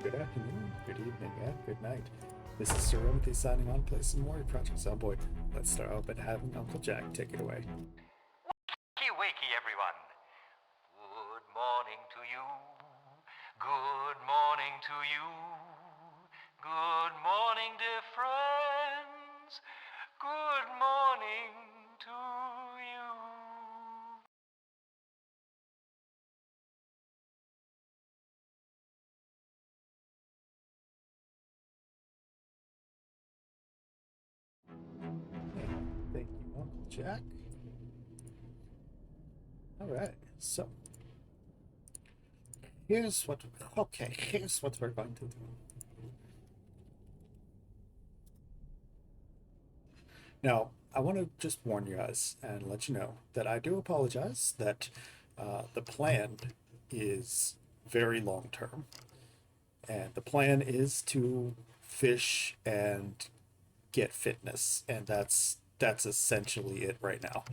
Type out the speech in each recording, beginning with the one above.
good afternoon, good evening, and good night. This is Sir Timothy signing on, play some more Project Zomboid. Let's start out by having Uncle Jack take it away. Wakey, wakey, everyone. Good morning to you. Good morning to you. Good morning, dear friends. Good morning to you. Thank you, Uncle Jack. Alright, so here's what we're going to do. Now, I want to just warn you guys and let you know that I do apologize that the plan is very long term. And the plan is to fish and get fitness, and that's essentially it right now.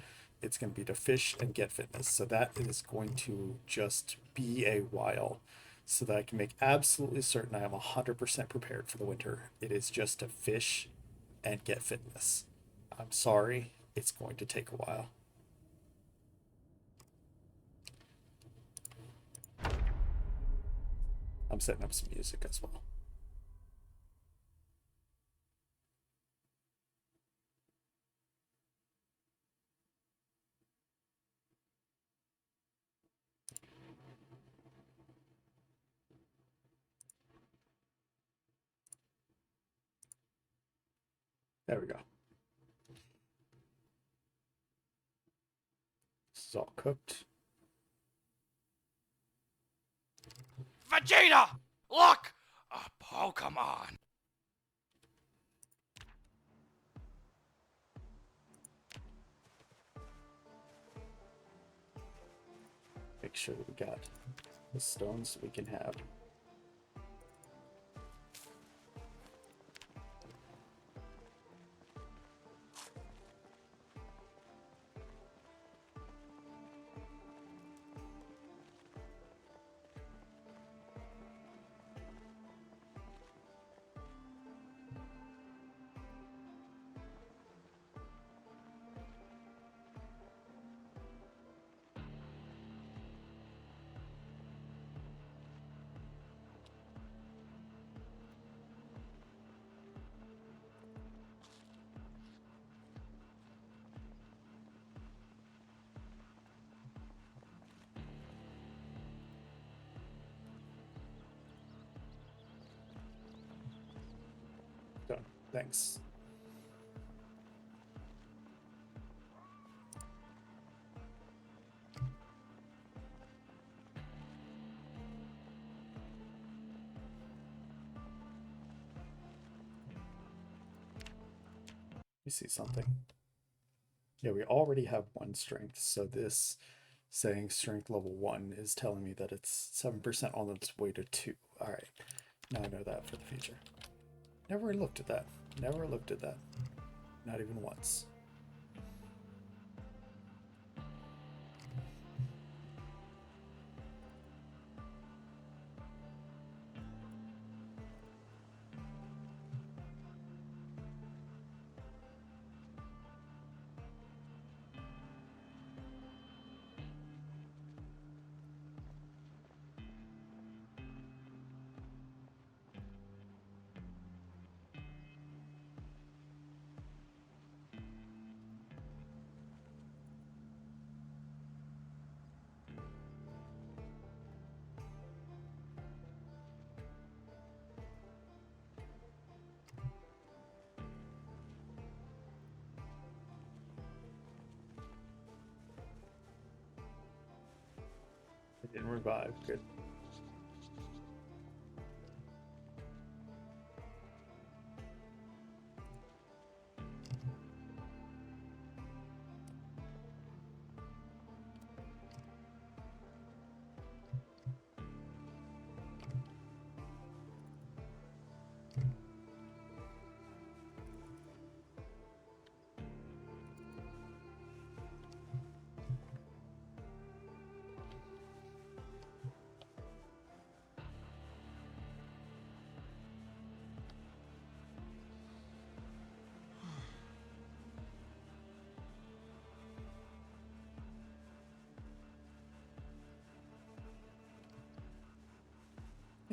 It's going to be to fish and get fitness. So that is going to just be a while so that I can make absolutely certain I am 100% prepared for the winter. It is just to fish and get fitness. I'm sorry, it's going to take a while. I'm setting up some music as well. There we go. This is all cooked. Vegeta! Look! A Pokemon! Make sure that we got the stones we can have. Done. Thanks. You see something? Yeah, we already have 1 strength, so this saying strength level 1 is telling me that it's 7% on its way to 2. Alright, now I know that for the future. Never looked at that. Never looked at that. Not even once. It didn't revive. Good.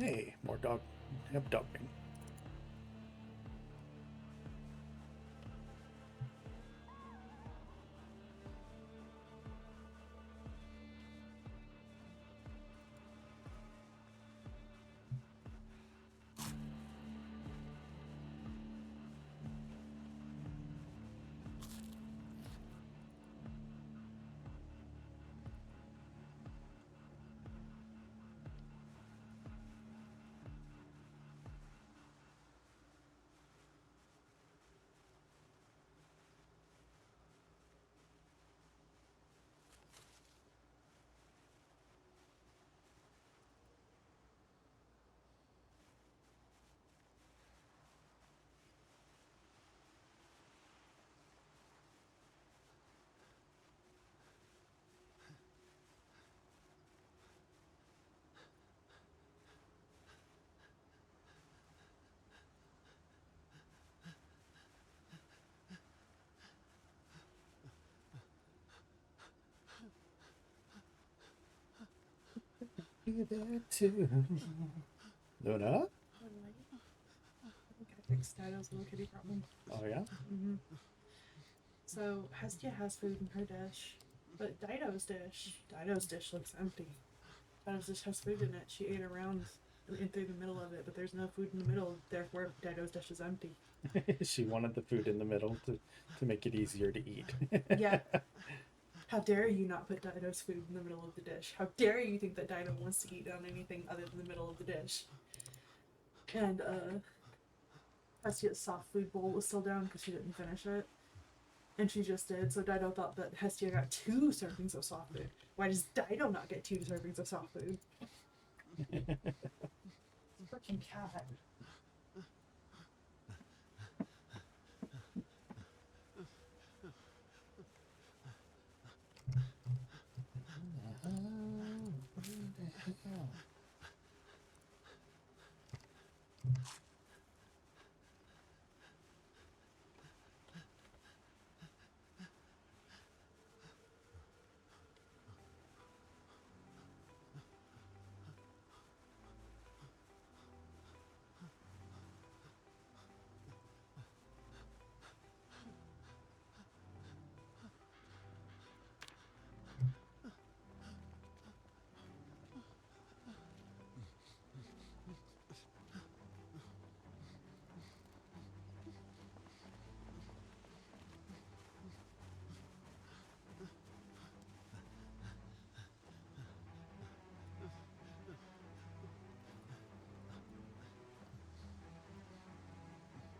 Hey, more dog. Yep, dogging. Be there too. Luna? I fixed Dido's little kitty problem. Oh, yeah? So Hestia has food in her dish, but Dido's dish looks empty. Dido's dish has food in it. She ate around and through the middle of it, but there's no food in the middle, therefore Dido's dish is empty. She wanted the food in the middle to make it easier to eat. Yeah. How dare you not put Dido's food in the middle of the dish? How dare you think that Dido wants to eat on anything other than the middle of the dish? And Hestia's soft food bowl was still down because she didn't finish it. And she just did, so Dido thought that Hestia got 2 servings of soft food. Why does Dido not get 2 servings of soft food? Freaking cat.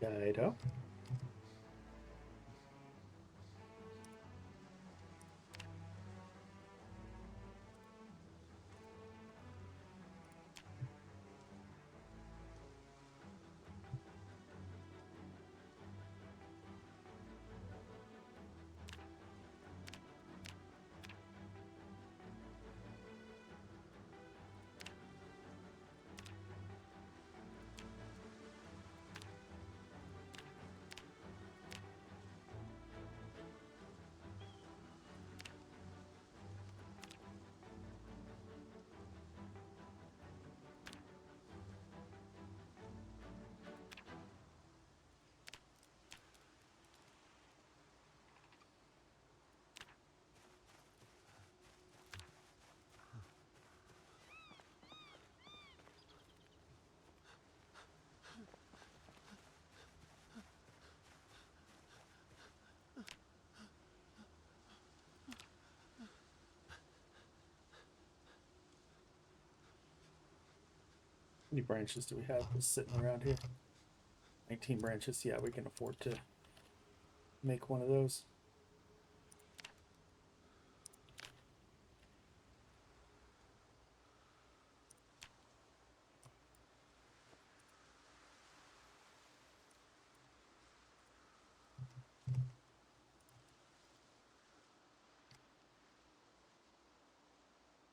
Dido. How many branches do we have just sitting around here? 19 branches. Yeah, we can afford to make one of those.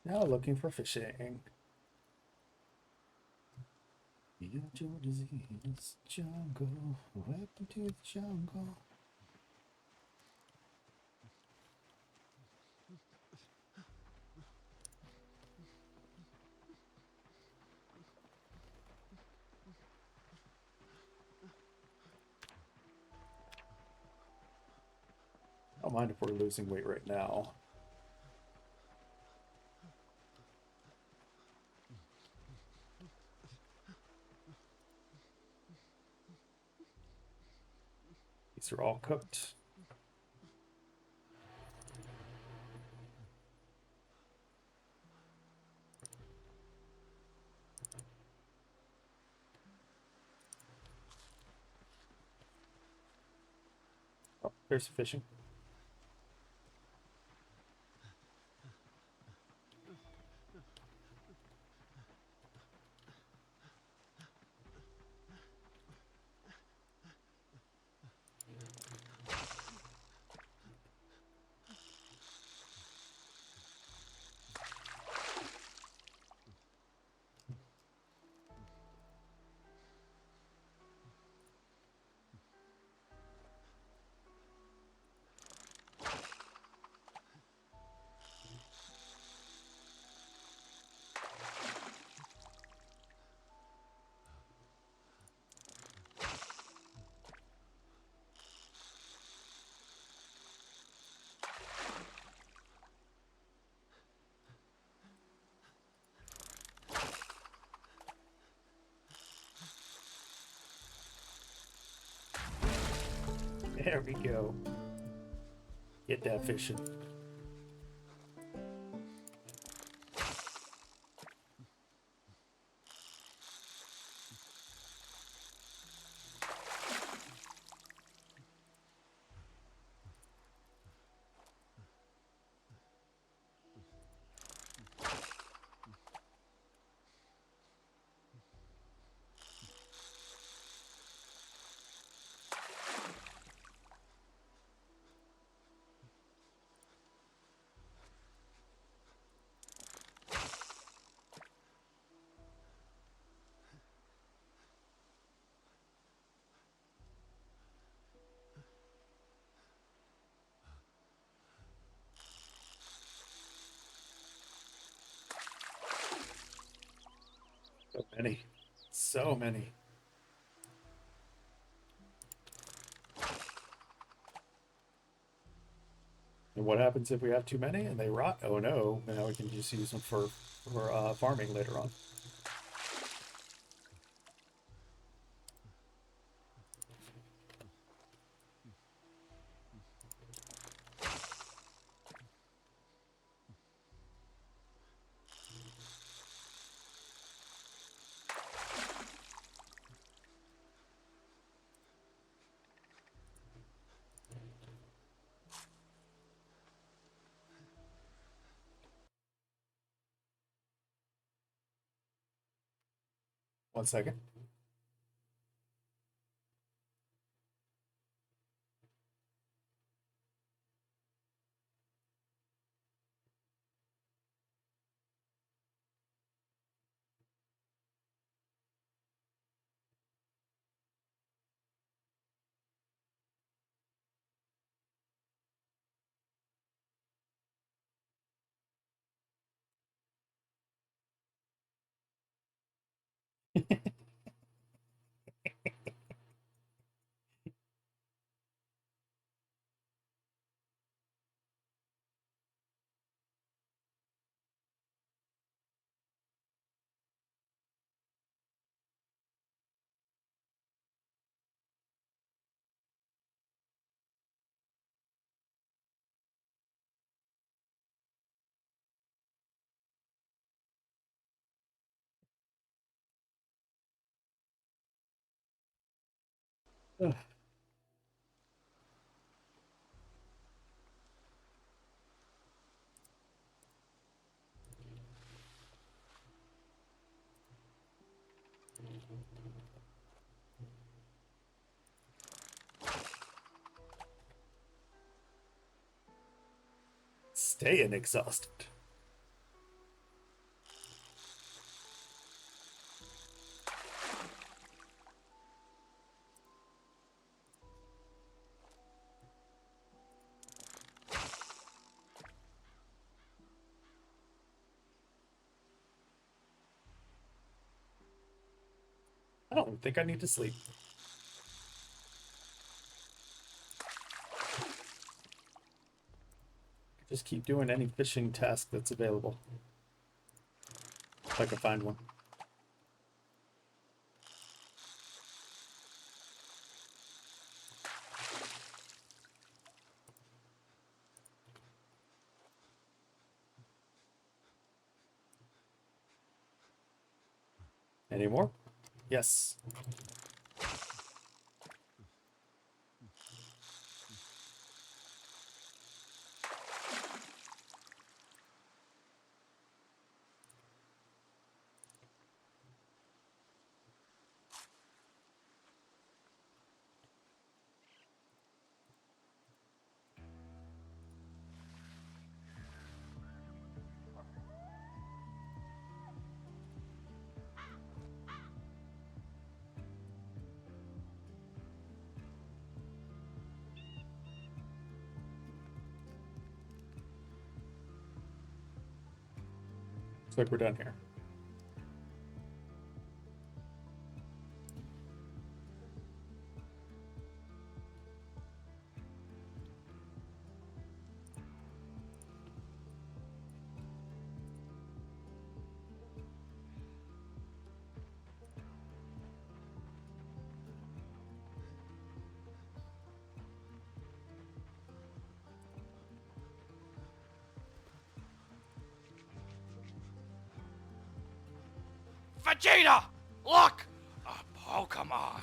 Now looking for fishing. Your disease, jungle, welcome to the jungle. don't mind if we're losing weight right now. These are all cooked. Oh, there's the fishing. There we go. Get that fishing. So many. So many. And what happens if we have too many and they rot? Oh no, now we can just use them for farming later on. One second. Ugh. Staying exhausted. I don't think I need to sleep. Just keep doing any fishing task that's available. If I can find one. Any more? Yes. Looks like we're done here. Vegeta! Look! A Pokemon!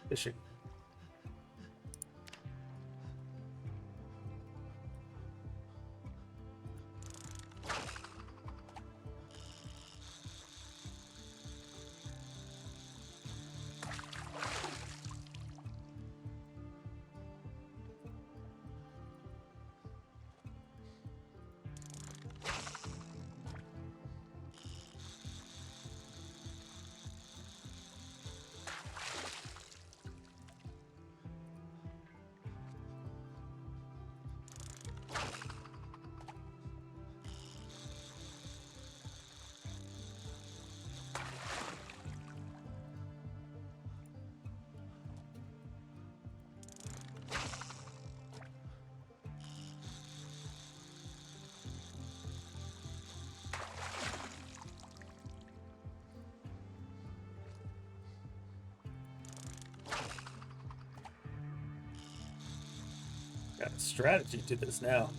Fishing. Got a strategy to this now.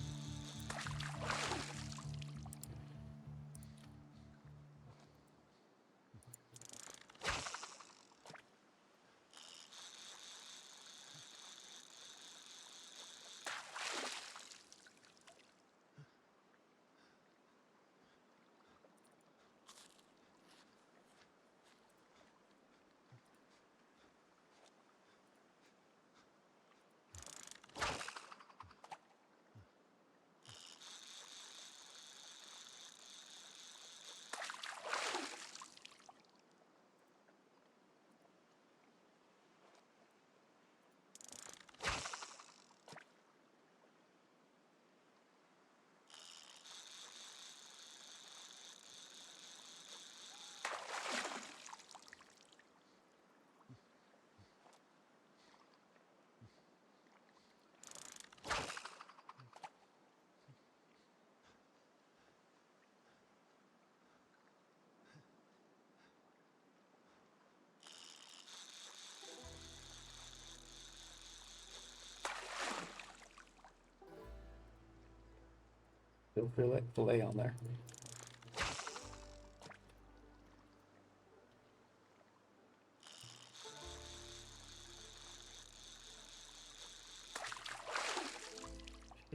Feel fillet on there.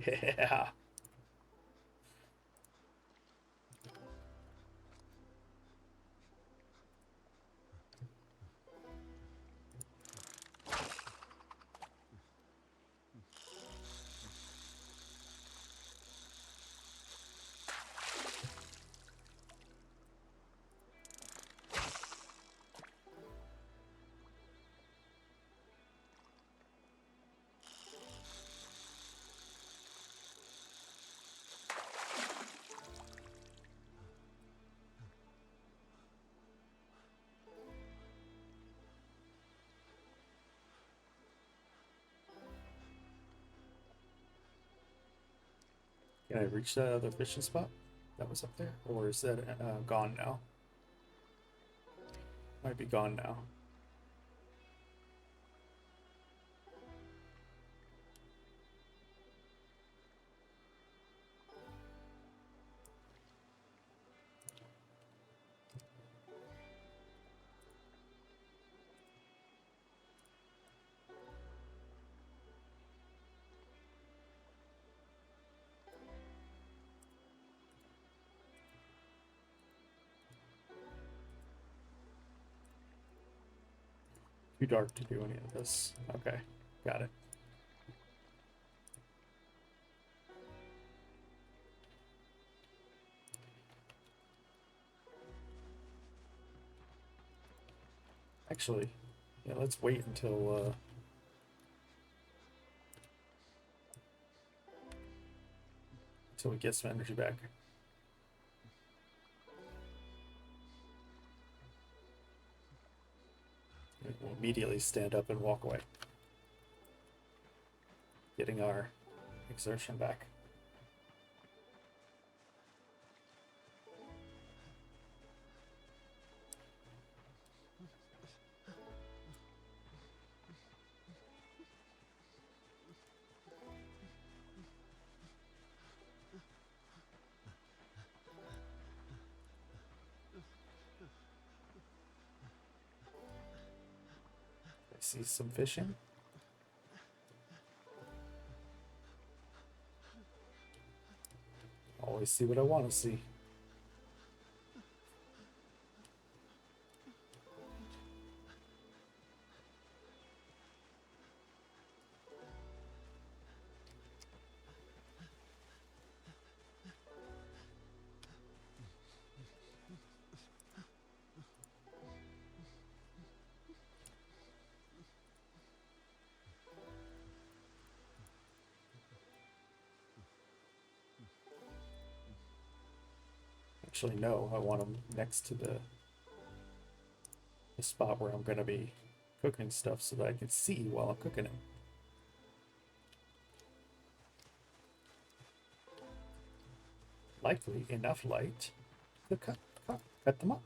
Yeah. Can I reach that other fishing spot that was up there? Or is that gone now? Might be gone now. Too dark to do any of this. Okay, got it. Actually, yeah, let's wait until we get some energy back. We'll immediately stand up and walk away, getting our exertion back. I see some fishing. Always see what I want to see. Actually, no, I want them next to the spot where I'm going to be cooking stuff so that I can see while I'm cooking it. Likely enough light to cut them up.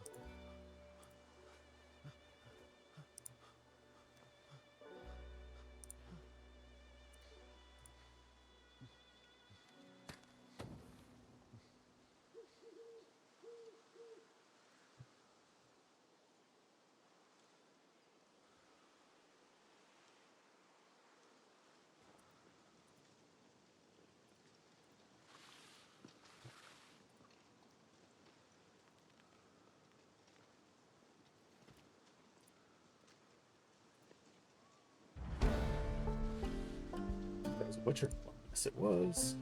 That was a butcher. Yes, it was.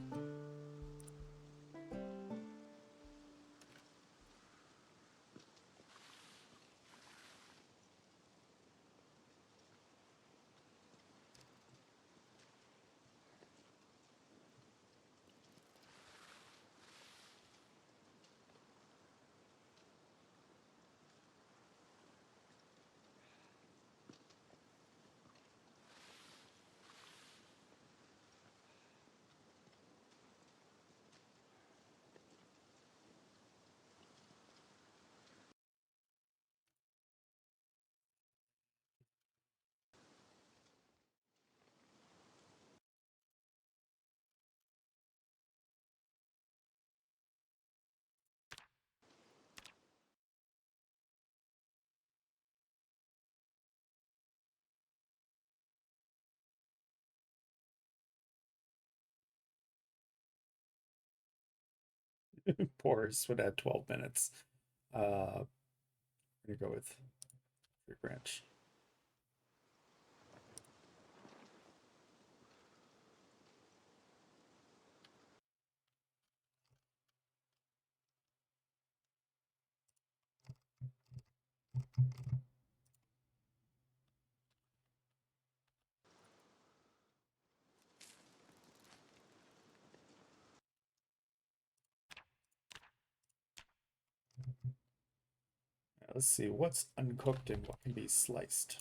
Pores would add 12 minutes. I'm gonna go with Tree Branch. Let's see what's uncooked and what can be sliced.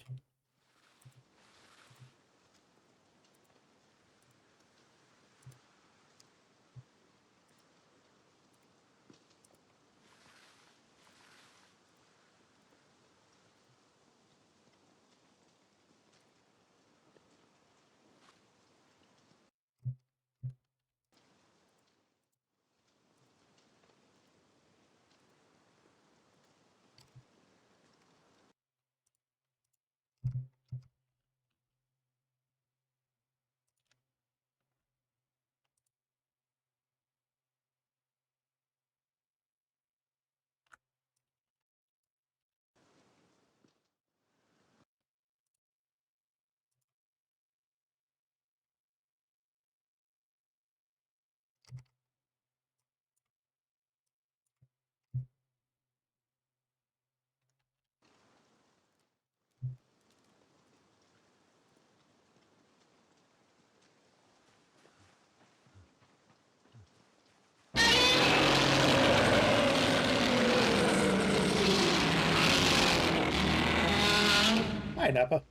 Hi, Nappa.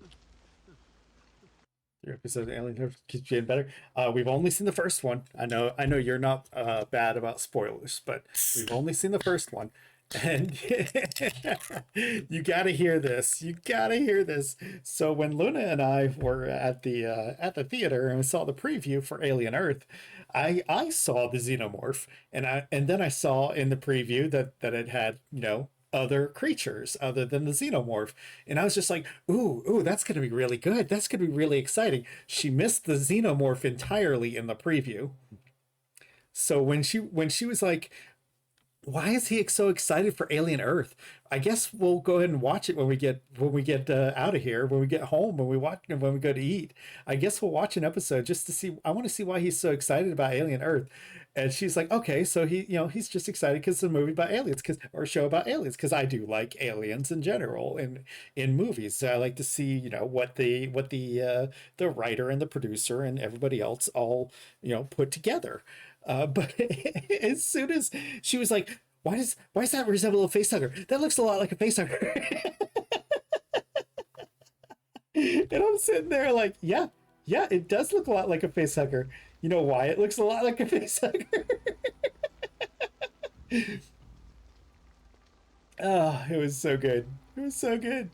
3 episodes of Alien Heart keeps getting better. We've only seen the first one. I know you're not bad about spoilers, but we've only seen the first one. And you gotta hear this. You gotta hear this. So when Luna and I were at the theater and we saw the preview for Alien Earth, I saw the xenomorph, and then I saw in the preview that it had, you know, other creatures other than the xenomorph, and I was just like, ooh, that's gonna be really good. That's gonna be really exciting. She missed the xenomorph entirely in the preview. So when she was like, why is he so excited for Alien Earth? I guess we'll go ahead and watch it when we get out of here, when we get home, when we go to eat. I guess we'll watch an episode just to see. I want to see why he's so excited about Alien Earth. And she's like, okay, so he's just excited because it's a movie about aliens, or a show about aliens, because I do like aliens in general in movies. So I like to see, what the writer and the producer and everybody else all put together. But as soon as she was like, why does that resemble a facehugger? That looks a lot like a facehugger. And I'm sitting there like, yeah, it does look a lot like a facehugger. You know why it looks a lot like a facehugger? Oh, it was so good. It was so good.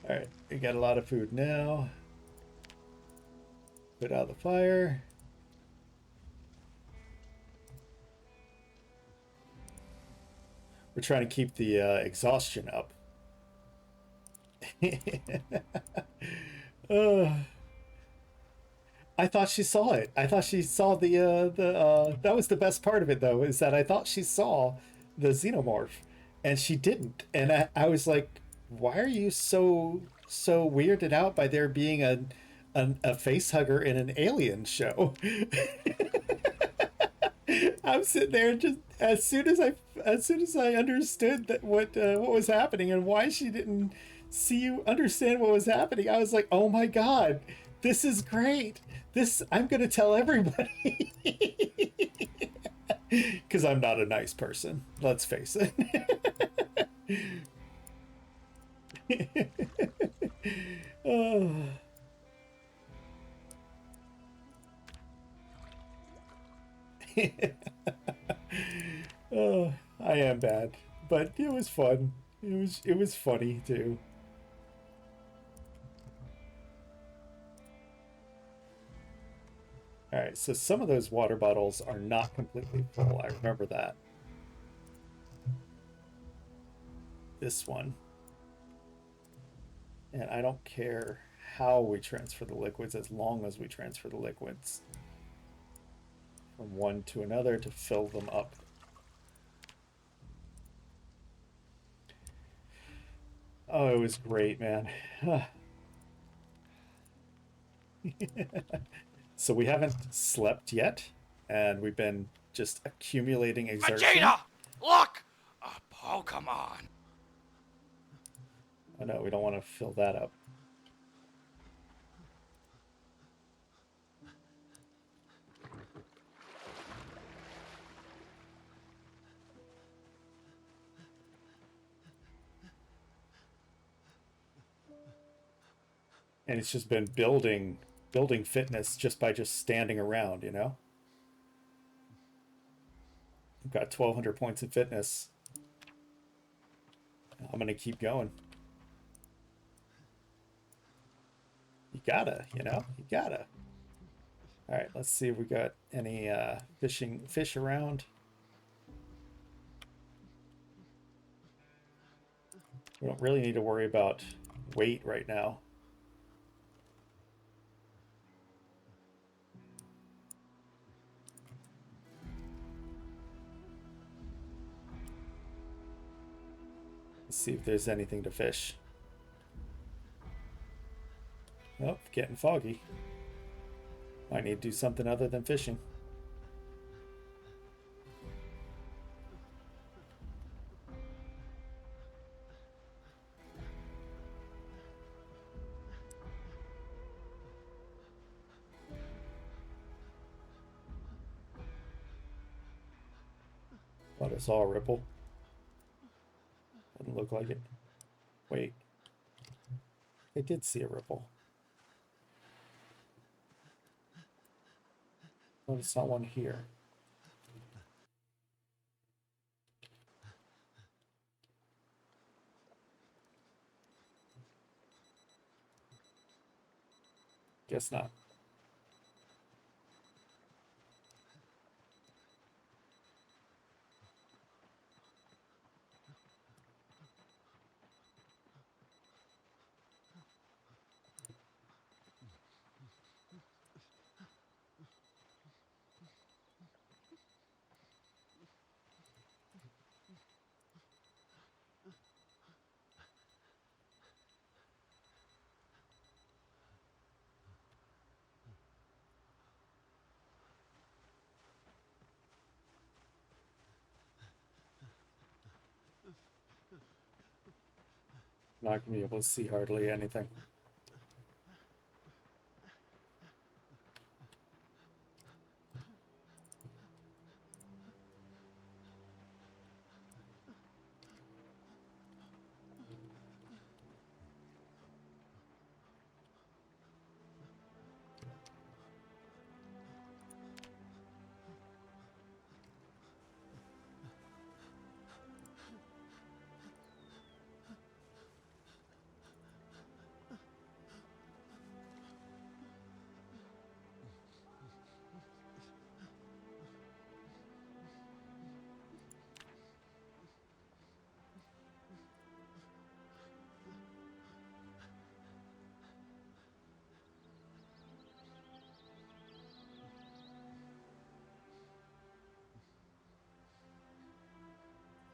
All right, we got a lot of food now. Put out the fire. We're trying to keep the exhaustion up. uh, I thought she saw it. I thought she saw the that was the best part of it, though, is that I thought she saw the xenomorph and she didn't. And I was like, why are you so weirded out by there being a face hugger in an alien show? I'm sitting there just as soon as I understood that what was happening and why she didn't see you understand what was happening, I was like, oh my god, this is great. This I'm gonna tell everybody. Because I'm not a nice person. Let's face it. Oh. Oh, I am bad, but it was fun. It was funny too. All right, so some of those water bottles are not completely full. I remember that. This one. And I don't care how we transfer the liquids as long as we transfer the liquids from one to another to fill them up. Oh, it was great, man. So we haven't slept yet, and we've been just accumulating exertion. Vegeta! Look! A Pokemon! Oh no, we don't want to fill that up. And it's just been building fitness just by just standing around, you know? I've got 1,200 points in fitness. I'm gonna keep going. You gotta, you know? You gotta. Alright, let's see if we got any fish around. We don't really need to worry about weight right now. Let's see if there's anything to fish. Oh, getting foggy. I need to do something other than fishing. Thought I saw a ripple. Didn't look like it. Wait. I did see a ripple. But it's not one here. Guess not. Not gonna be able to see hardly anything.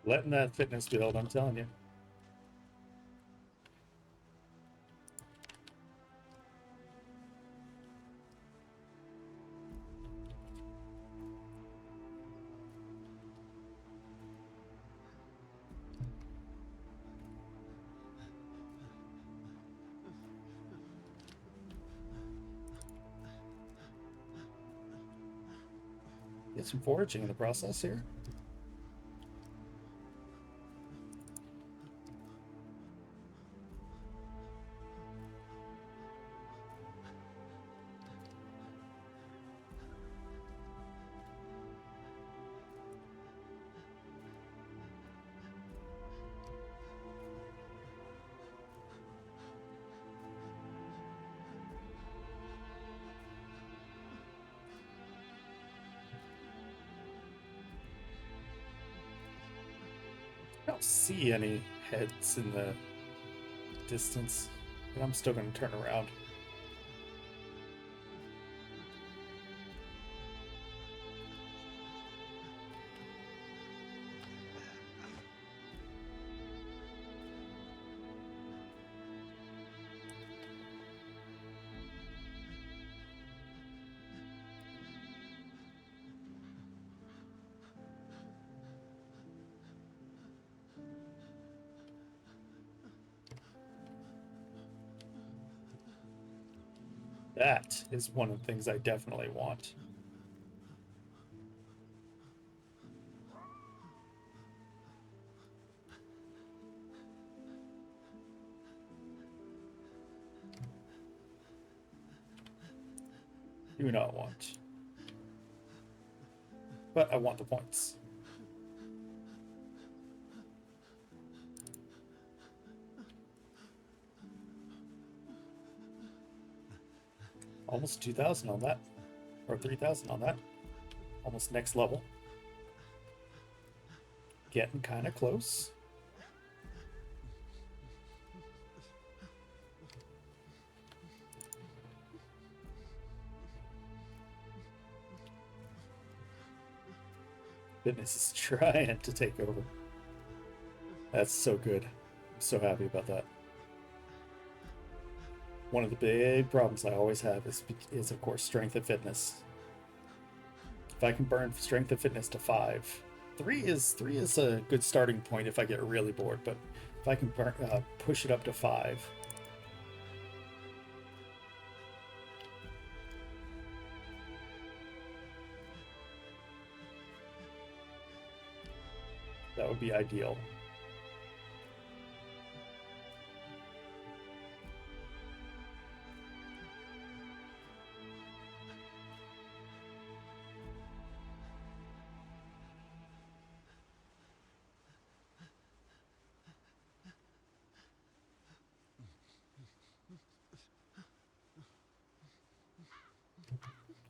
Letting that fitness build, I'm telling you. Get some foraging in the process here. I don't see any heads in the distance. And I'm still going to turn around. That is one of the things I definitely want. Do not want. But I want the points. Almost 2,000 on that. Or 3,000 on that. Almost next level. Getting kind of close. Fitness is trying to take over. That's so good. I'm so happy about that. One of the big problems I always have is of course strength and fitness. If I can burn strength and fitness to 5, 3 is a good starting point if I get really bored. But if I can push it up to 5, that would be ideal.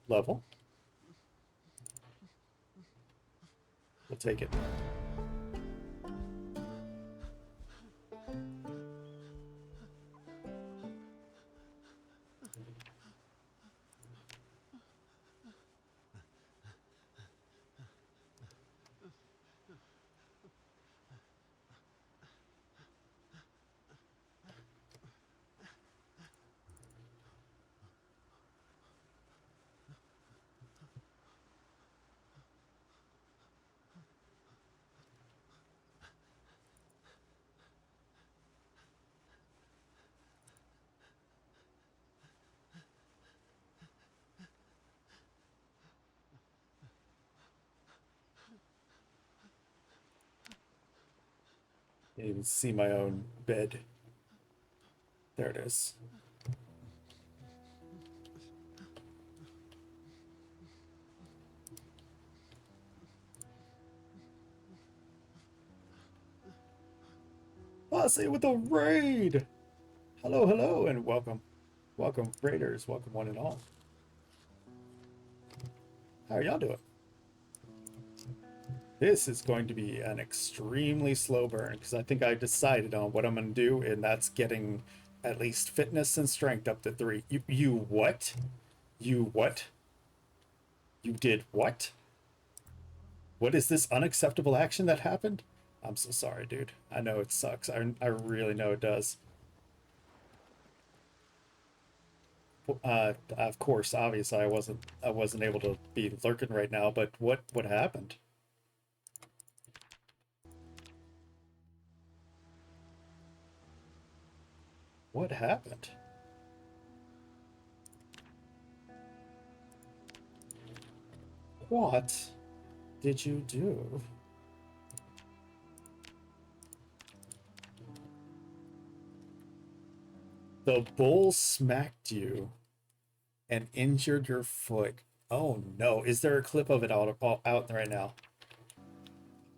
Level. We'll take it. You even see my own bed. There it is. Posse with a raid! Hello, hello, and welcome. Welcome, raiders. Welcome, one and all. How are y'all doing? This is going to be an extremely slow burn because I think I decided on what I'm going to do, and that's getting at least fitness and strength up to 3. You what? You what? You did what? What is this unacceptable action that happened? I'm so sorry, dude. I know it sucks. I really know it does. Of course, obviously, I wasn't able to be lurking right now. But what happened? What happened? What did you do? The bull smacked you and injured your foot. Oh no. Is there a clip of it out right now?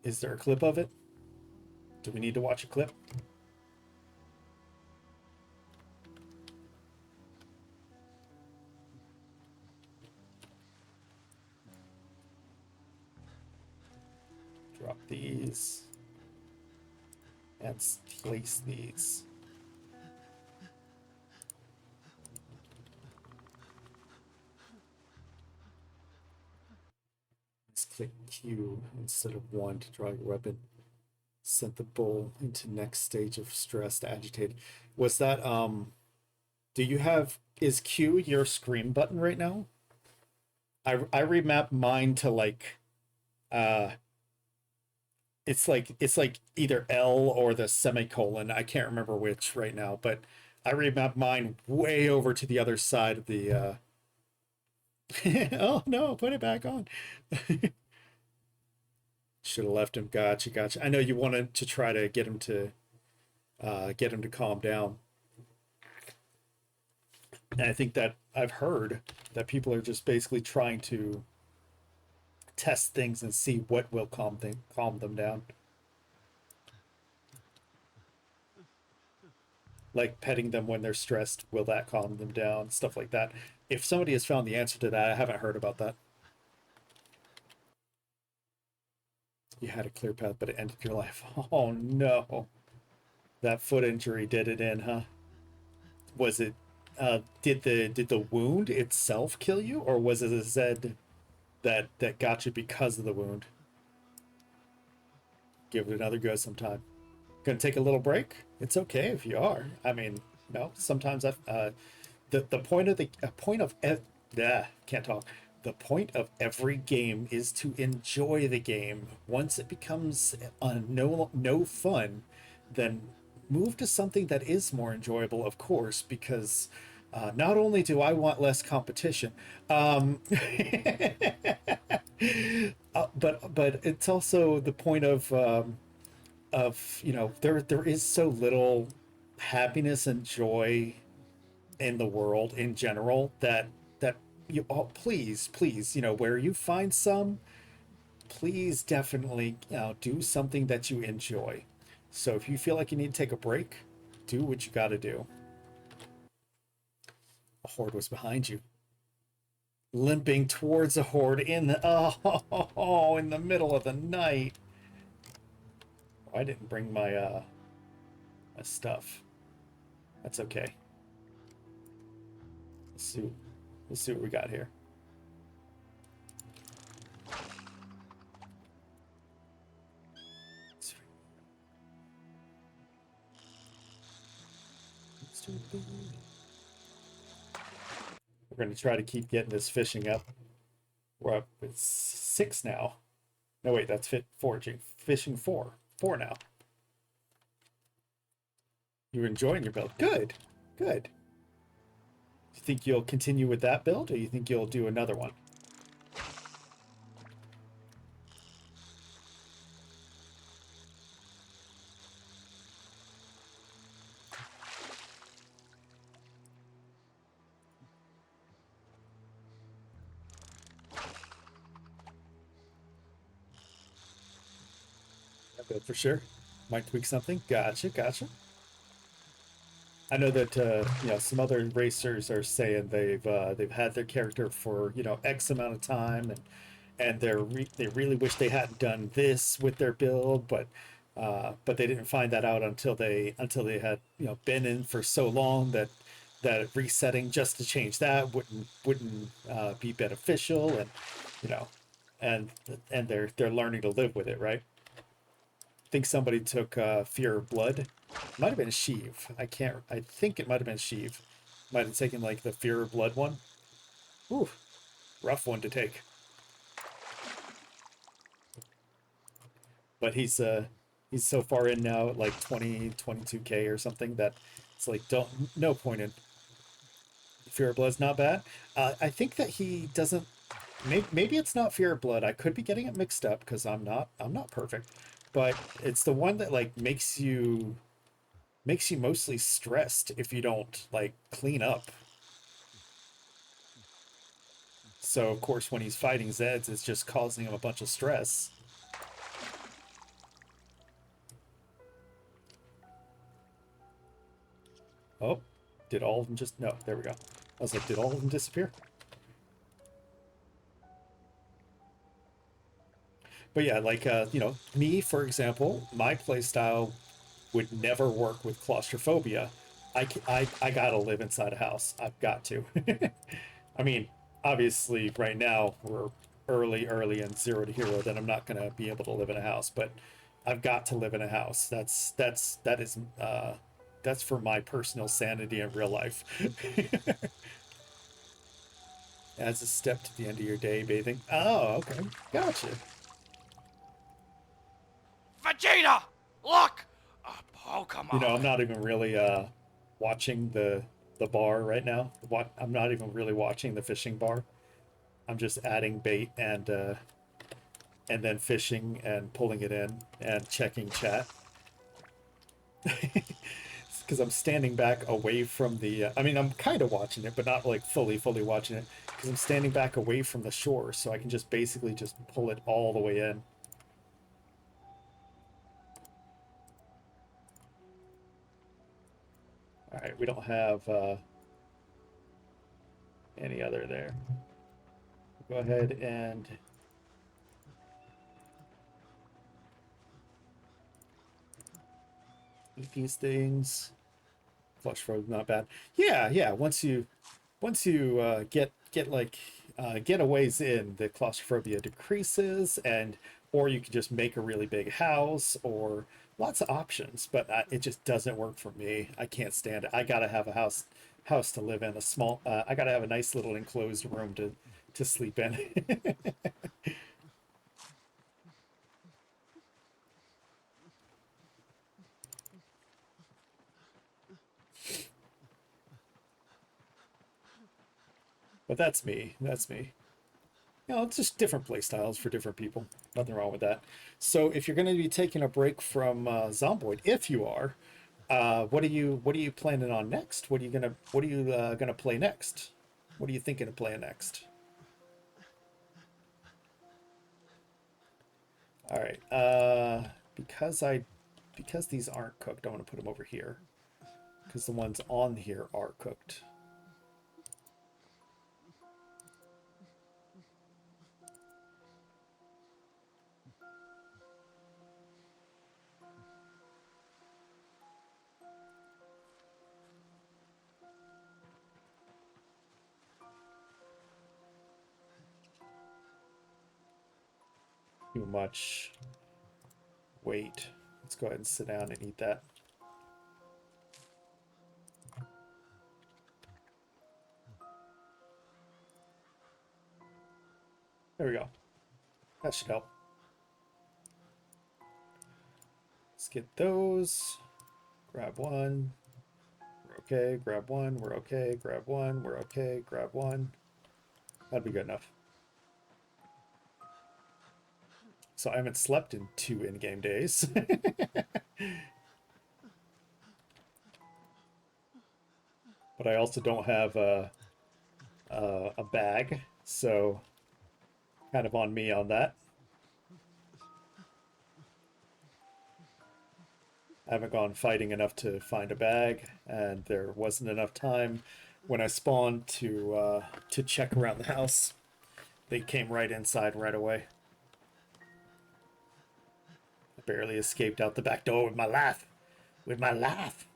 Is there a clip of it? Do we need to watch a clip? Drop these. And place these. Click Q instead of 1 to draw your weapon. Sent the bull into next stage of stressed, agitated. Was that do you have, is Q your scream button right now? I remapped mine to like uh it's like either L or the semicolon. I can't remember which right now, but I remapped mine way over to the other side of the oh no, put it back on. Should have left him. Gotcha, gotcha. I know you wanted to try to get him to calm down. And I think that I've heard that people are just basically trying to test things and see what will calm them down. Like petting them when they're stressed, will that calm them down? Stuff like that. If somebody has found the answer to that, I haven't heard about that. You had a clear path, but it ended your life. Oh no. That foot injury did it in, huh? Was it did the wound itself kill you, or was it a Zed that got you because of the wound? Give it another go sometime. Gonna take a little break? It's okay if you are. I mean, no, sometimes the point of can't talk. The point of every game is to enjoy the game. Once it becomes no fun, then move to something that is more enjoyable, of course, because not only do I want less competition, but it's also the point of you know, there is so little happiness and joy in the world in general that you all, please, you know, where you find some, please definitely, you know, do something that you enjoy. So if you feel like you need to take a break, do what you got to do. A horde was behind you, limping towards a horde in the in the middle of the night. Oh, I didn't bring my stuff. That's okay. Let's see what we got here. We're going to try to keep getting this fishing up. We're up at 6 now. No, wait, that's foraging. Fishing 4. 4 now. You're enjoying your build. Good. Good. You think you'll continue with that build, or you think you'll do another one? Good for sure. Might tweak something. Gotcha, gotcha. I know that you know, some other racers are saying they've had their character for, you know, X amount of time, and they really wish they hadn't done this with their build, but they didn't find that out until they had, you know, been in for so long that resetting just to change that wouldn't be beneficial, and you know, and they're learning to live with it, right? I think somebody took Fear of Blood. Might have been Sheev. I think it might have been Sheev. Might have taken like the Fear of Blood one. Ooh, rough one to take. But he's so far in now at like 22K or something that it's like no point in. Fear of Blood's not bad. I think that he doesn't. Maybe it's not Fear of Blood. I could be getting it mixed up because I'm not perfect. But it's the one that like makes you mostly stressed if you don't like clean up. So of course when he's fighting Zeds, it's just causing him a bunch of stress. Oh, did all of them just... No, there we go. I was like, did all of them disappear? But yeah, like, you know, me, for example, my playstyle would never work with claustrophobia. I gotta live inside a house. I've got to. I mean, obviously, right now, early in Zero to Hero, then I'm not gonna be able to live in a house. But I've got to live in a house. That's for my personal sanity in real life. As a step to the end of your day, bathing. Oh, okay, gotcha. Vegeta! Look! A You know, Pokemon! I'm not even really watching the bar right now. What I'm not even really watching the fishing bar. I'm just adding bait and then fishing and pulling it in and checking chat. Because I'm standing back away from the. I mean, I'm kind of watching it, but not like fully watching it. Because I'm standing back away from the shore, so I can just basically just pull it all the way in. All right, we don't have any other there. Go ahead and eat these things. Flush road, not bad. Yeah. Once you get like get a ways in, the claustrophobia decreases, and or you can just make a really big house, or lots of options. But it just doesn't work for me. I can't stand it. I gotta have a house to live in. A small. I gotta have a nice little enclosed room to sleep in. But that's me. That's me. You know, it's just different play styles for different people. Nothing wrong with that. So if you're going to be taking a break from Zomboid, if you are, what are you planning on next? What are you gonna play next? What are you thinking of playing next? All right. Because these aren't cooked, I want to put them over here because the ones on here are cooked. Too much. Wait. Let's go ahead and sit down and eat that. There we go. That should help. Let's get those. Grab one. We're okay. Grab one. We're okay. Grab one. We're okay. Grab one. That'd be good enough. So I haven't slept in 2 in-game days. But I also don't have a bag, so kind of on me on that. I haven't gone fighting enough to find a bag, and there wasn't enough time when I spawned to check around the house. They came right inside right away. I barely escaped out the back door with my life. With my life.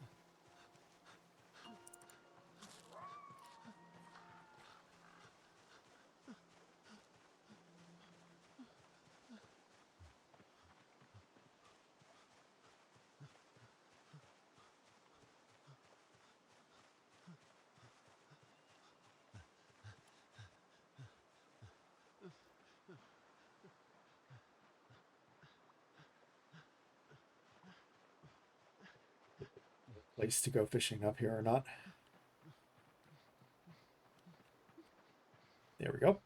Place to go fishing up here or not. There we go.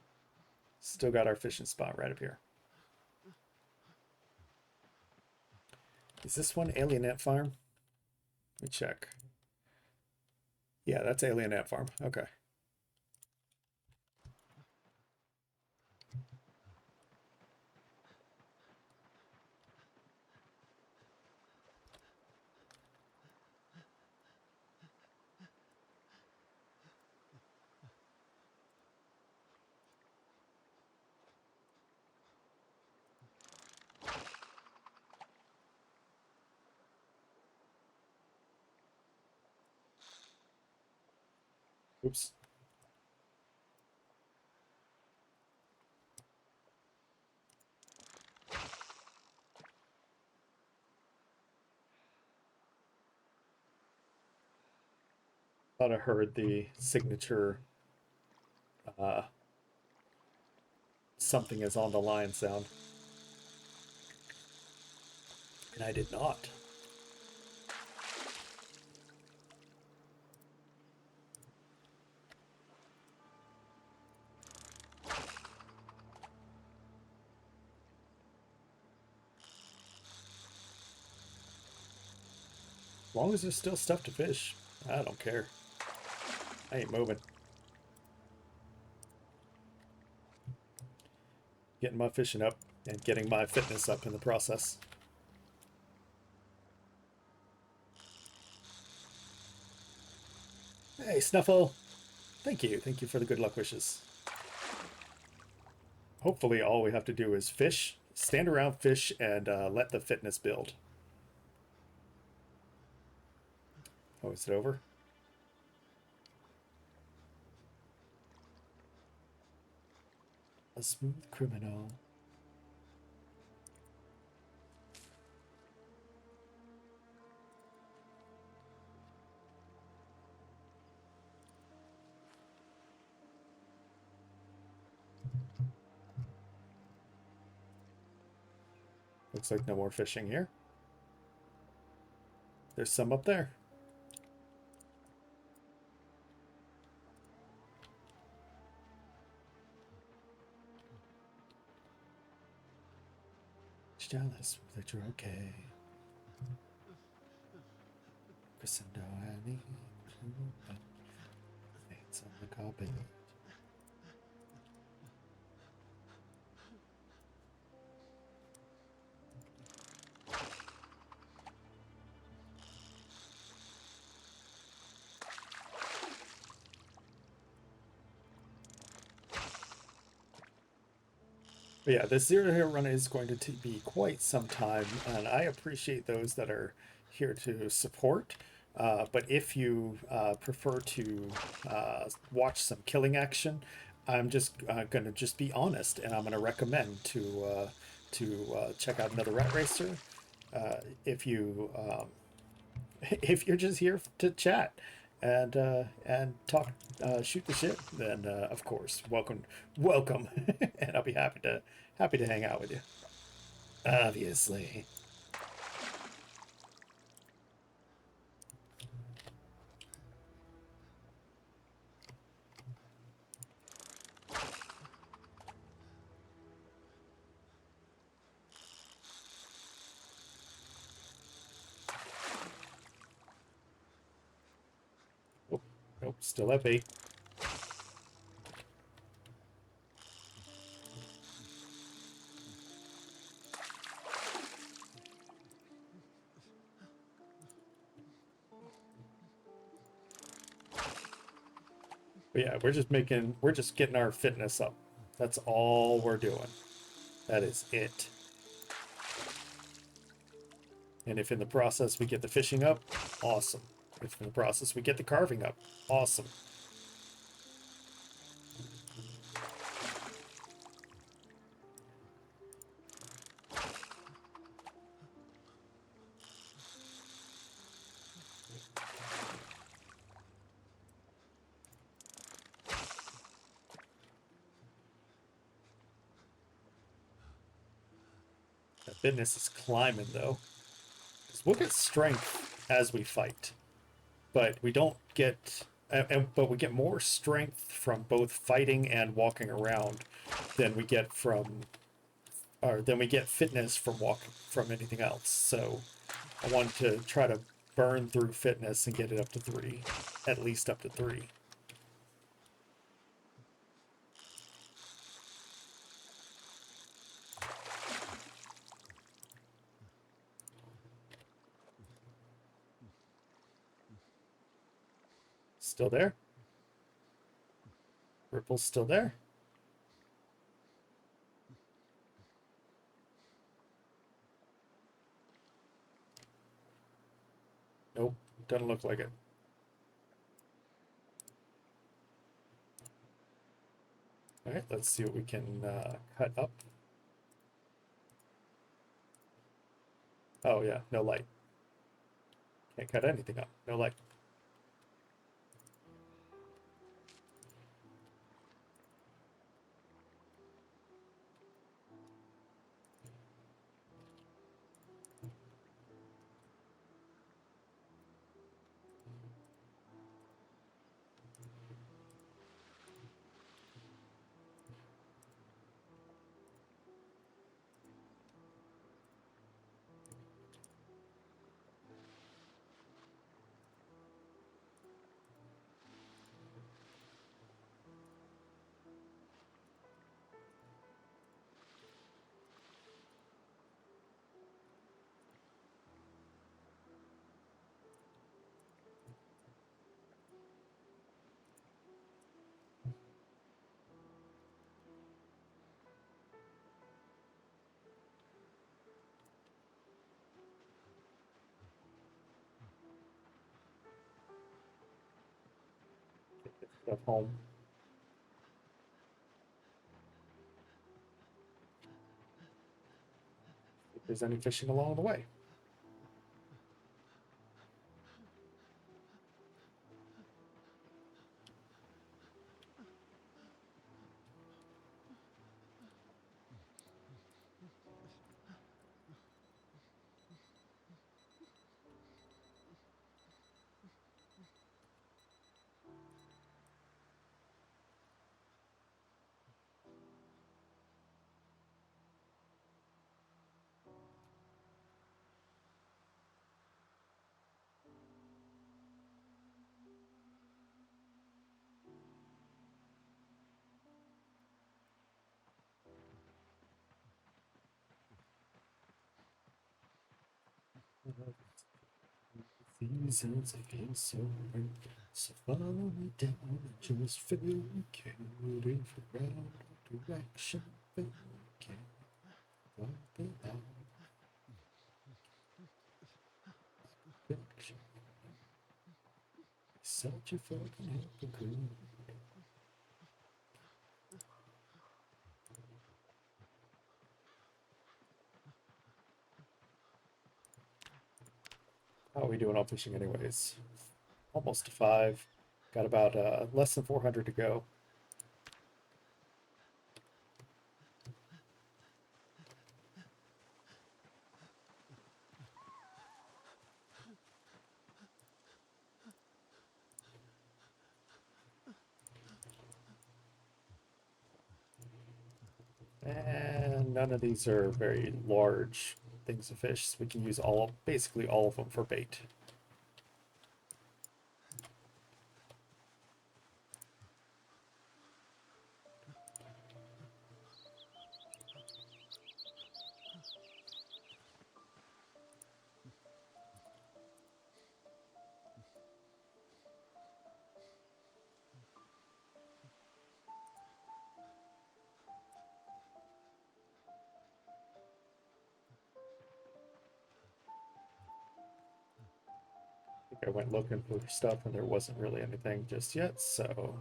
Still got our fishing spot right up here. Is this one Alien Ant Farm? Let me check. Yeah, that's Alien Ant Farm. Okay. Oops. Thought I heard the signature uh, something is on the line sound. And I did not. As long as there's still stuff to fish, I don't care. I ain't moving. Getting my fishing up and getting my fitness up in the process. Hey, Snuffle! Thank you. Thank you for the good luck wishes. Hopefully all we have to do is fish, stand around, fish, and let the fitness build. Oh, is it over? A smooth criminal. Looks like no more fishing here. There's some up there. Jealous that you're okay. Crescendo Annie. It's on the carpet. But yeah, this zero hero run is going to be quite some time, and I appreciate those that are here to support. But if you prefer to watch some killing action, I'm just going to just be honest, and I'm going to recommend to check out another Rat Racer. If you if you're just here to chat and talk, shoot the shit, then of course, welcome, and I'll be happy to hang out with you. Obviously. Oh, nope, still at bait. But yeah, we're just getting our fitness up. That's all we're doing. That is it. And if in the process we get the fishing up, awesome. If in the process we get the carving up, awesome. That fitness is climbing though. Because we'll get strength as we fight, but we don't get, but we get more strength from both fighting and walking around than we get from, or than we get fitness from walking from anything else. So I wanted to try to burn through fitness and get it up to 3, at least up to 3. Still there? Ripple's still there? Nope, doesn't look like it. All right, let's see what we can cut up. Oh yeah, no light. Can't cut anything up. No light. of home. If there's any fishing along the way. Seasons again so bright, so follow me down and just feel carried for right direction. Feel walk it out direction. Such a fucking hypocrite. How are we doing on fishing, anyways? Almost to 5. Got about less than 400 to go. And none of these are very large things to fish, so we can use basically all of them for bait. I went looking for stuff and there wasn't really anything just yet, so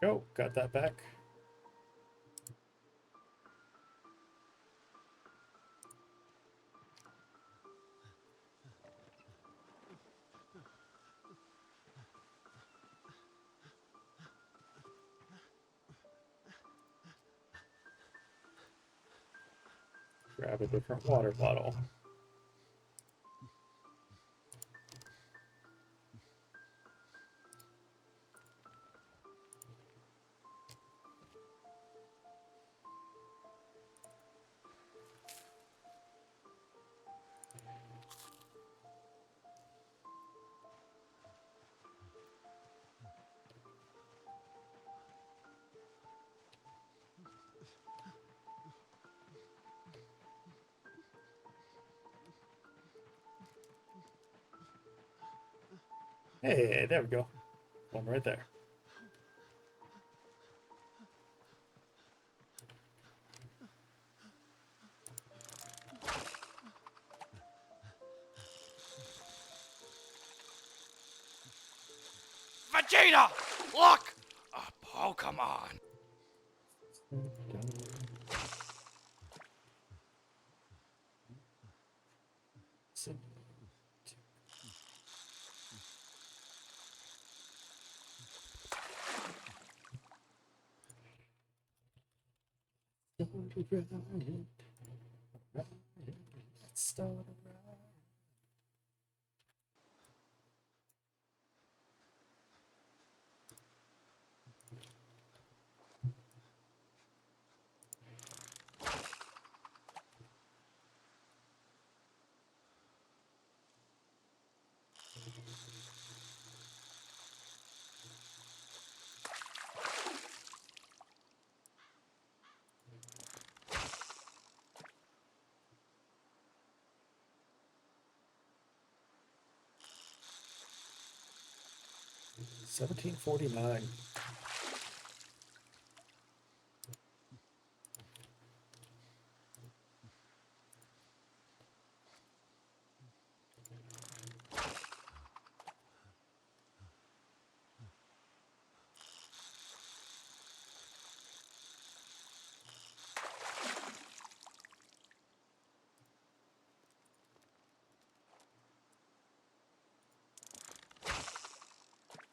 go, got that back. Grab a different water bottle. Hey, there we go. One right there. Vegeta! Look! A Pokemon! Let's start a ride. 1749.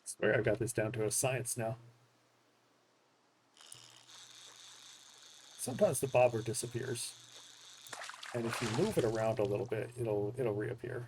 Swear I've got this down to a science now. Sometimes the bobber disappears, and if you move it around a little bit, it'll reappear.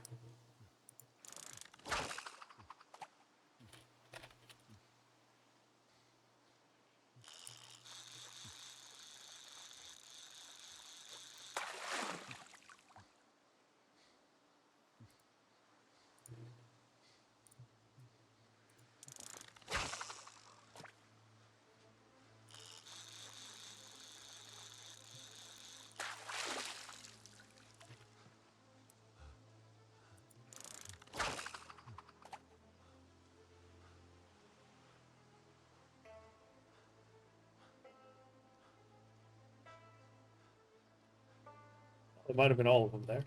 It might have been all of them there.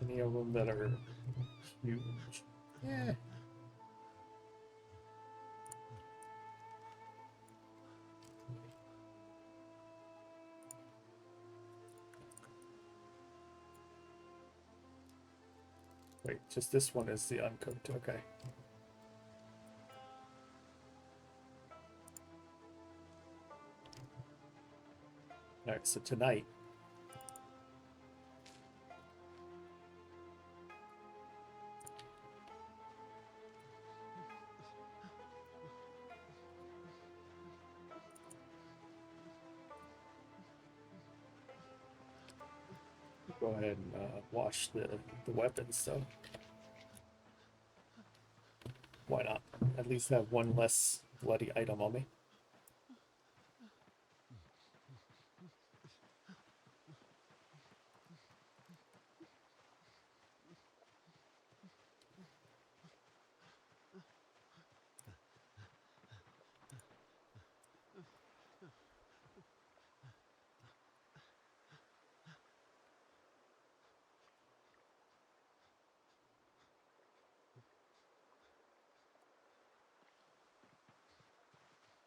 Any of them that are huge? Yeah. Wait, just this one is the uncooked. Okay. All right, so tonight, go ahead and wash the weapons, so why not? At least have one less bloody item on me.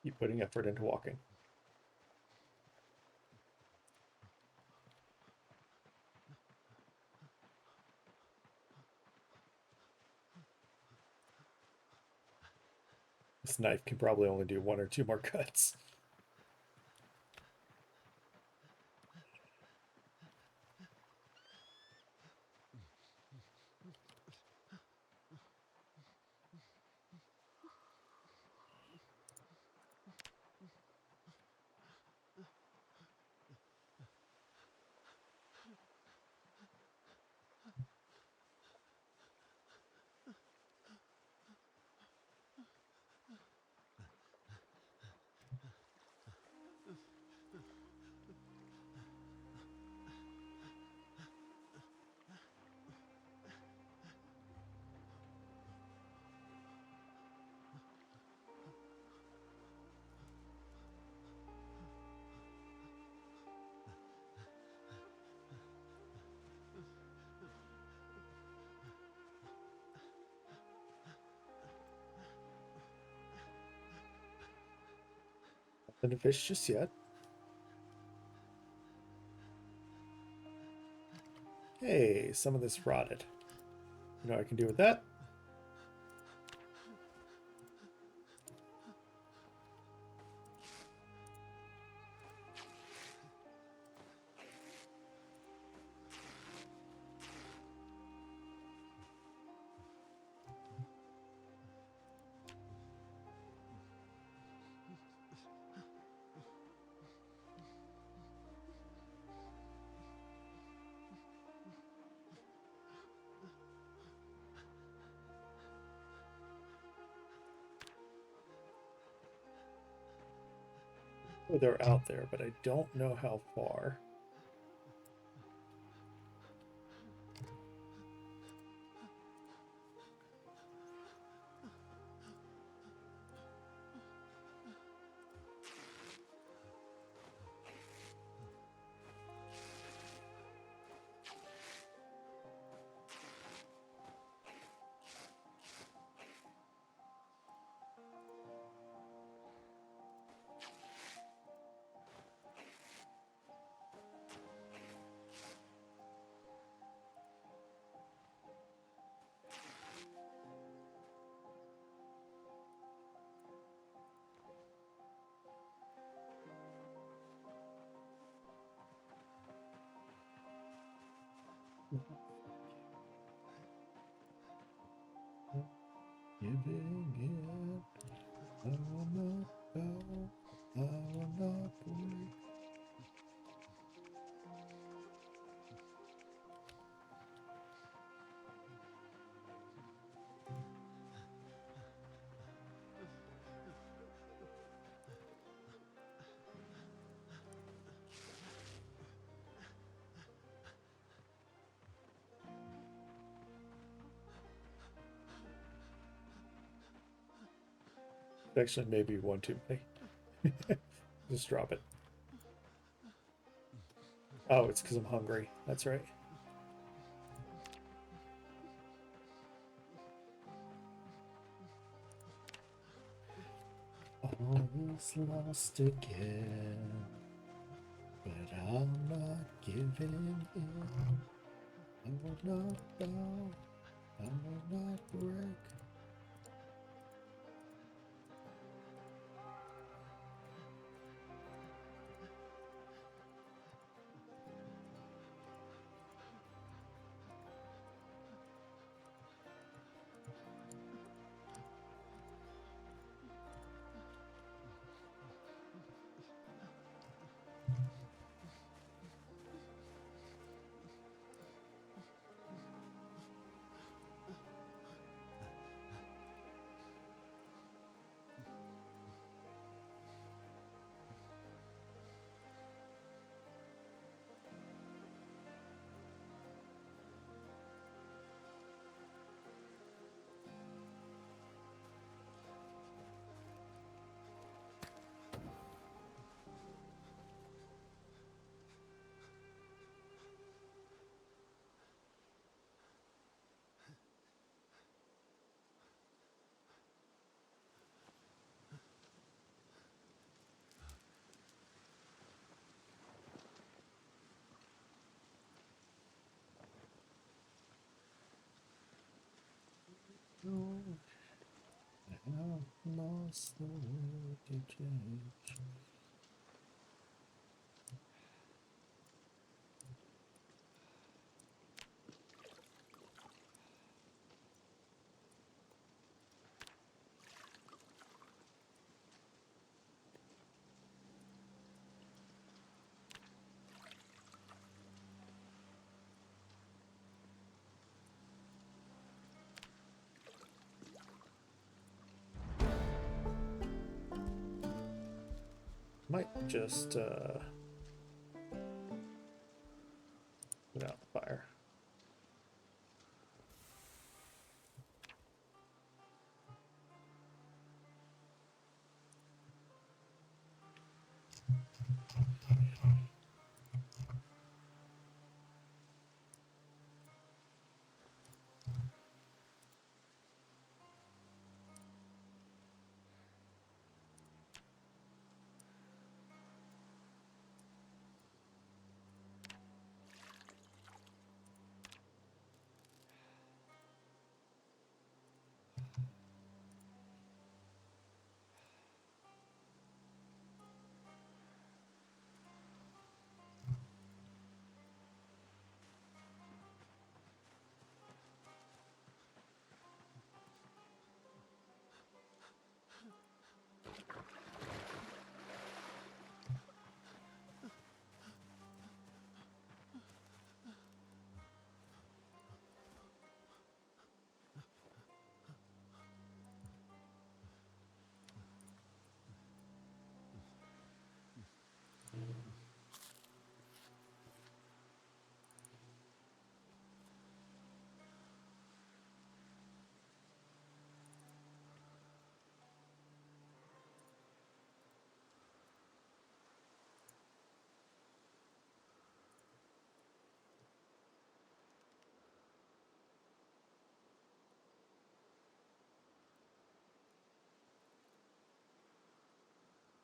Keep putting effort into walking. This knife can probably only do 1 or 2 more cuts. Nothing to fish just yet. Hey, some of this rotted. You know what I can do with that? Oh, they're out there, but I don't know how far. Giving it, I will not bow, I will not break. Actually, maybe one too many. Just drop it. Oh, it's because I'm hungry. That's right. All is lost again, but I'm not giving in. I will not bow, I will not break. No, I have lost the will to change. Might just put out the fire.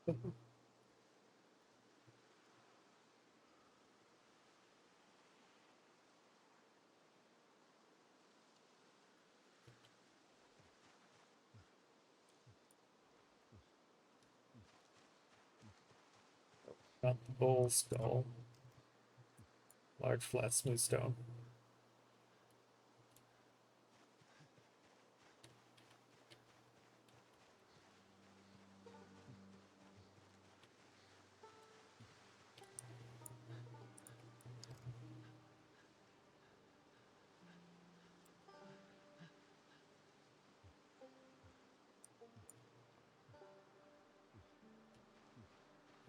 Not the bull skull. Large, flat, smooth stone.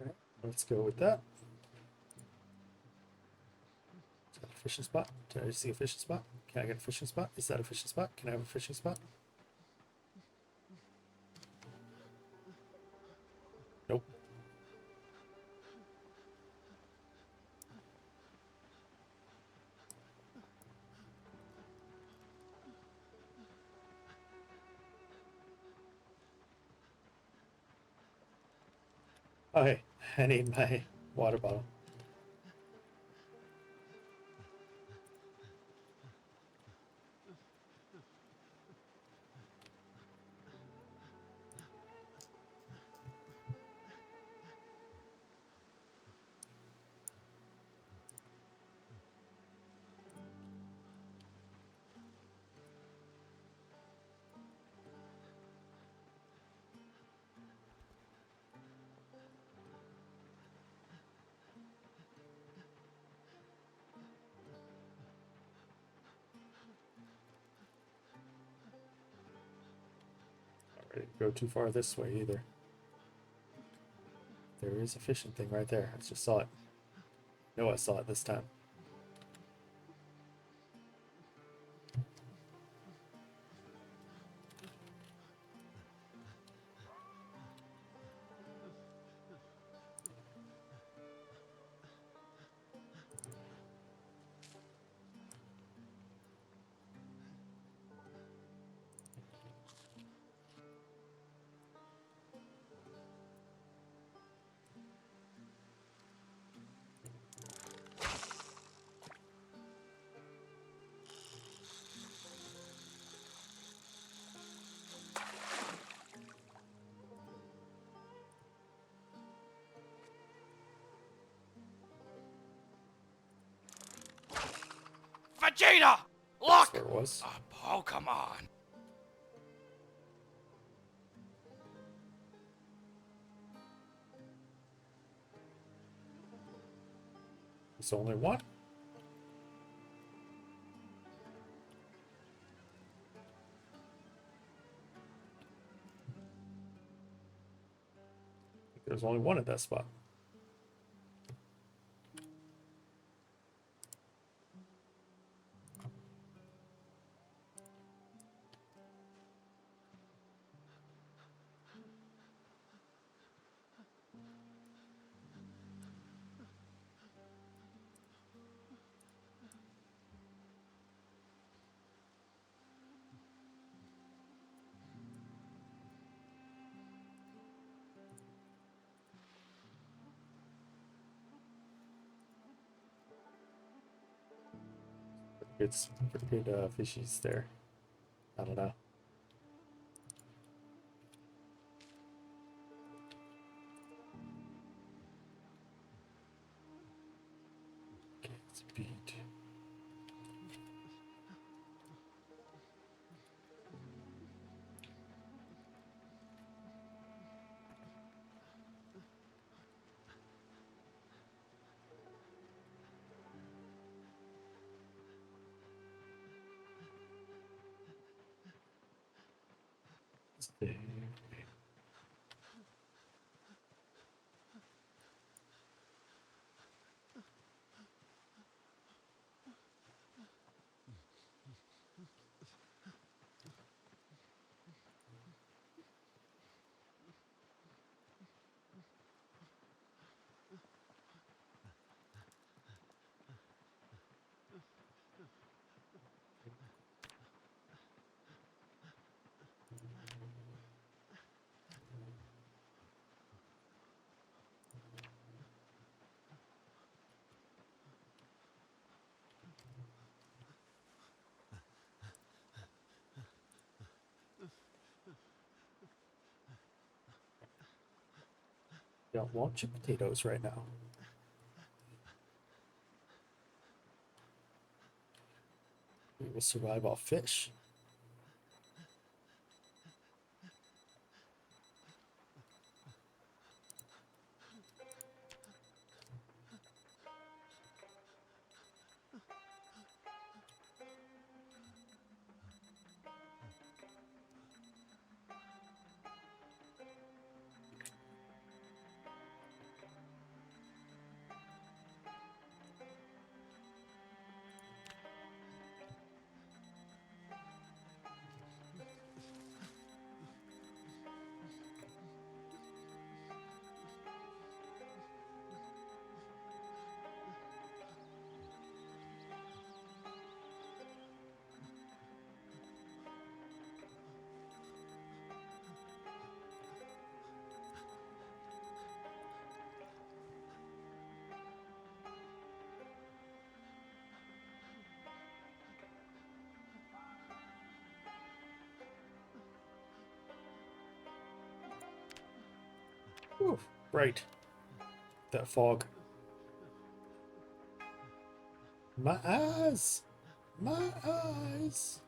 Okay, let's go with that. Is that a fishing spot? Did I see a fishing spot? Can I get a fishing spot? Is that a fishing spot? Can I have a fishing spot? Nope. Oh, hey, I need my water bottle. Not ready to go too far this way either. There is a fishing thing right there. I just saw it. No, I saw it this time. Vegeta! That's Look! where it was. A Pokemon! There's only one. There's only one at that spot. It's pretty good fishies there. I don't know. Okay, it's a bead. Stay. Don't want your potatoes right now. We will survive off fish. Whew, right. That fog. My eyes! My eyes!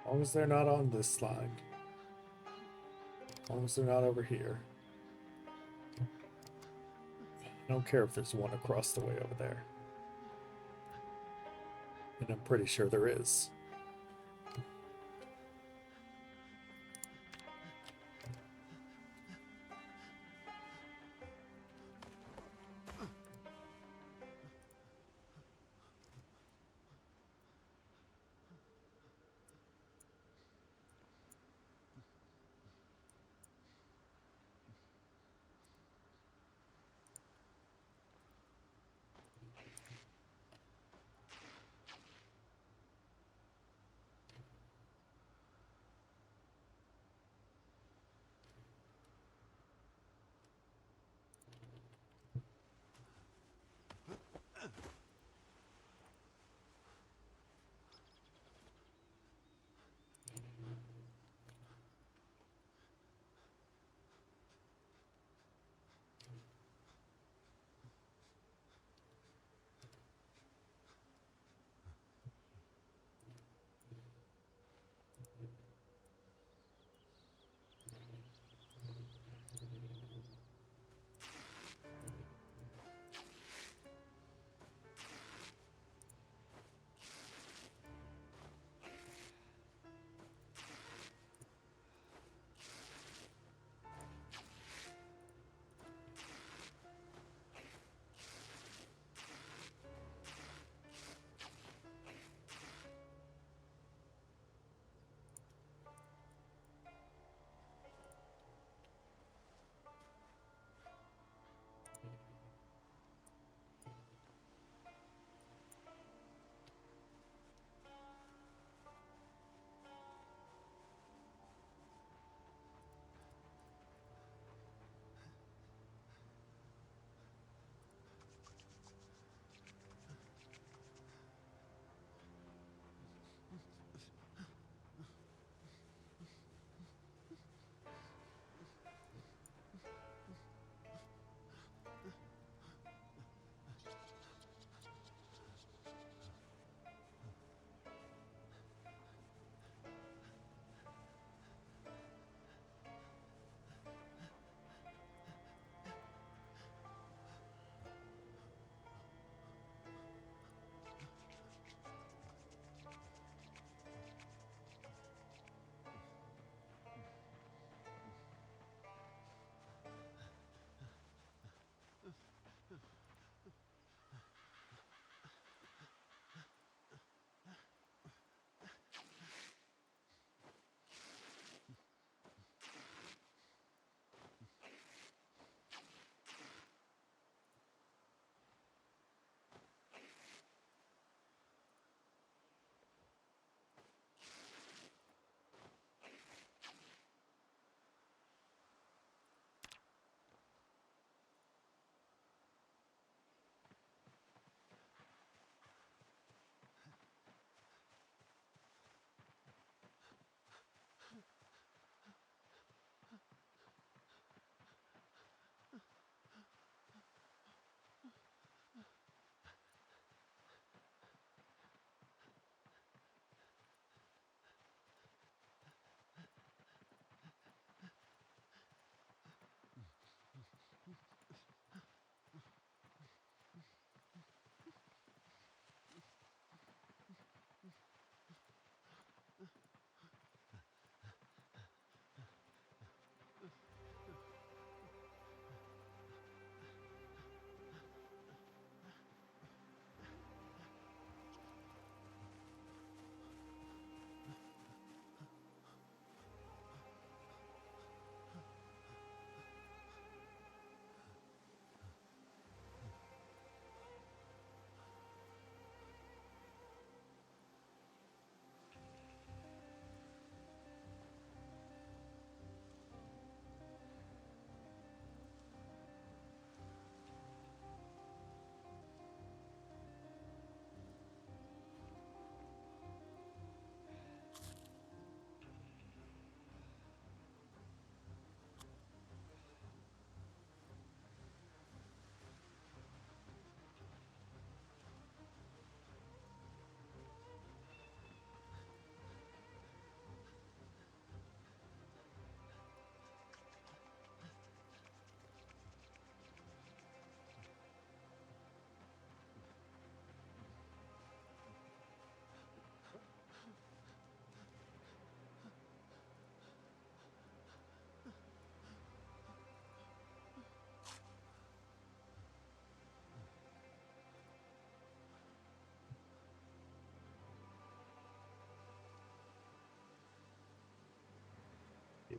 As long as they're not on this line. As long as they're not over here. I don't care if there's one across the way over there. And I'm pretty sure there is.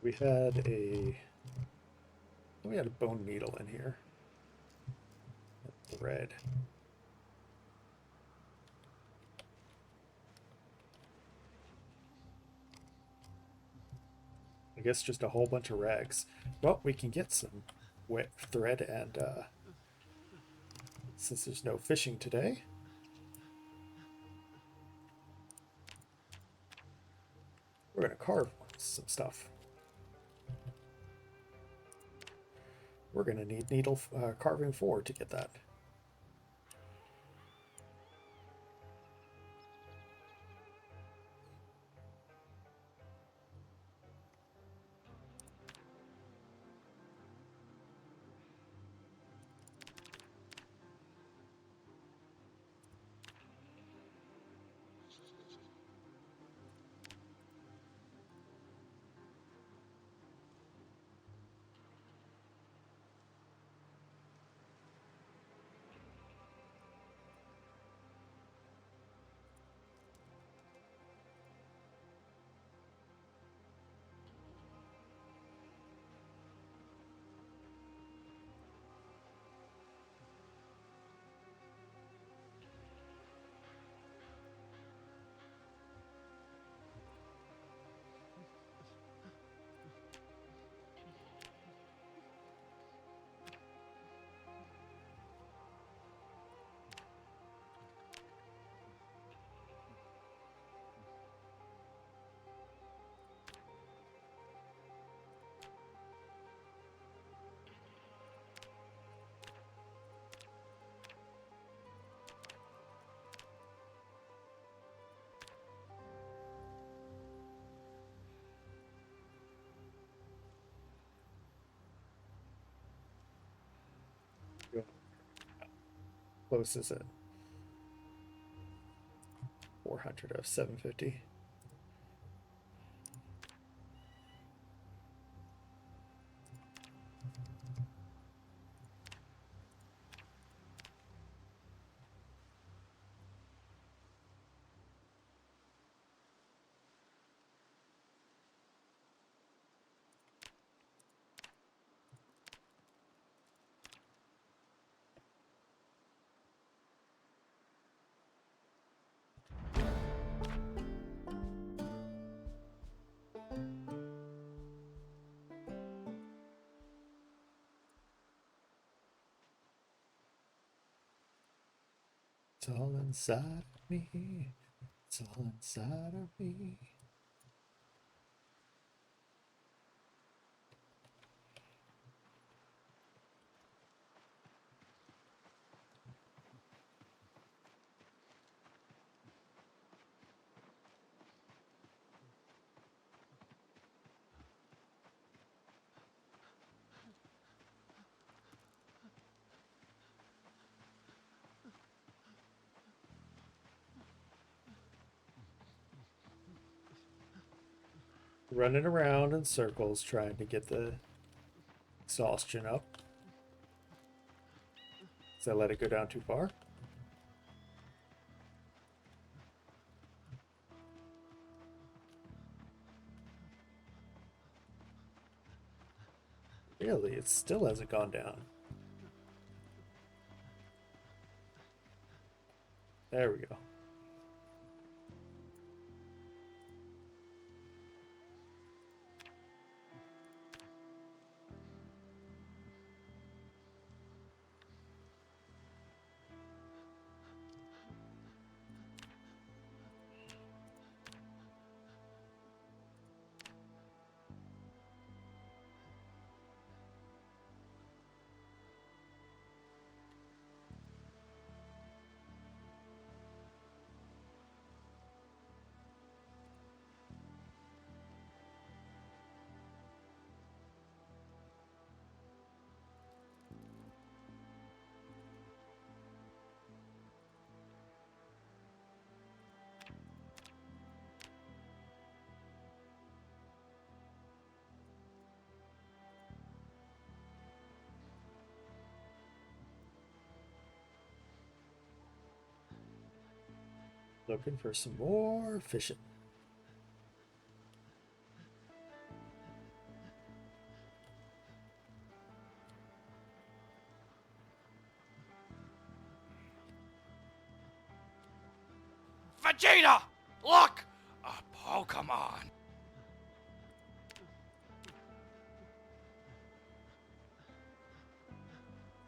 We had a bone needle in here. Thread. I guess just a whole bunch of rags. Well, we can get some wet thread, and since there's no fishing today, we're gonna carve some stuff. We're gonna need needle carving 4 to get that. Close is it? 400 of 750. It's all inside of me. It's all inside of me. Running around in circles trying to get the exhaustion up. Did I let it go down too far? Really, it still hasn't gone down. There we go. Looking for some more fishing. Vegeta! Look! A Pokemon!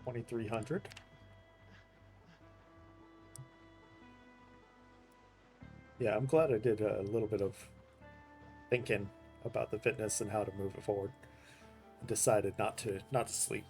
2,300. Yeah, I'm glad I did a little bit of thinking about the fitness and how to move it forward. Decided not to sleep.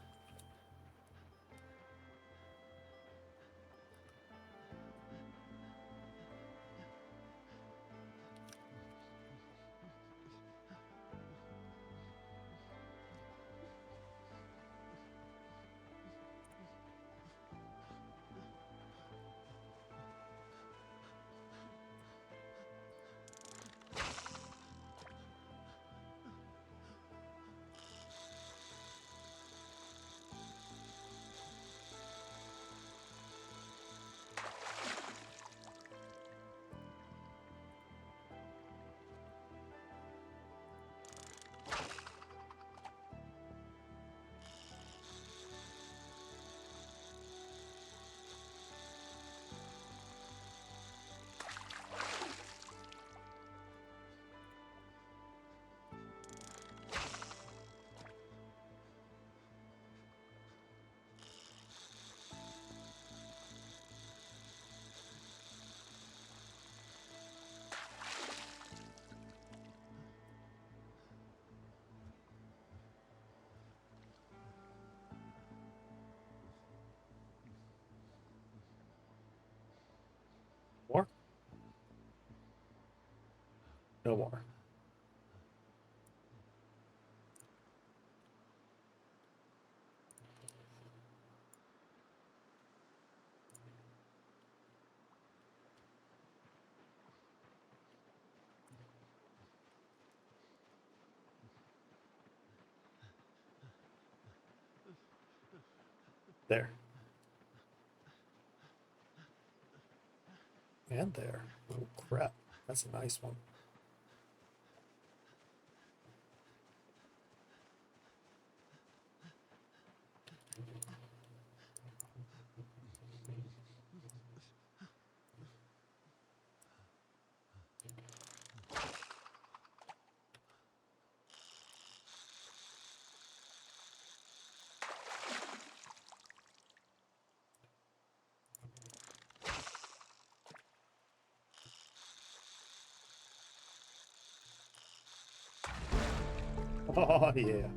More? No more. There. And there. Oh crap. That's a nice one. Oh yeah.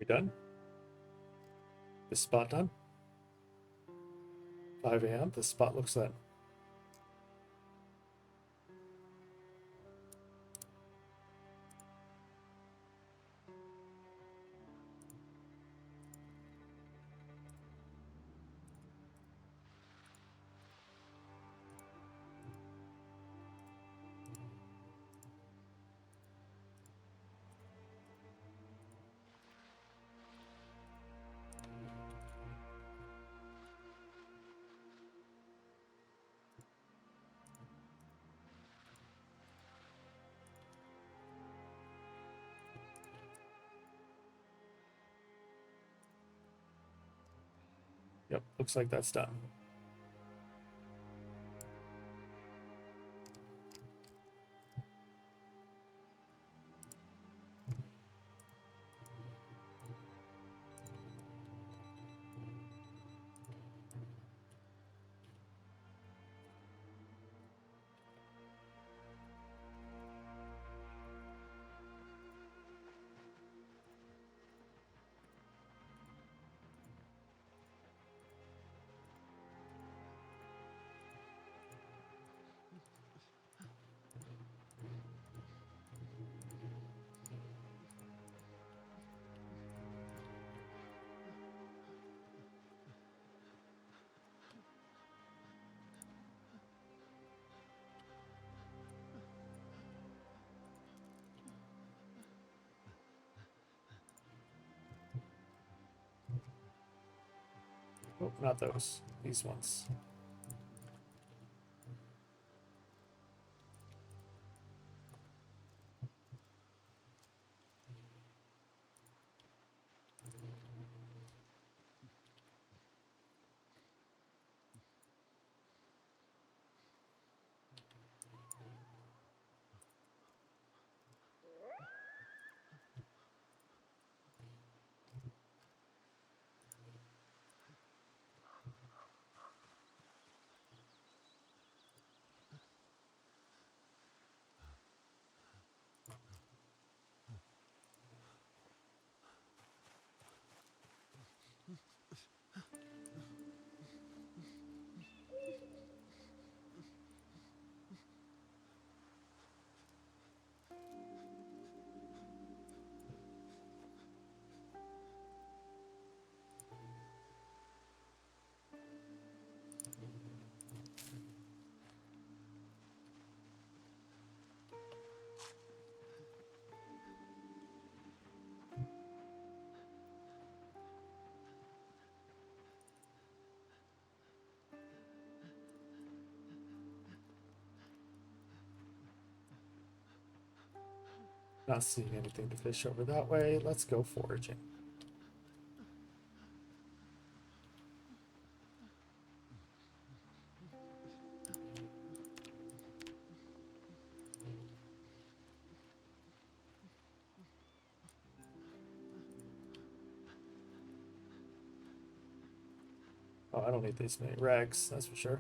We done? This spot done? 5 a.m. This spot looks done. Yep, looks like that's done. Oh, not those. These ones. Not seeing anything to fish over that way. Let's go foraging. Oh, I don't need these many rags, that's for sure.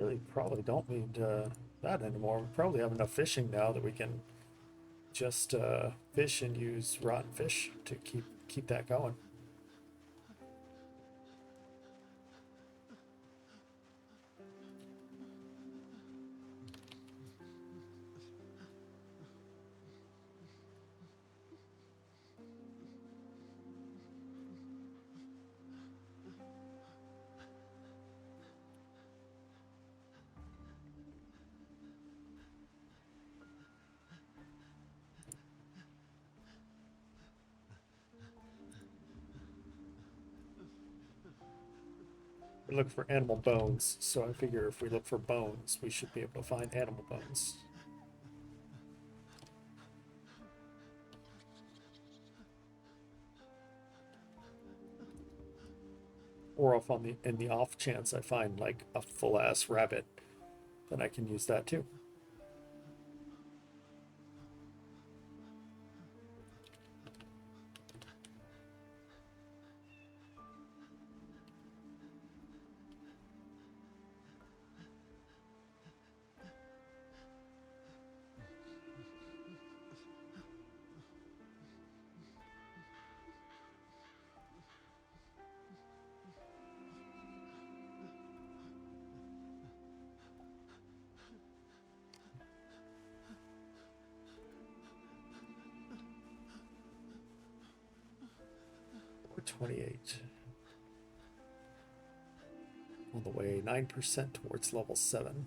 Really probably don't need that anymore. We probably have enough fishing now that we can just fish and use rotten fish to keep that going. We look for animal bones, so I figure if we look for bones, we should be able to find animal bones. Or if on in the off chance I find like a full ass rabbit, then I can use that too. We're 28. On the way 9% towards level 7.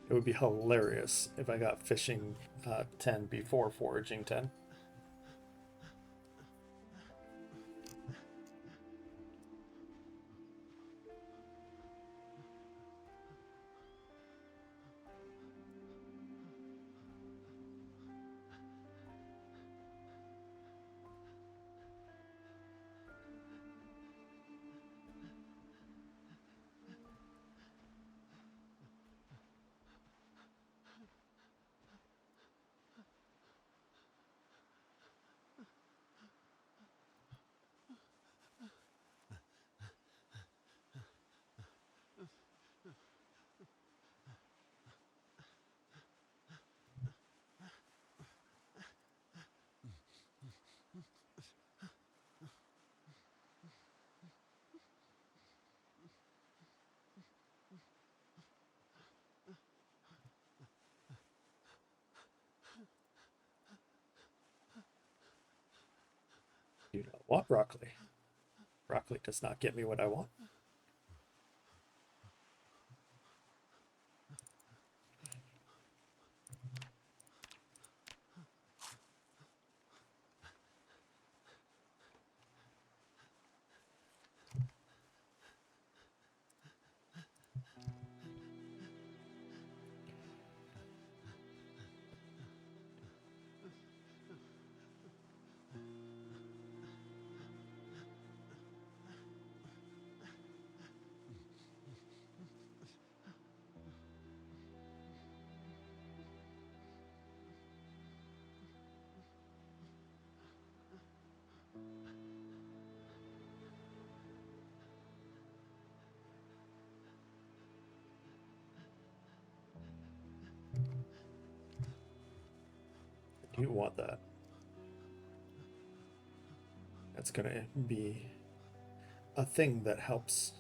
It would be hilarious if I got fishing 10 before foraging 10. Do not want broccoli. Broccoli does not get me what I want. I do want that. That's gonna be a thing that helps.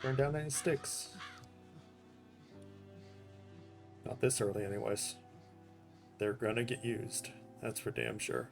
Burn down any sticks. Not this early, anyways. They're gonna get used. That's for damn sure.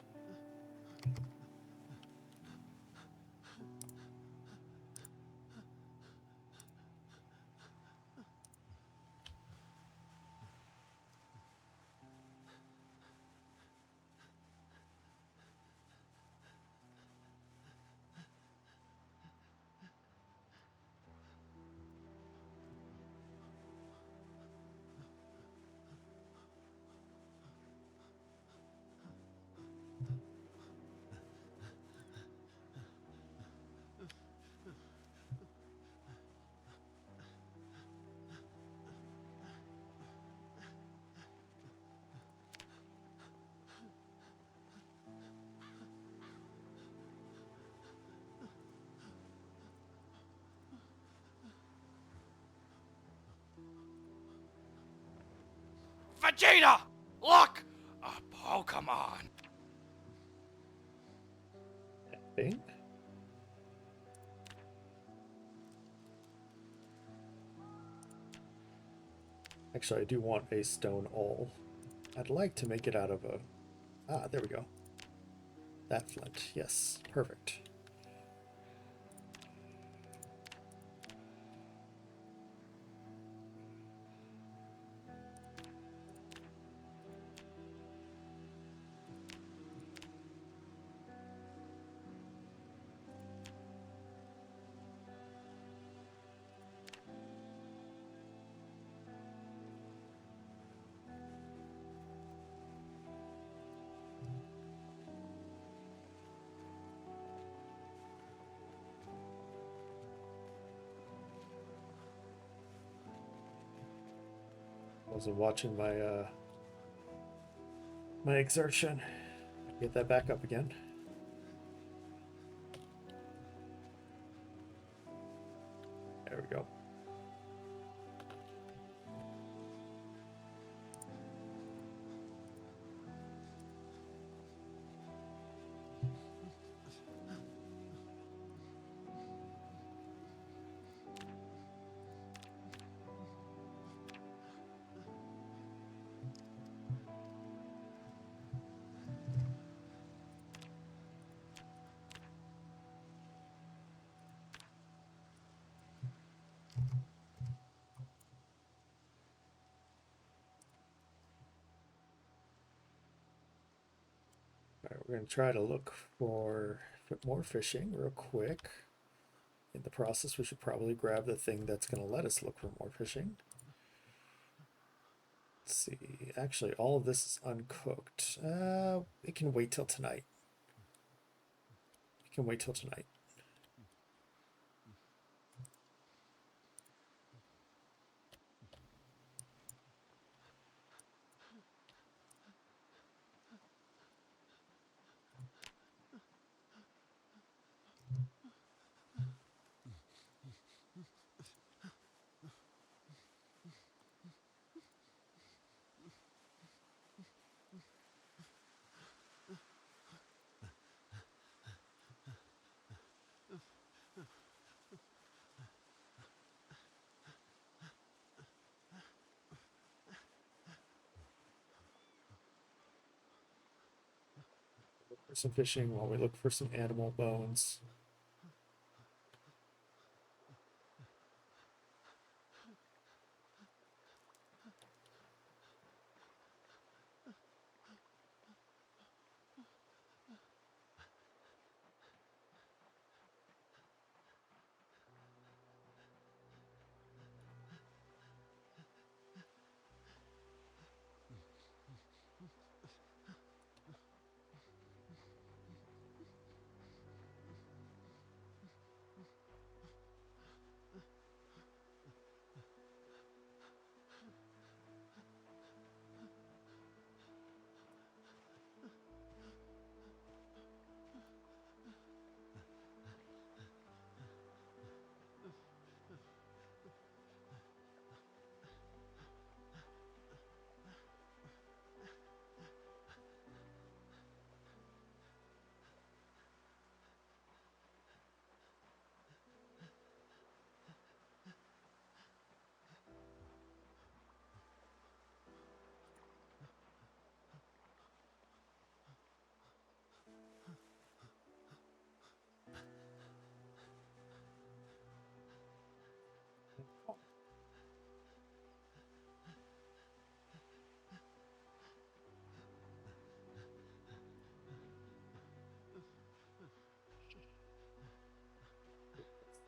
Vegeta! Look! A Pokemon! Thing? Actually, I do want a stone awl. I'd like to make it out of a... Ah, there we go. That flint. Yes, perfect. wasn't watching my my exertion. Get that back up again. There we go. All right, we're going to try to look for more fishing real quick. In the process, we should probably grab the thing that's going to let us look for more fishing. Let's see. Actually, all of this is uncooked. It can wait till tonight. It can wait till tonight. Look for some fishing while we look for some animal bones.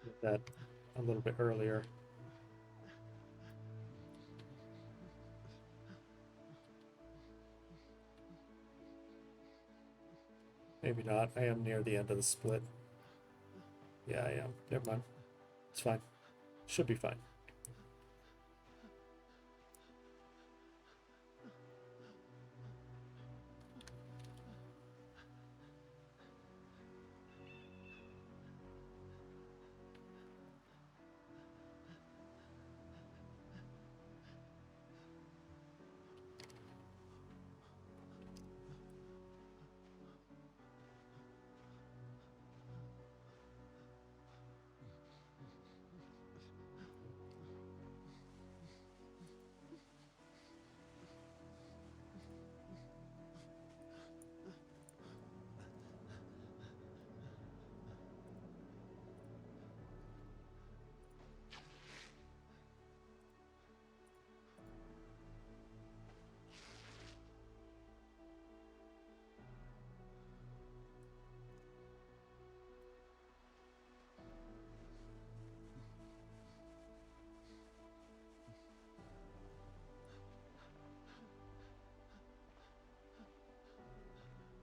Did that a little bit earlier. Maybe not. I am near the end of the split. Yeah, I am. Never mind. It's fine. Should be fine.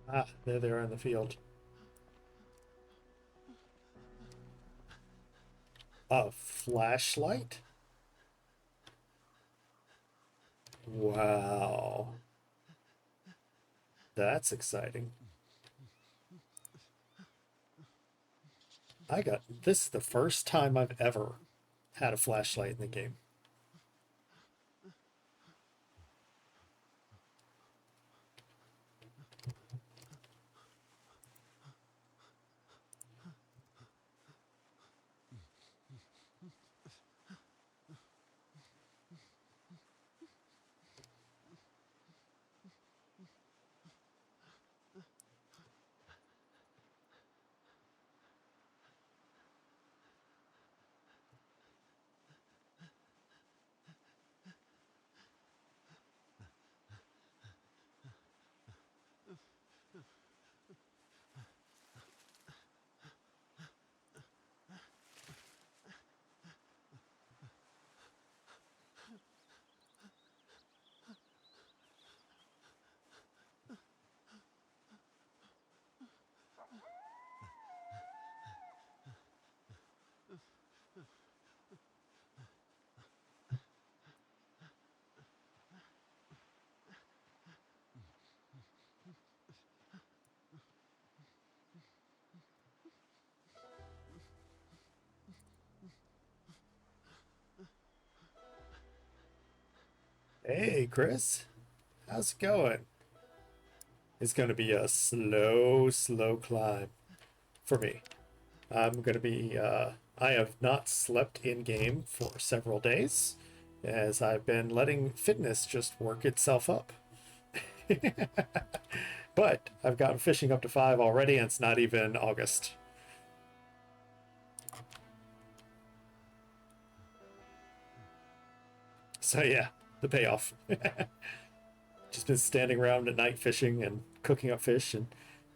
Ah, there they are in the field. A flashlight? Wow. That's exciting. This is the first time I've ever had a flashlight in the game. Hey, Chris. How's it going? It's going to be a slow, slow climb for me. I'm going to be, I have not slept in game for several days as I've been letting fitness just work itself up. But I've gotten fishing up to 5 already, and it's not even August. So yeah, the payoff. Just been standing around at night fishing and cooking up fish, and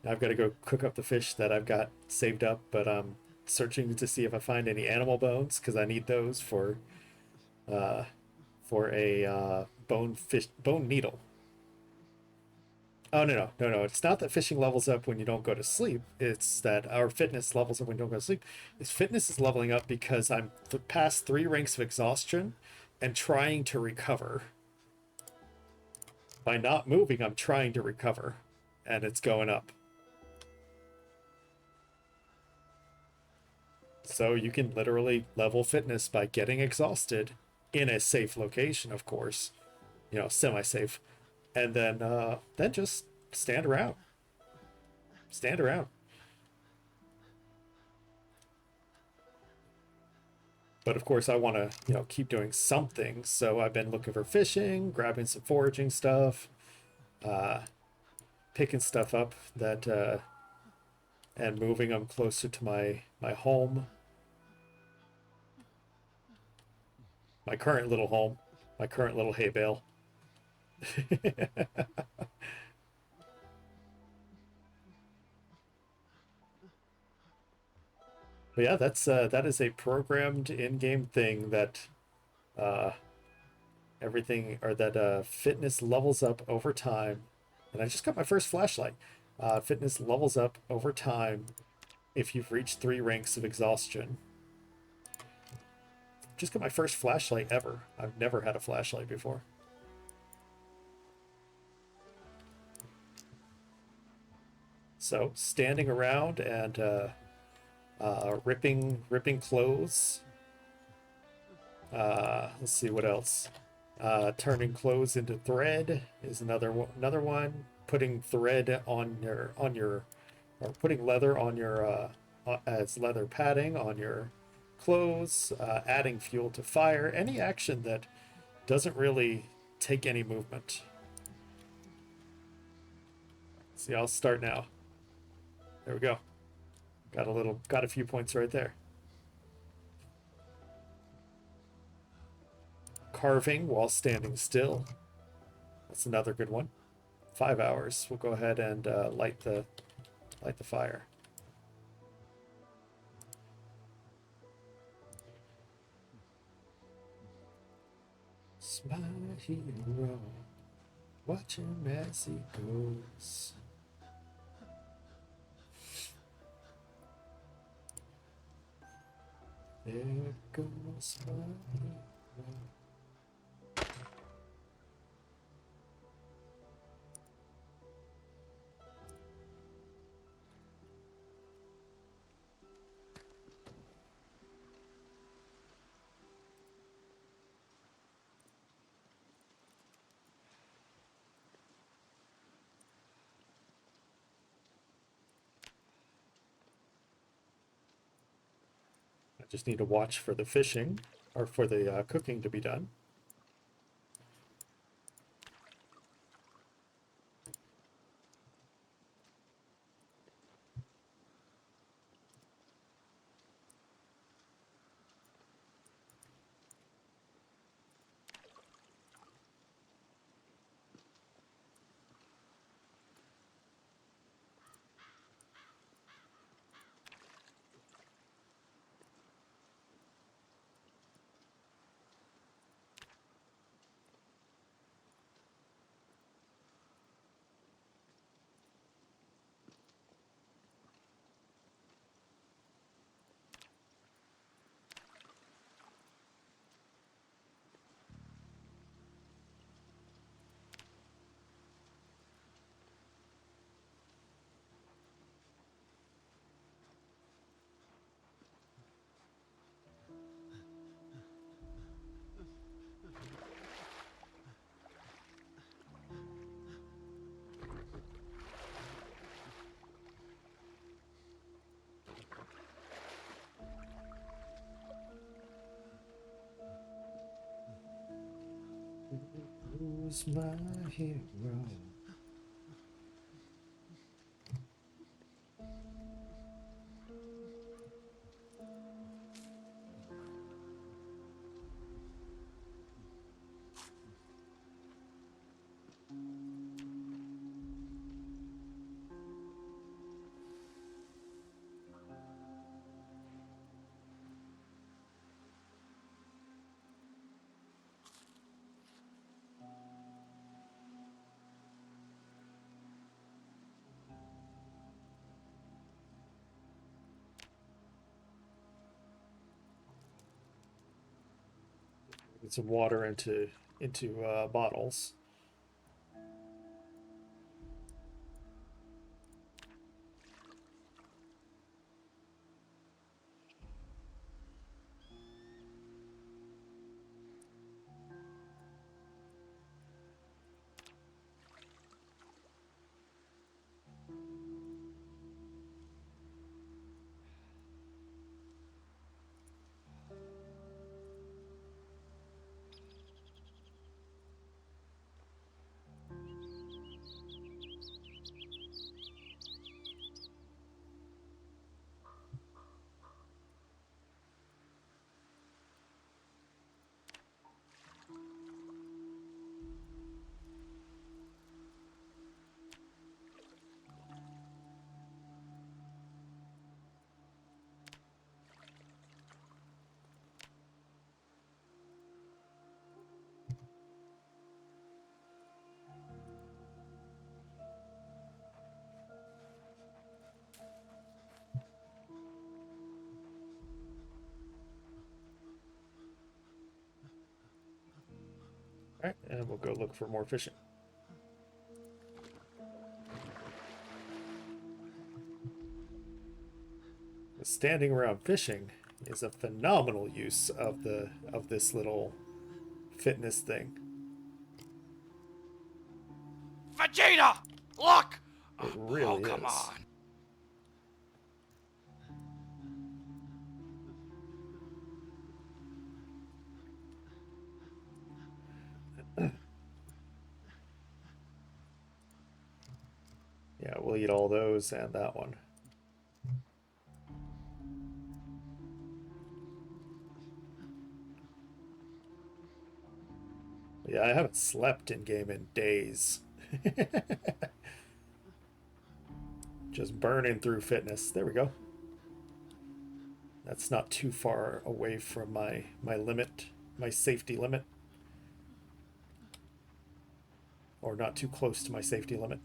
now I've got to go cook up the fish that I've got saved up, but I'm searching to see if I find any animal bones because I need those uh, for a bone needle. Oh no! It's not that fishing levels up when you don't go to sleep. It's that our fitness levels up when you don't go to sleep. Is fitness is leveling up because I'm past 3 ranks of exhaustion and trying to recover. By not moving, I'm trying to recover, and it's going up. So you can literally level fitness by getting exhausted in a safe location, of course, semi-safe, and then just stand around. Stand around. But of course, I want to, keep doing something. So I've been looking for fishing, grabbing some foraging stuff, uh, picking stuff up and moving them closer to my home, my current little home, my current little hay bale. But yeah, that is a programmed in-game thing that uh, everything or that fitness levels up over time. And I just got my first flashlight. Fitness levels up over time if you've reached 3 ranks of exhaustion. Just got my first flashlight ever. I've never had a flashlight before. So standing around and ripping clothes. Let's see what else. Turning clothes into thread is another one. Putting thread or putting leather on your as leather padding on your clothes. Adding fuel to fire. Any action that doesn't really take any movement. See, I'll start now. There we go. Got a few points right there. Carving while standing still. That's another good one. 5 hours. We'll go ahead and light the fire. It's my hero. Watch him as he goes. There goes my hero. Just need to watch for the fishing, or for the cooking to be done. Who's my hero? Get some water into bottles. All right, and we'll go look for more fishing. Standing around fishing is a phenomenal use of this little fitness thing. Vegeta! Look! It Oh, really come is. on. Yeah, we'll eat all those and that one. Yeah, I haven't slept in game in days. Just burning through fitness. There we go. That's not too far away from my limit, my safety limit. Or not too close to my safety limit.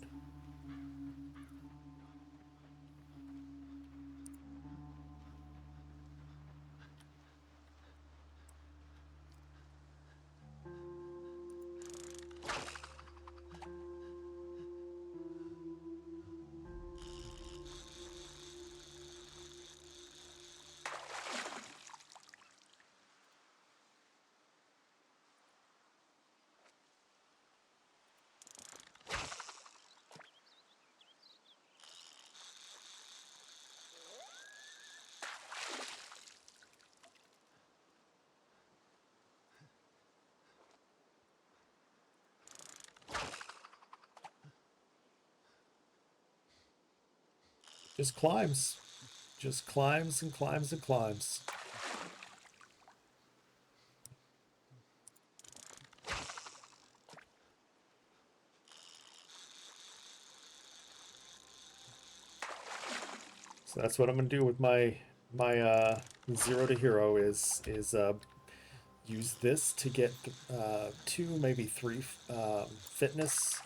Just climbs. Just climbs and climbs and climbs. So that's what I'm gonna do with my zero to hero is use this to get 2, maybe 3 fitness,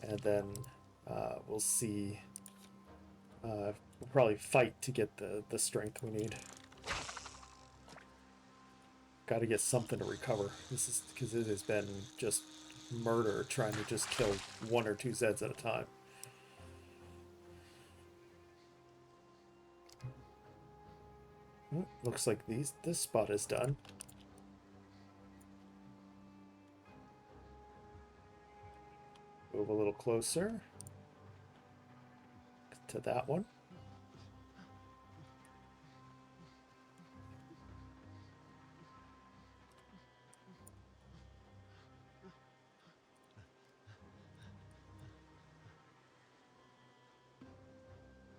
and then we'll see. We'll probably fight to get the strength we need. Got to get something to recover. This is because it has been just murder trying to just kill 1 or 2 Zeds at a time. Looks like this spot is done. Move a little closer to that one.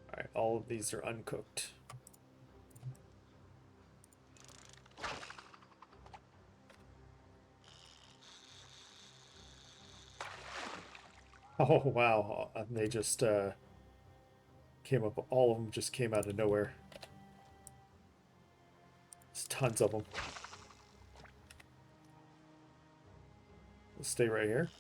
All right, all of these are uncooked. Oh wow, they just came up. All of them just came out of nowhere. There's tons of them. We'll stay right here.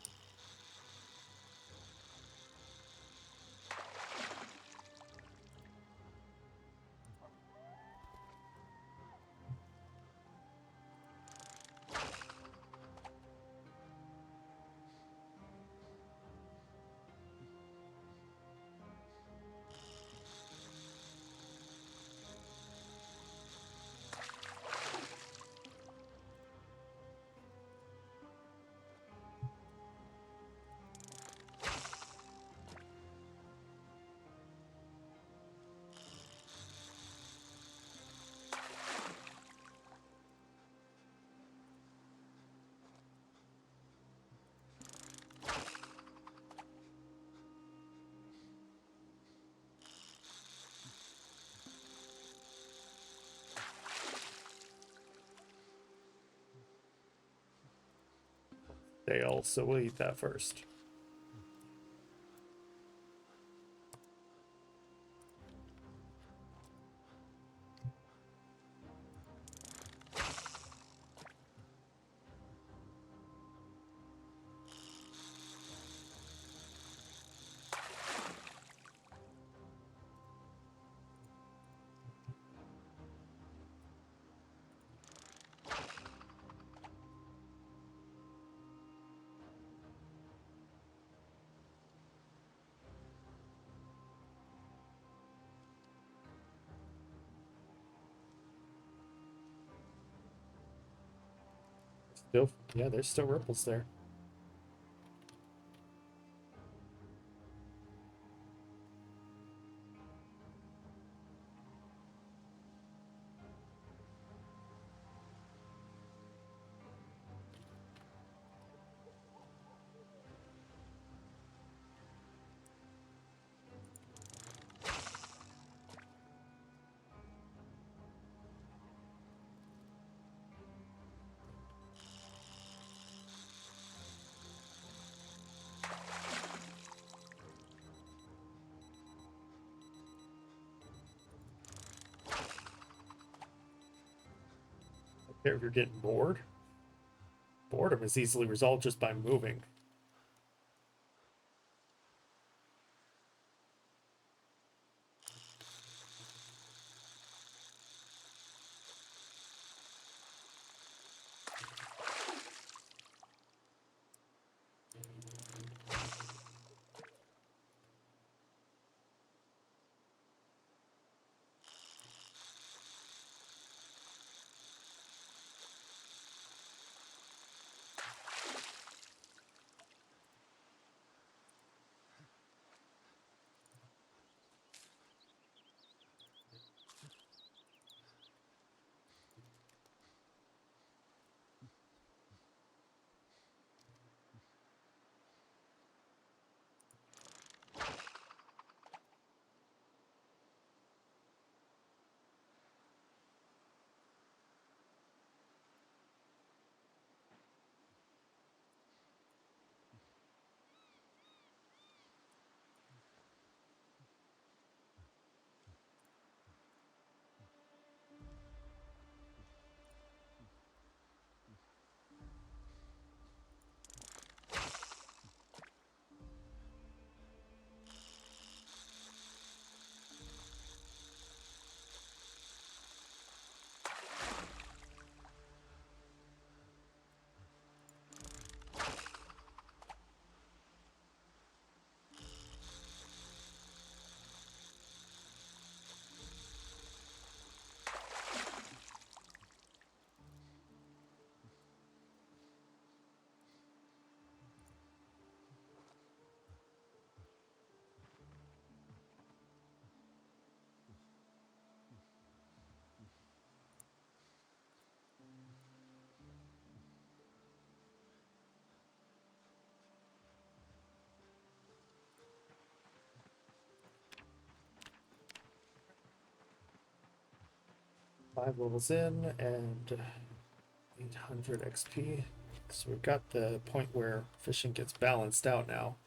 They also will eat that first. Still, yeah, there's still ripples there. Here, if you're getting bored, boredom is easily resolved just by moving. 5 levels in and 800 XP. So we've got the point where fishing gets balanced out now.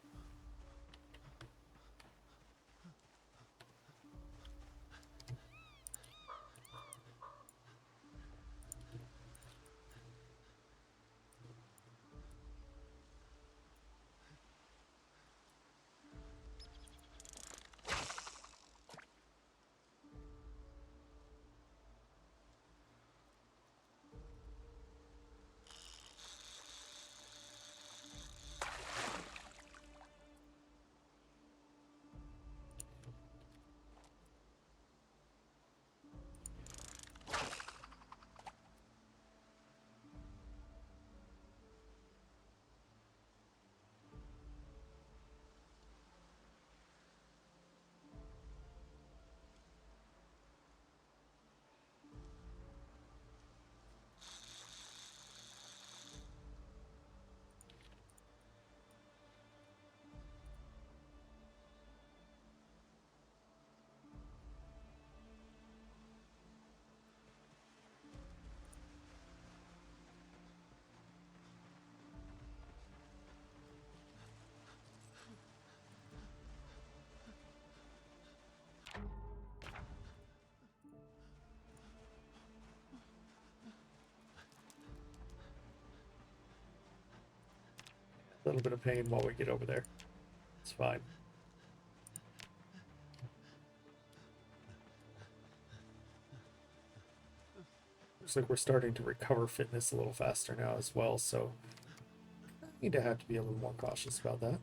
A little bit of pain while we get over there. It's fine. Looks like we're starting to recover fitness a little faster now as well, so I need to have to be a little more cautious about that.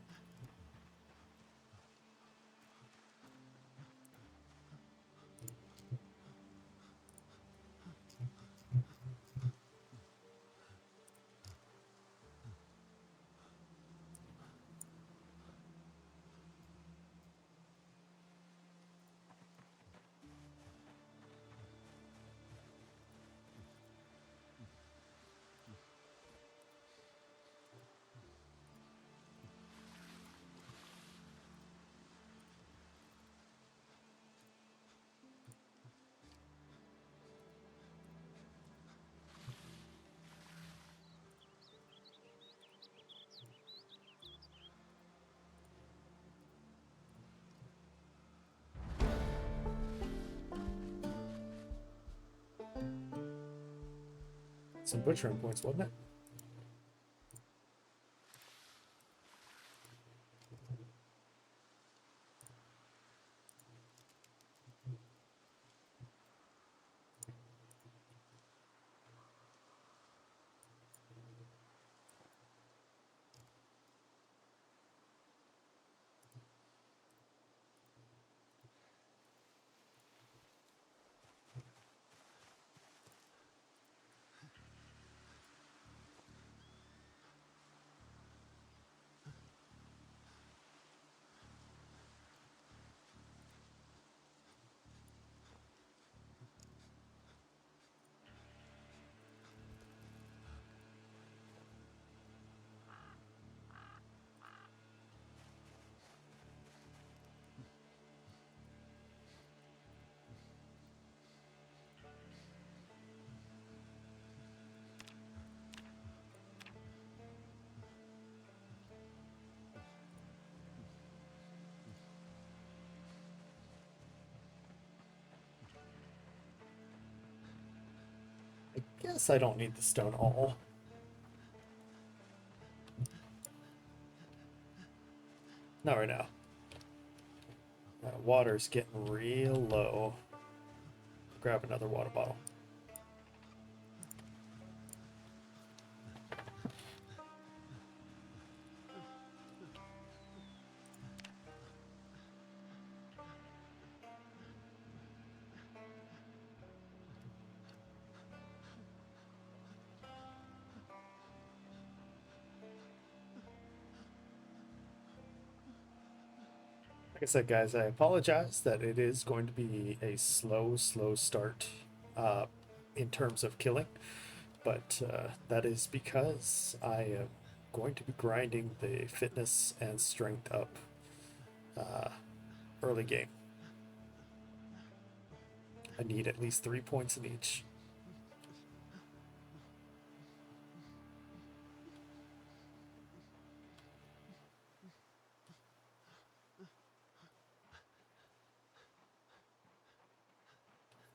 Some butchering points, wasn't it? I guess I don't need the stone all. Not right now. Water's getting real low. Grab another water bottle. Like I said, guys, I apologize that it is going to be a slow start uh, in terms of killing, but that is because I am going to be grinding the fitness and strength up early game. I need at least 3 points in each.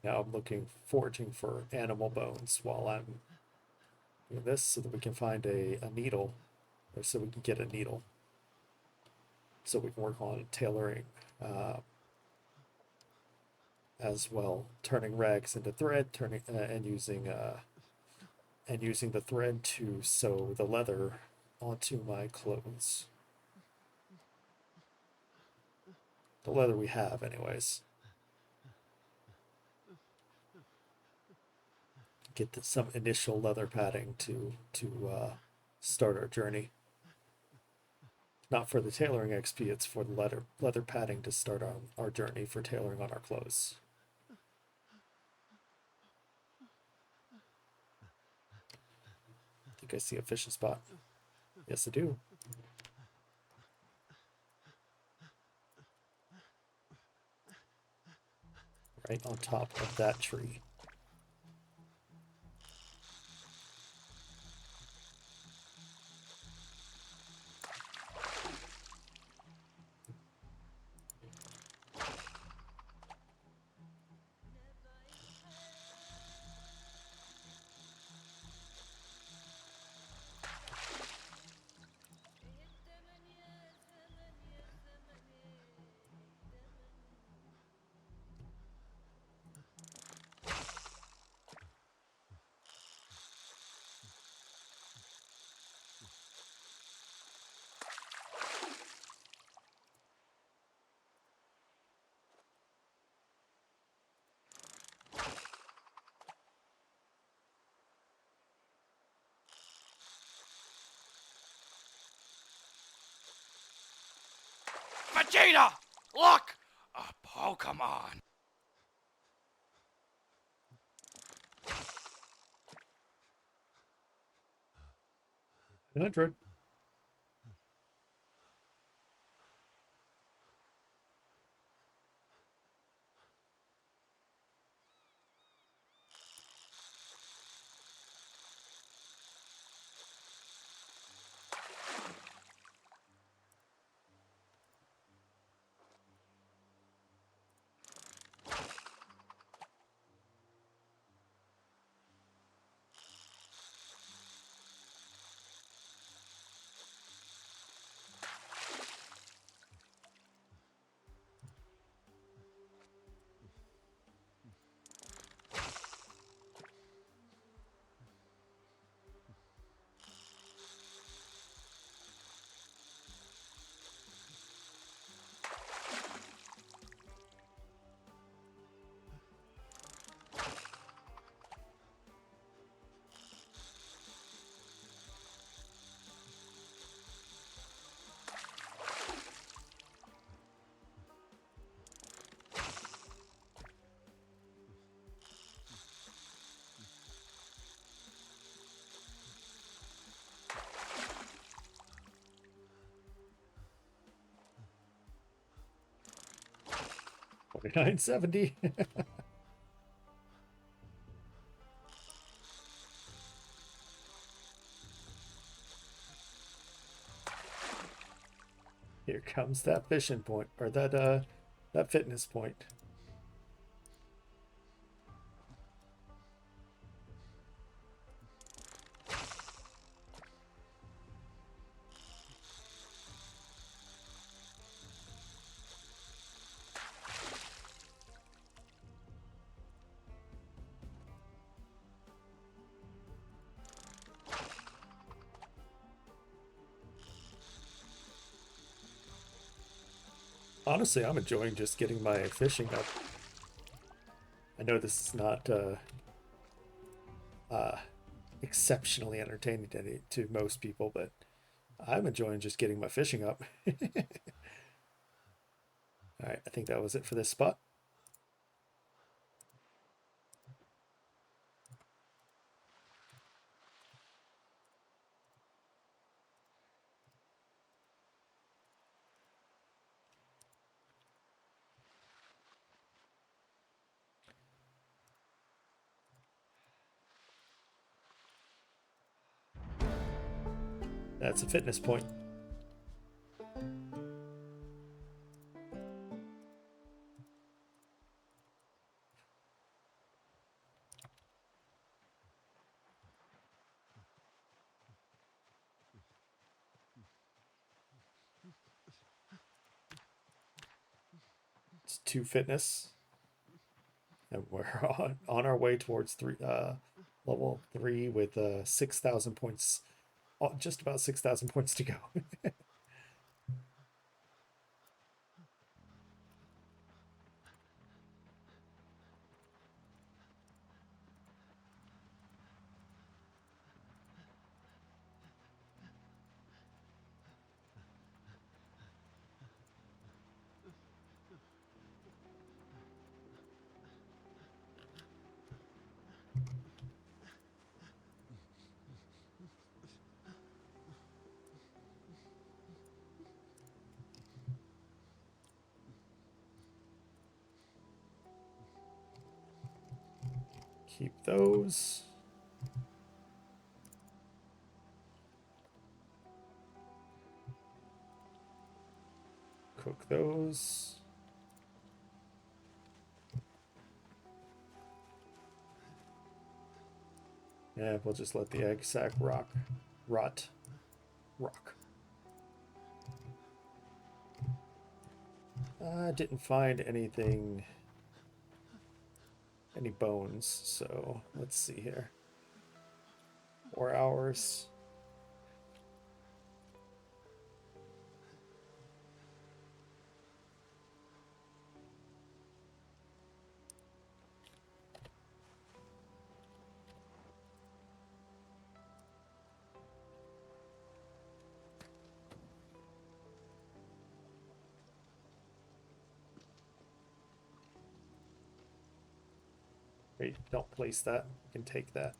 Now I'm foraging for animal bones while I'm doing this so that we can find a needle, or so we can get a needle. So we can work on tailoring as well, turning rags into thread, and using the thread to sew the leather onto my clothes. The leather we have, anyways. Get some initial leather padding to start our journey. Not for the tailoring XP, it's for the leather padding to start on our journey for tailoring on our clothes. I think I see a fishing spot. Yes, I do. Right on top of that tree. Vegeta! Look! A Pokemon! 100. $49.70. Here comes that fishing point, or that fitness point. Honestly, I'm enjoying just getting my fishing up. I know this is not exceptionally entertaining to most people, but I'm enjoying just getting my fishing up. All right, I think that was it for this spot. That's a fitness point. It's 2 fitness. And we're on our way towards level 3 with 6,000 points, just about 6,000 points to go. Keep those. Cook those. Yeah, we'll just let the egg sac rot. I didn't find anything, any bones, so let's see here. 4 hours. Wait, don't place that. You can take that.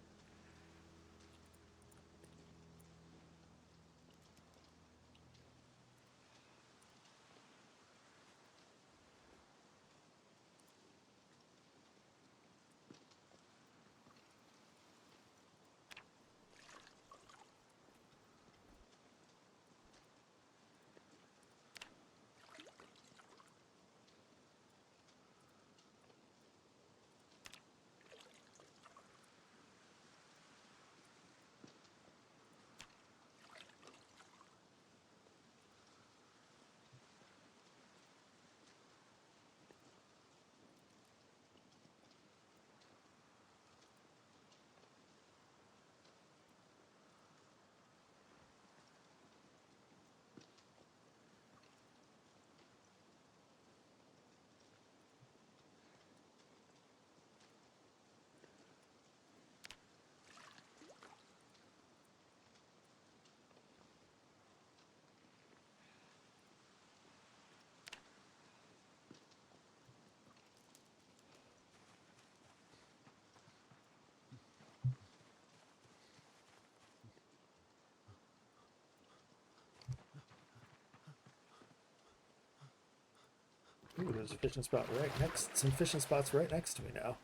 Ooh, there's a fishing spot right next. Some fishing spots right next to me now.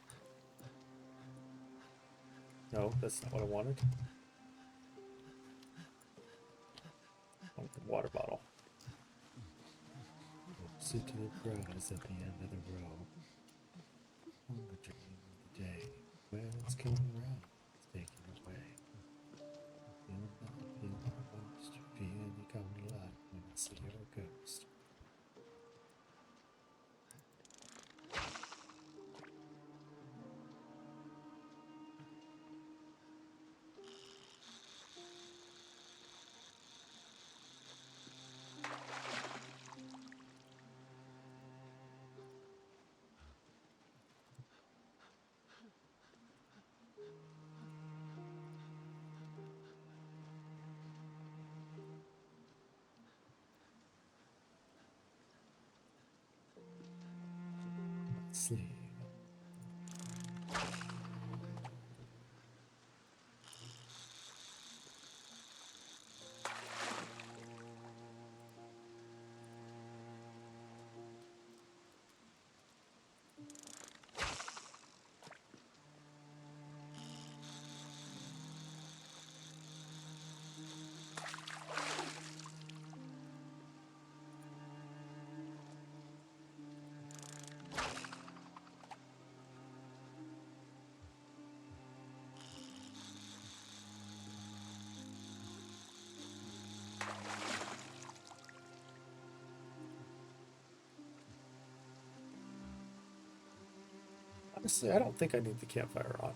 No, that's not what I wanted. I want the water bottle. Sit to the grass at the end of the row. On the dream of the day. When it's coming around, it's taken away. Feel my most. Feel you come alive when I see your ghost. Sleep. honestly, I don't think I need the campfire on.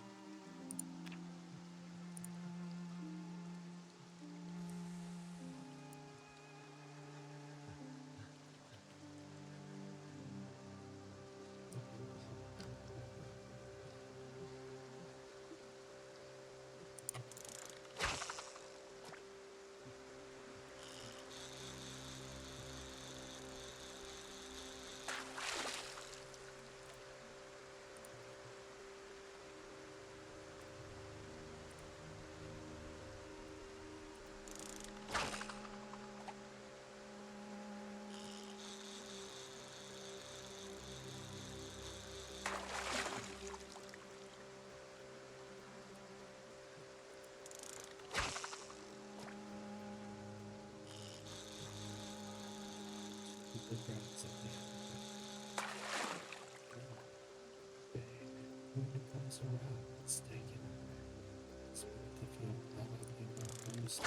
When it comes around, it's taken. Spirit of your love, you know, who's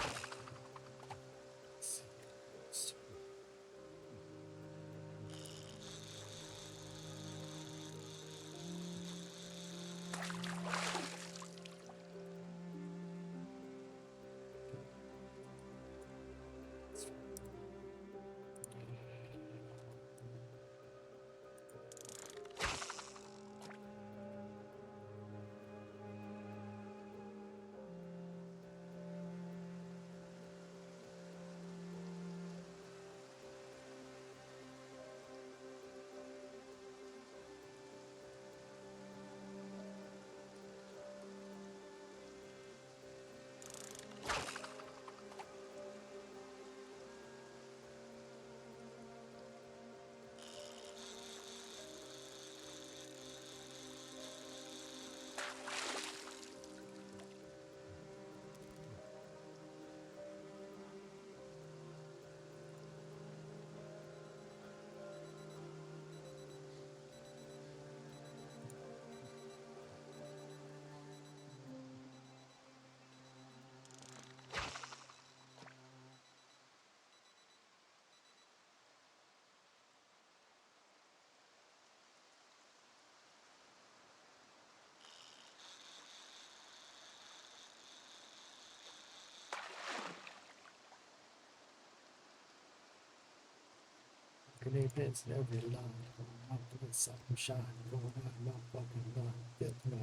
grenade pants in every line. Going out to the sun, shine. Going out, no fucking line. Get no.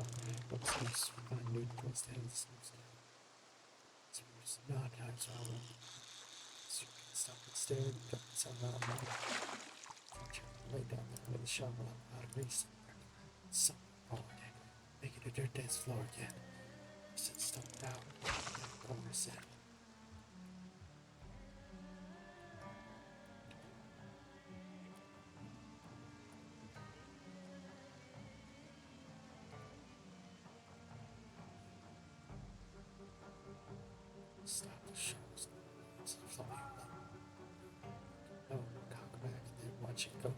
What's this? I need plus the hands. It's not times I won't. So you can stop and stare. Don't sound out loud. Lay down there with a shovel out of reason. Something wrong again. Make it a dirt dance floor again. Sit stuck down. Chorus in. Stop the shows. It's flying low. No, cock back and then watch it go.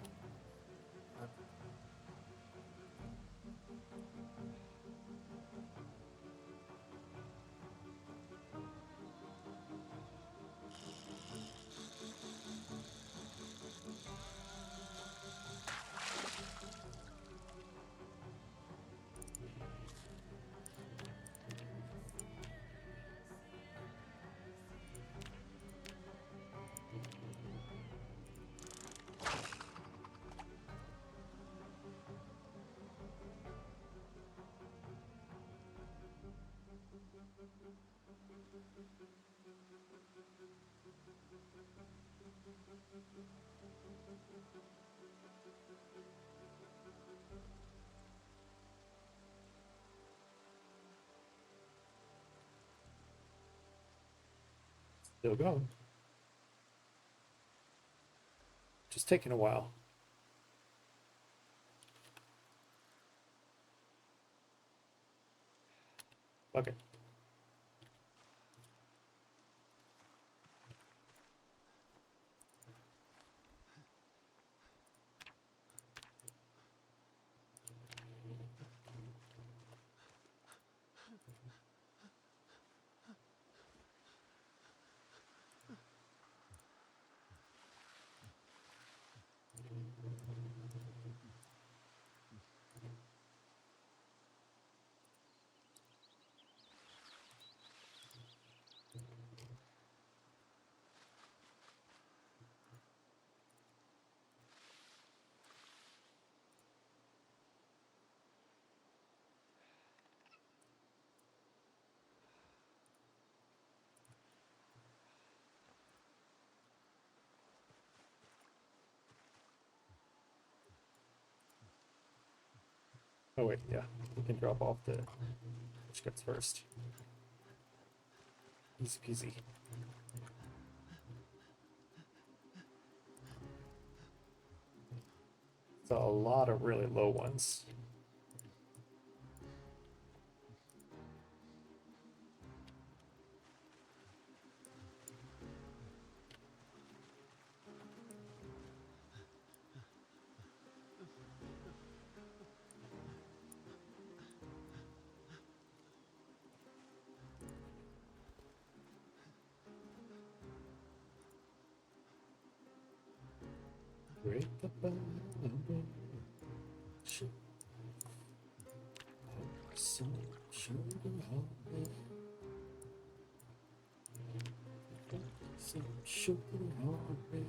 Still going. Just taking a while. Okay. Oh wait, yeah, we can drop off the which gets first. Easy peasy. So a lot of really low ones. Break the bone. Some sugar on me. Some sugar on me.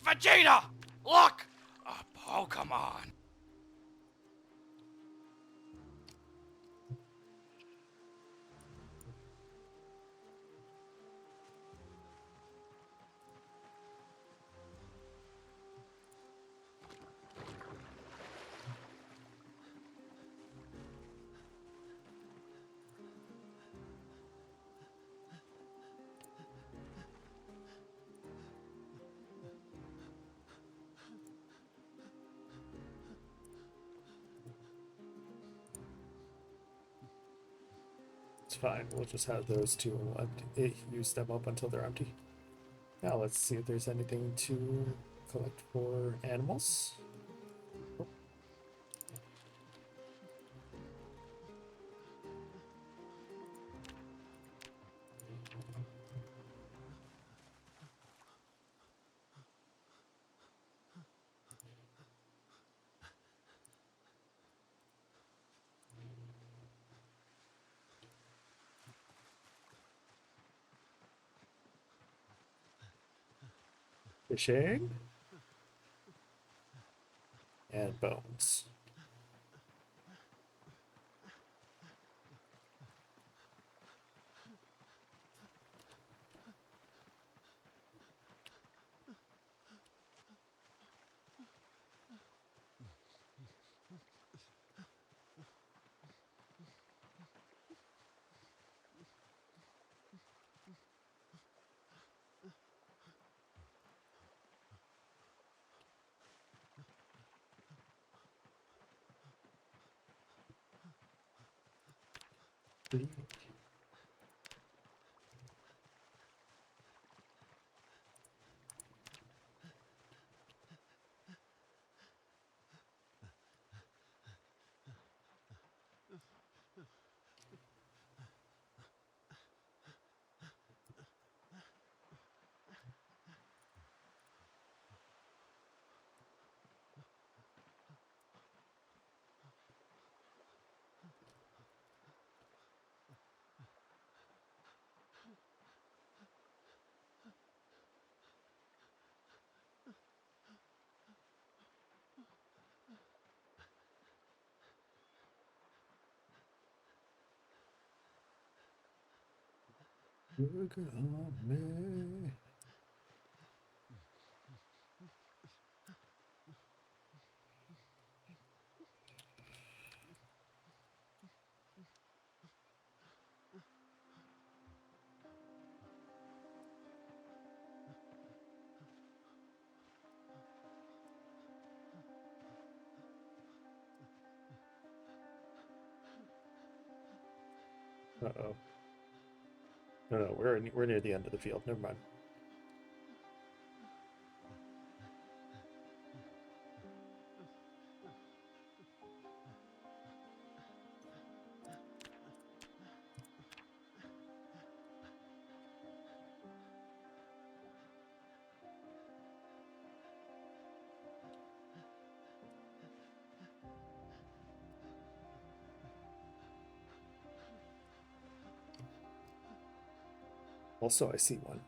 Vegeta! Look! A Pokemon! It's fine. We'll just have those two and use them up until they're empty. Now let's see if there's anything to collect for animals. Oh, fishing and bones. Sugar on me. Uh-oh. No, we're near the end of the field. Never mind. Also, I see one.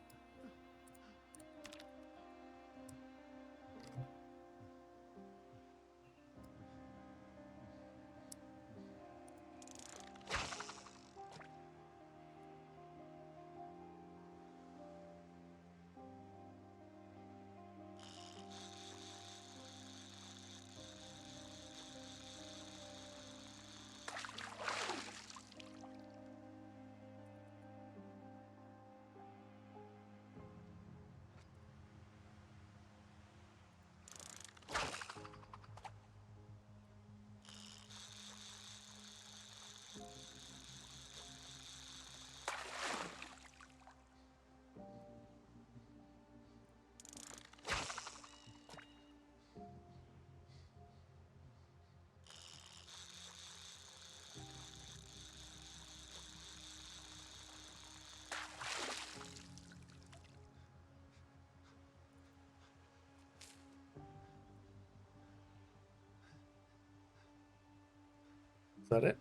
Is that it?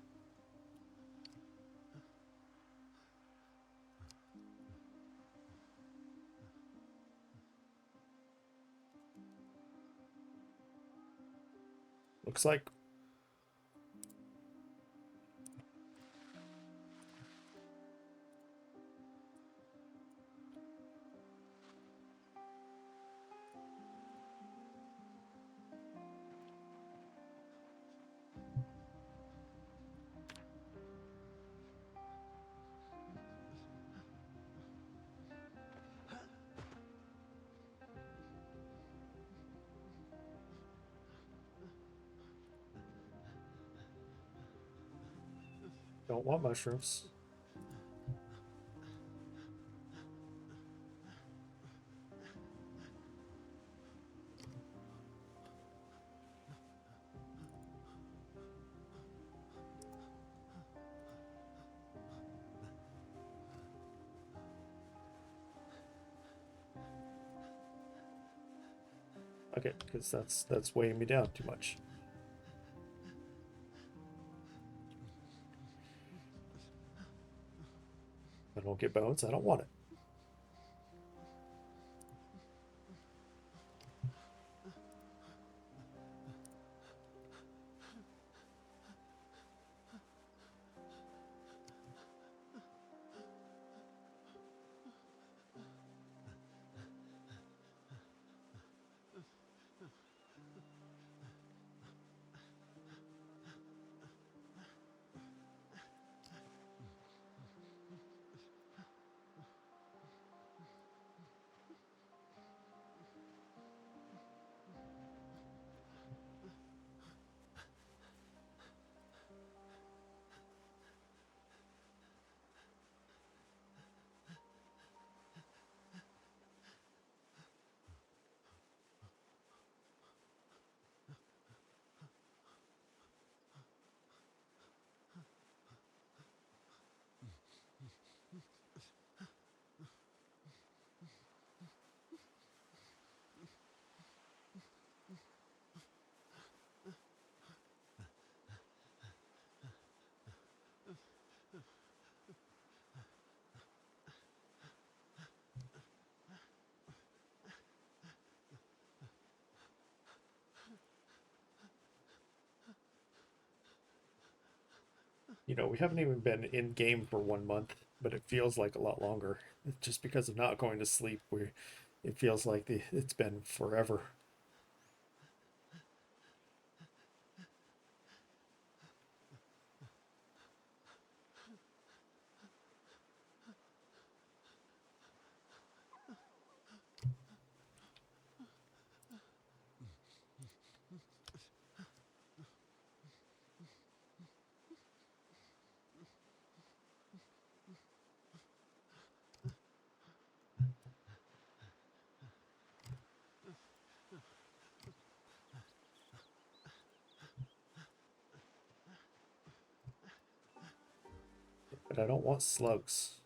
Looks like. Don't want mushrooms. Okay, because that's weighing me down too much. I don't get bones. I don't want it. You know, we haven't even been in game for 1 month, but it feels like a lot longer. Just because of not going to sleep, it feels like it's been forever. But I don't want slugs.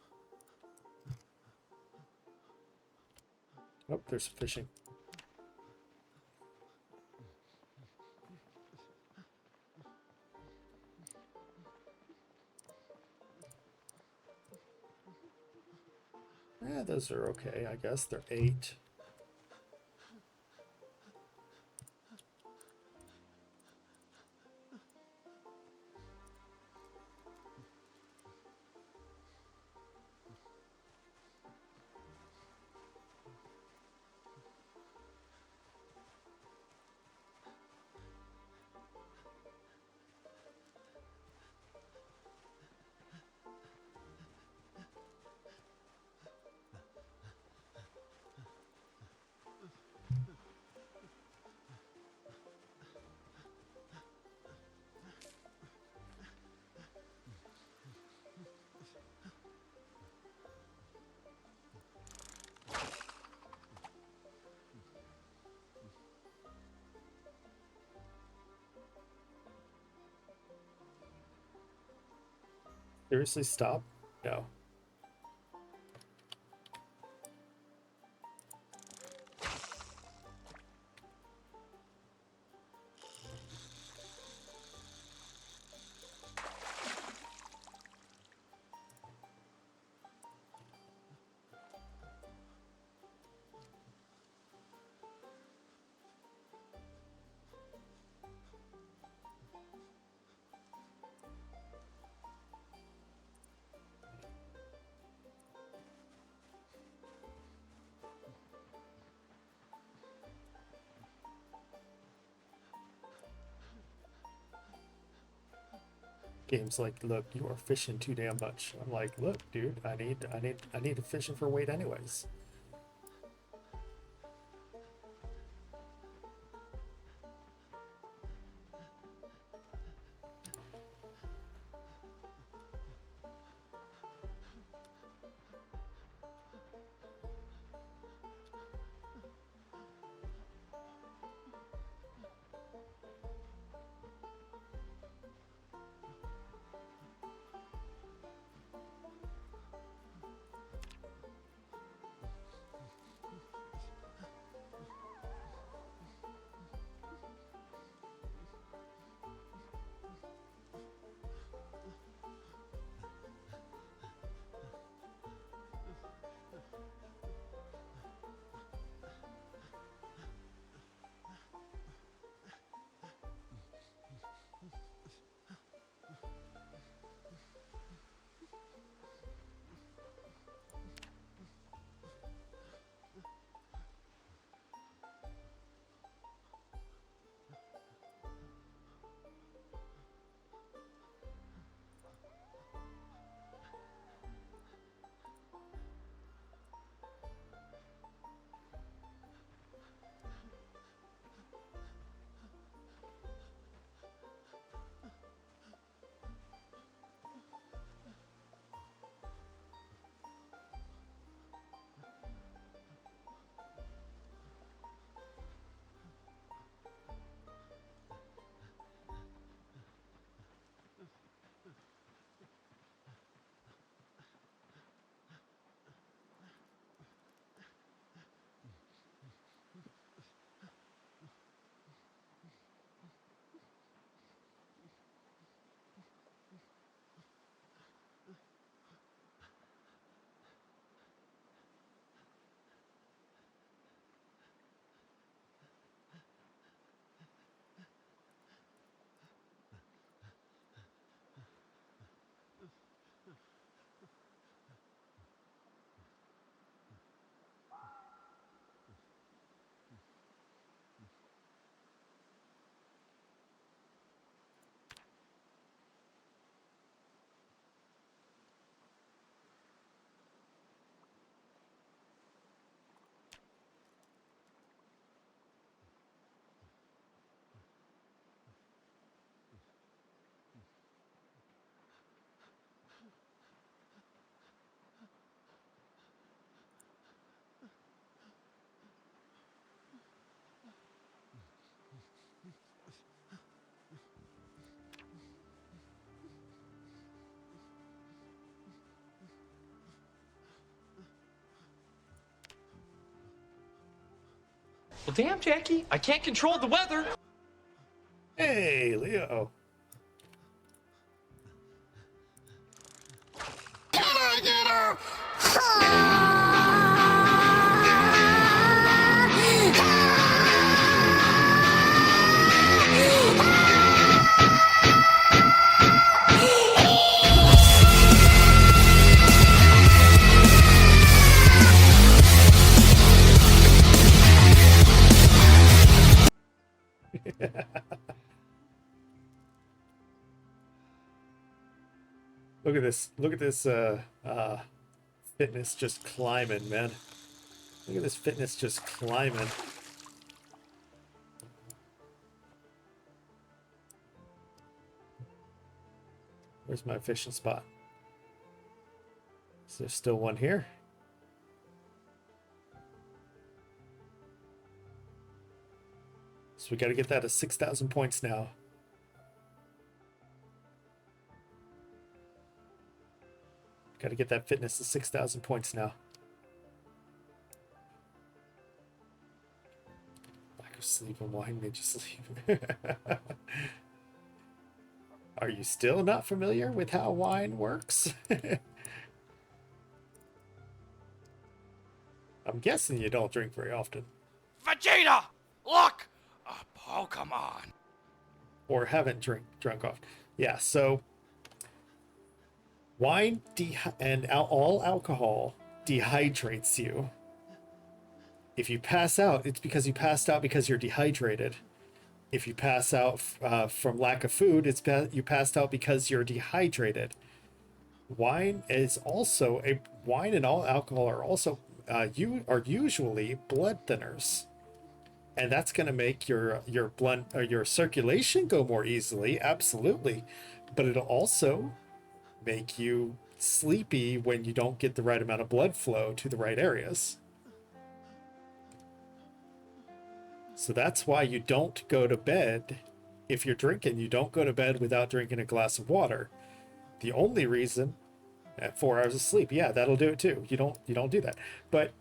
Oh, there's fishing. Yeah, those are okay, I guess. They're 8. Seriously, stop? No. Game's like, look, you are fishing too damn much. I'm like, look, dude, I need to fishing for weight anyways. Well, damn, Jackie, I can't control the weather. Hey, Leo. Look at this. Look at this fitness just climbing, man. Look at this fitness just climbing. Where's my fishing spot? Is there still one here? So we got to get that to 6,000 points now. Got to get that fitness to 6,000 points now. Lack of sleep and wine made you sleep. Are you still not familiar with how wine works? I'm guessing you don't drink very often. Vegeta! Look! A Pokemon! Or haven't drunk off. Yeah, so wine and all alcohol dehydrates you. If you pass out, it's because you passed out because you're dehydrated. If you pass out from lack of food, you passed out because you're dehydrated. Wine and all alcohol are also usually blood thinners, and that's going to make your blood or your circulation go more easily, absolutely, but it'll also make you sleepy when you don't get the right amount of blood flow to the right areas. So that's why you don't go to bed. If you're drinking, you don't go to bed without drinking a glass of water. The only reason, at 4 hours of sleep, yeah, that'll do it too. You don't do that. But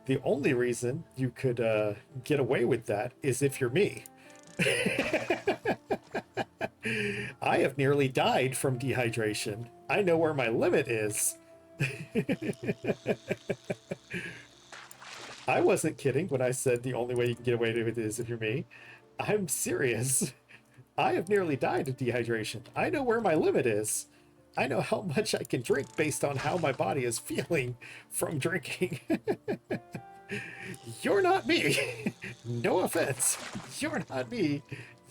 the only reason you could get away with that is if you're me. I have nearly died from dehydration. I know where my limit is. I wasn't kidding when I said the only way you can get away with it is if you're me. I'm serious. I have nearly died of dehydration. I know where my limit is. I know how much I can drink based on how my body is feeling from drinking. You're not me. No offense. You're not me.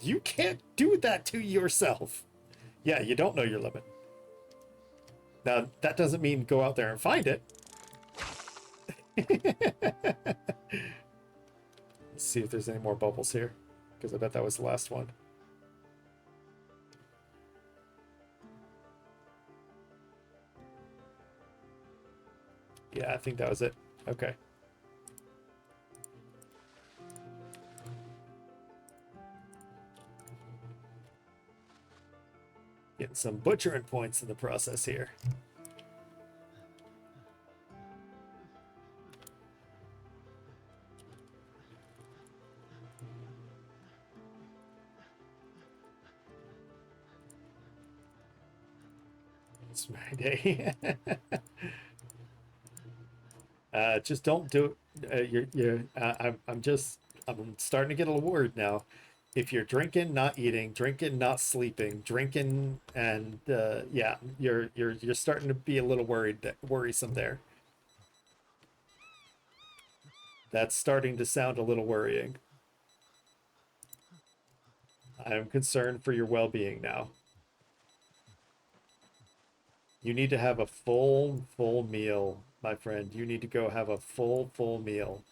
You can't do that to yourself. Yeah, you don't know your limit. Now, that doesn't mean go out there and find it. Let's see if there's any more bubbles here, because I bet that was the last one. Yeah, I think that was it. Okay. Getting some butchering points in the process here. It's my day. Just don't do it. I'm starting to get a little worried now. If you're drinking, not eating, drinking, not sleeping, drinking, and yeah, you're starting to be a little worrisome there. That's starting to sound a little worrying. I am concerned for your well-being now. You need to have a full meal, my friend. You need to go have a full meal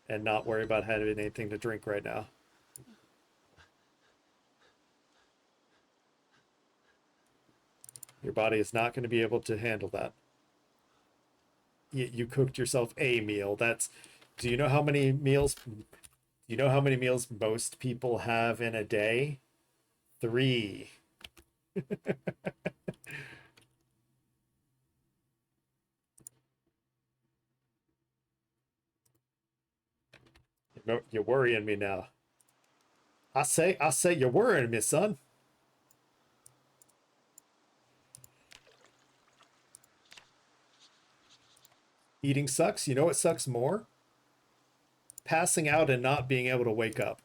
and not worry about having anything to drink right now. Your body is not going to be able to handle that. You cooked yourself a meal. Do you know how many meals? Do you know how many meals most people have in a day? 3. You're worrying me now. I say you're worrying me, son. Eating sucks. You know what sucks more? Passing out and not being able to wake up.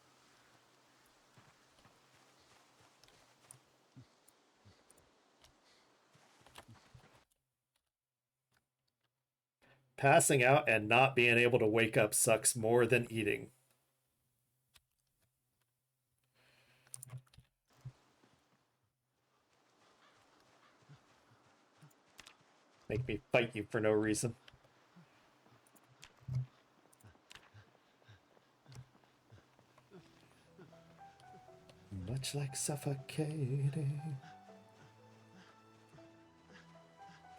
Passing out and not being able to wake up sucks more than eating. Make me fight you for no reason. Much like suffocating.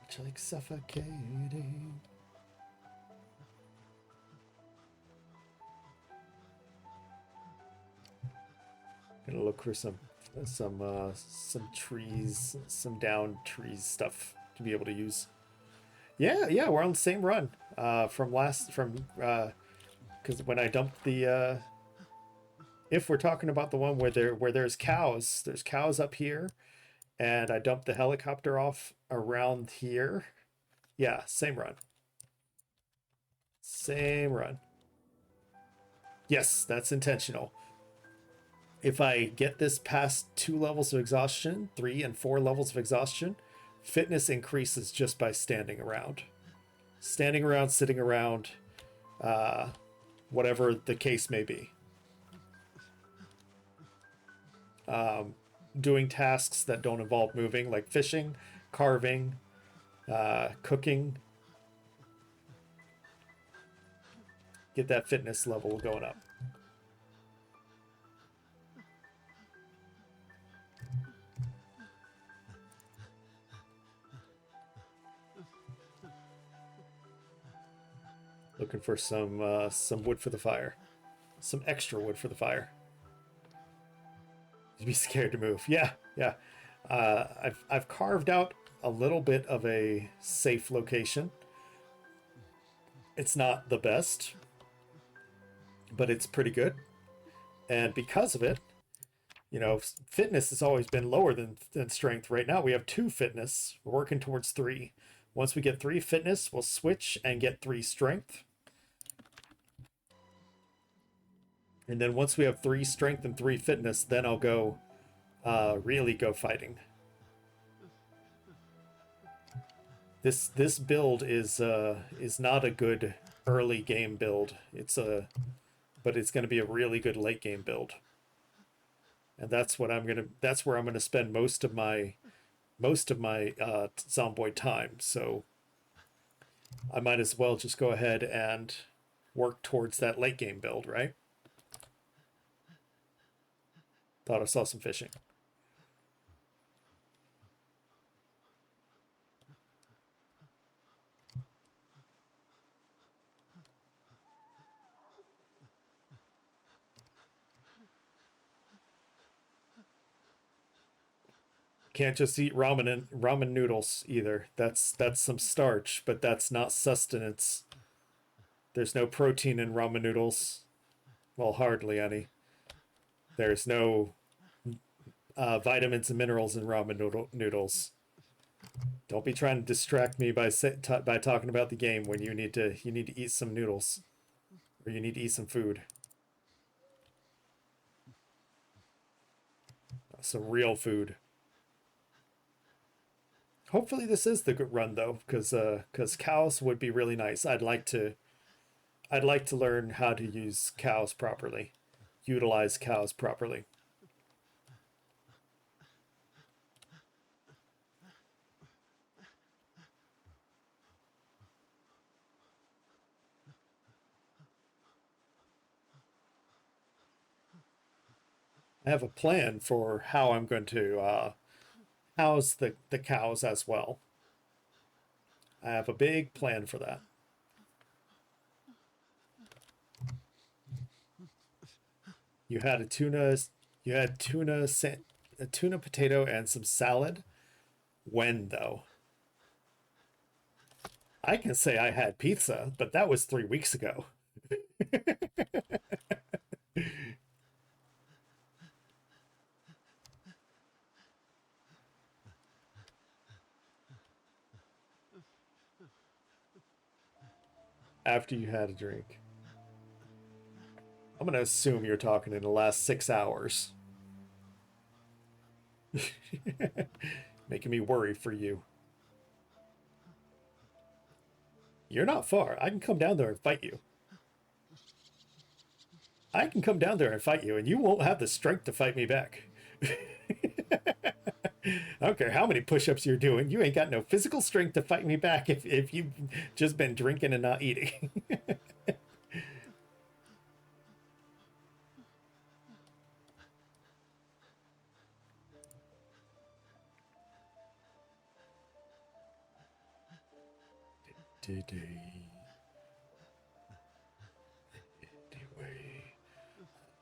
Much like suffocating. Gonna look for some trees, some downed trees stuff to be able to use. Yeah, we're on the same run because when I dumped the if we're talking about the one where there's cows up here, and I dumped the helicopter off around here. Yeah, same run. Same run. Yes, that's intentional. If I get this past 2 levels of exhaustion, 3 and 4 levels of exhaustion, fitness increases just by standing around. Standing around, sitting around, whatever the case may be. doing tasks that don't involve moving, like fishing, carving, cooking. Get that fitness level going up. Looking for some wood for the fire. Some extra wood for the fire. You'd be scared to move. Yeah, yeah. I've carved out a little bit of a safe location. It's not the best, but it's pretty good. And because of it, you know, fitness has always been lower than strength. Right now we have 2 fitness. We're working towards 3. Once we get 3 fitness, we'll switch and get 3 strength. And then once we have 3 strength and 3 fitness, then I'll go really go fighting. This build is not a good early game build. But it's going to be a really good late game build. And that's where I'm gonna spend most of my Zomboid time. So I might as well just go ahead and work towards that late game build, right? Thought I saw some fishing. Can't just eat ramen noodles either. That's some starch, but that's not sustenance. There's no protein in ramen noodles. Well, hardly any. There's no vitamins and minerals in ramen noodles. Don't be trying to distract me by talking about the game when you need to eat some noodles, or you need to eat some food. Some real food. Hopefully this is the good run though, because cows would be really nice. I'd like to learn how to use cows properly, utilize cows properly. I have a plan for how I'm going to house the cows as well. I have a big plan for that. You had a tuna potato and some salad. When though? I can say I had pizza, but that was 3 weeks ago. After you had a drink. I'm gonna assume you're talking in the last 6 hours. Making me worry for you. You're not far. I can come down there and fight you. I can come down there and fight you, and you won't have the strength to fight me back. I don't care how many push-ups you're doing. You ain't got no physical strength to fight me back if you've just been drinking and not eating. Anyway,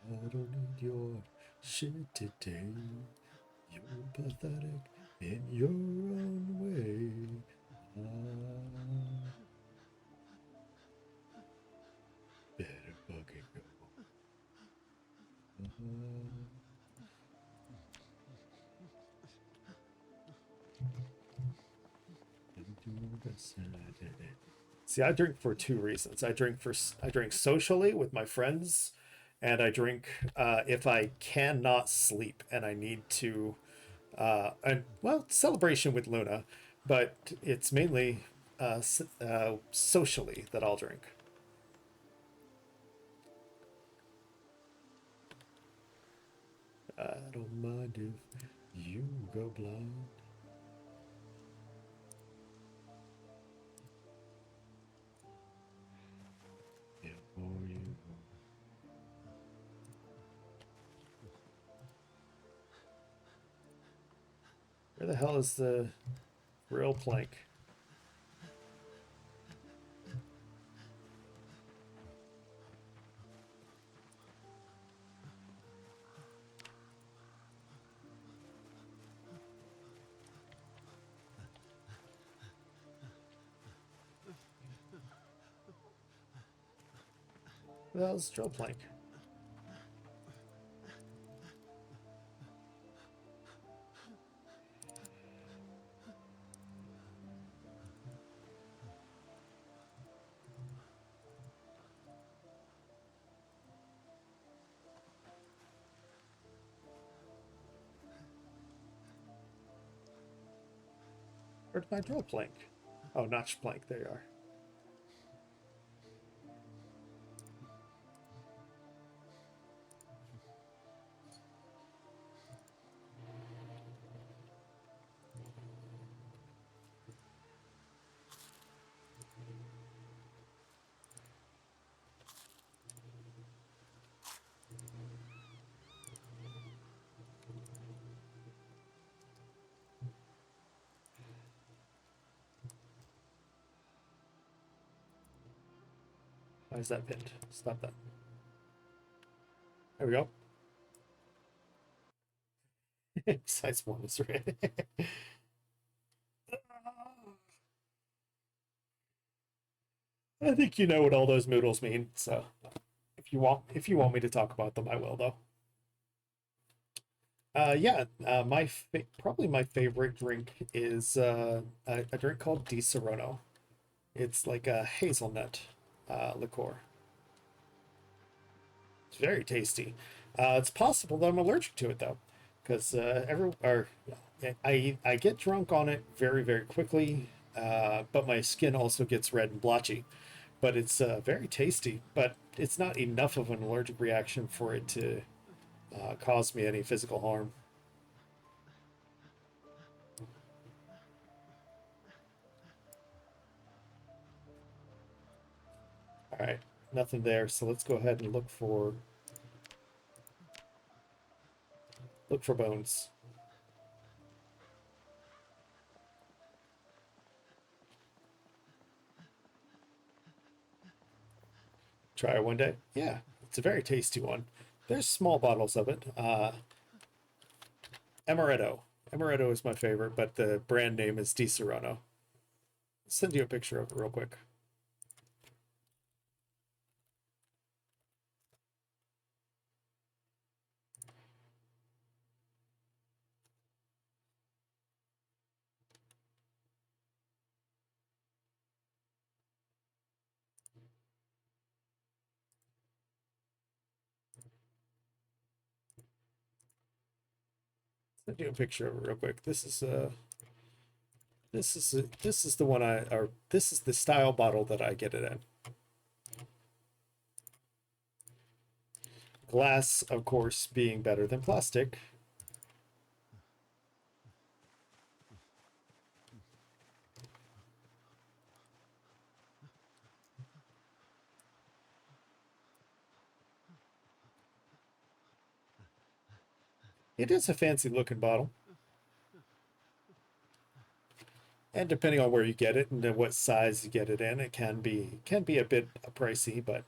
I don't need your shit today. You're pathetic in your own way. Better fucking go. See, I drink for 2 reasons. I drink socially with my friends, and I drink if I cannot sleep and I need to, and well, celebration with Luna, but it's mainly socially that I'll drink. I don't mind if you go blind. Before you go. Where the hell is the rail plank? Where the hell's the drill plank? Where's my drill plank? Oh, notch plank. There you are. Why is that pinned? Stop that. There we go. Size 1 is right. I think you know what all those noodles mean, so if you want me to talk about them, I will though. Yeah, probably my favorite drink is a drink called Di Serono. It's like a hazelnut liqueur. It's very tasty. It's possible that I'm allergic to it though, because I get drunk on it very quickly, but my skin also gets red and blotchy. But it's very tasty, but it's not enough of an allergic reaction for it to cause me any physical harm. All right, nothing there. So let's go ahead and look for bones. Try it one day. Yeah, it's a very tasty one. There's small bottles of it. Amaretto. Amaretto is my favorite, but the brand name is Di Serono. I'll send you a picture of it real quick. Send you a picture of it real quick. This is the one this is the style bottle that I get it in. Glass, of course, being better than plastic. It is a fancy looking bottle. And depending on where you get it and what size you get it in, it can be a bit pricey, but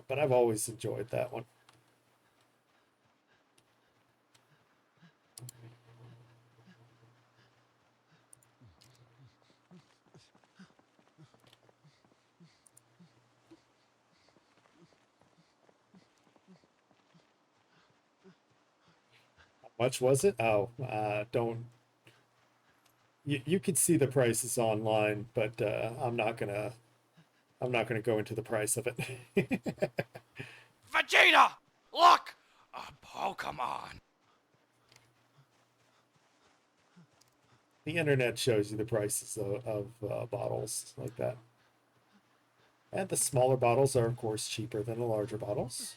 I've always enjoyed that one. How much was it? Oh, don't. You could see the prices online, but I'm not gonna go into the price of it. Vegeta! Look! A Pokemon! The internet shows you the prices of bottles like that. And the smaller bottles are, of course, cheaper than the larger bottles.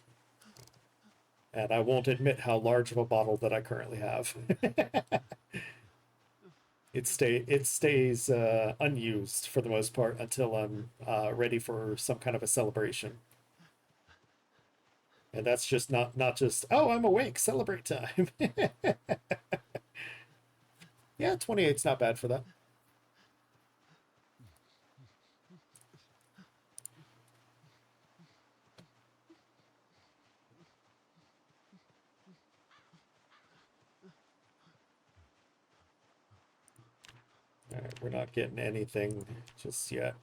And I won't admit how large of a bottle that I currently have. It stays unused for the most part until I'm ready for some kind of a celebration. And that's just not just, oh, I'm awake, celebrate time. Yeah, 28's not bad for that. All right, we're not getting anything just yet.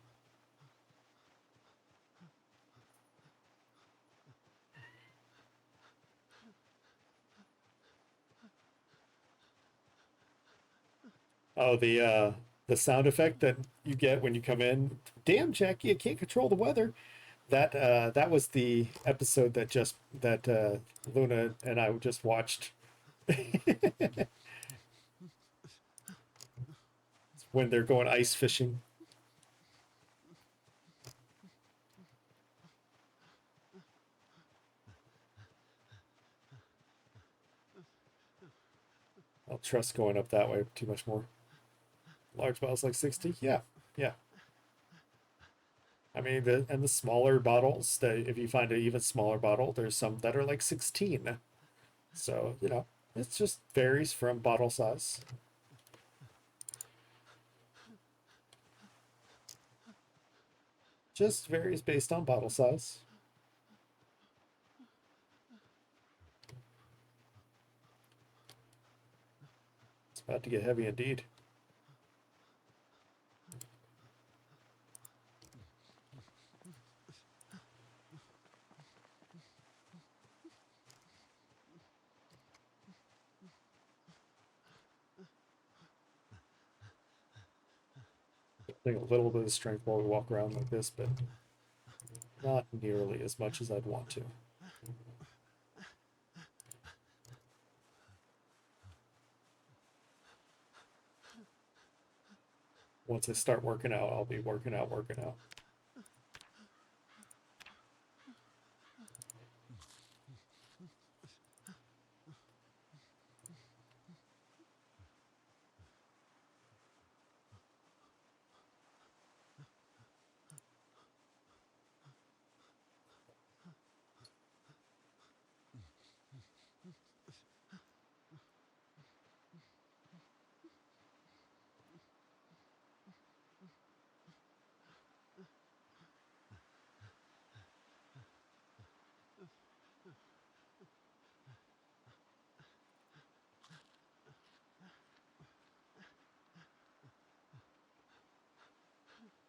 Oh, the sound effect that you get when you come in. Damn, Jackie, I can't control the weather. That was the episode that Luna and I just watched. When they're going ice fishing. I'll trust going up that way too much more. Large bottles like 60? Yeah, yeah. I mean, the smaller bottles, if you find an even smaller bottle, there's some that are like 16. So, you know, it just varies from bottle size. Just varies based on bottle size. It's about to get heavy indeed. Take a little bit of strength while we walk around like this, but not nearly as much as I'd want to. Once I start working out, I'll be working out.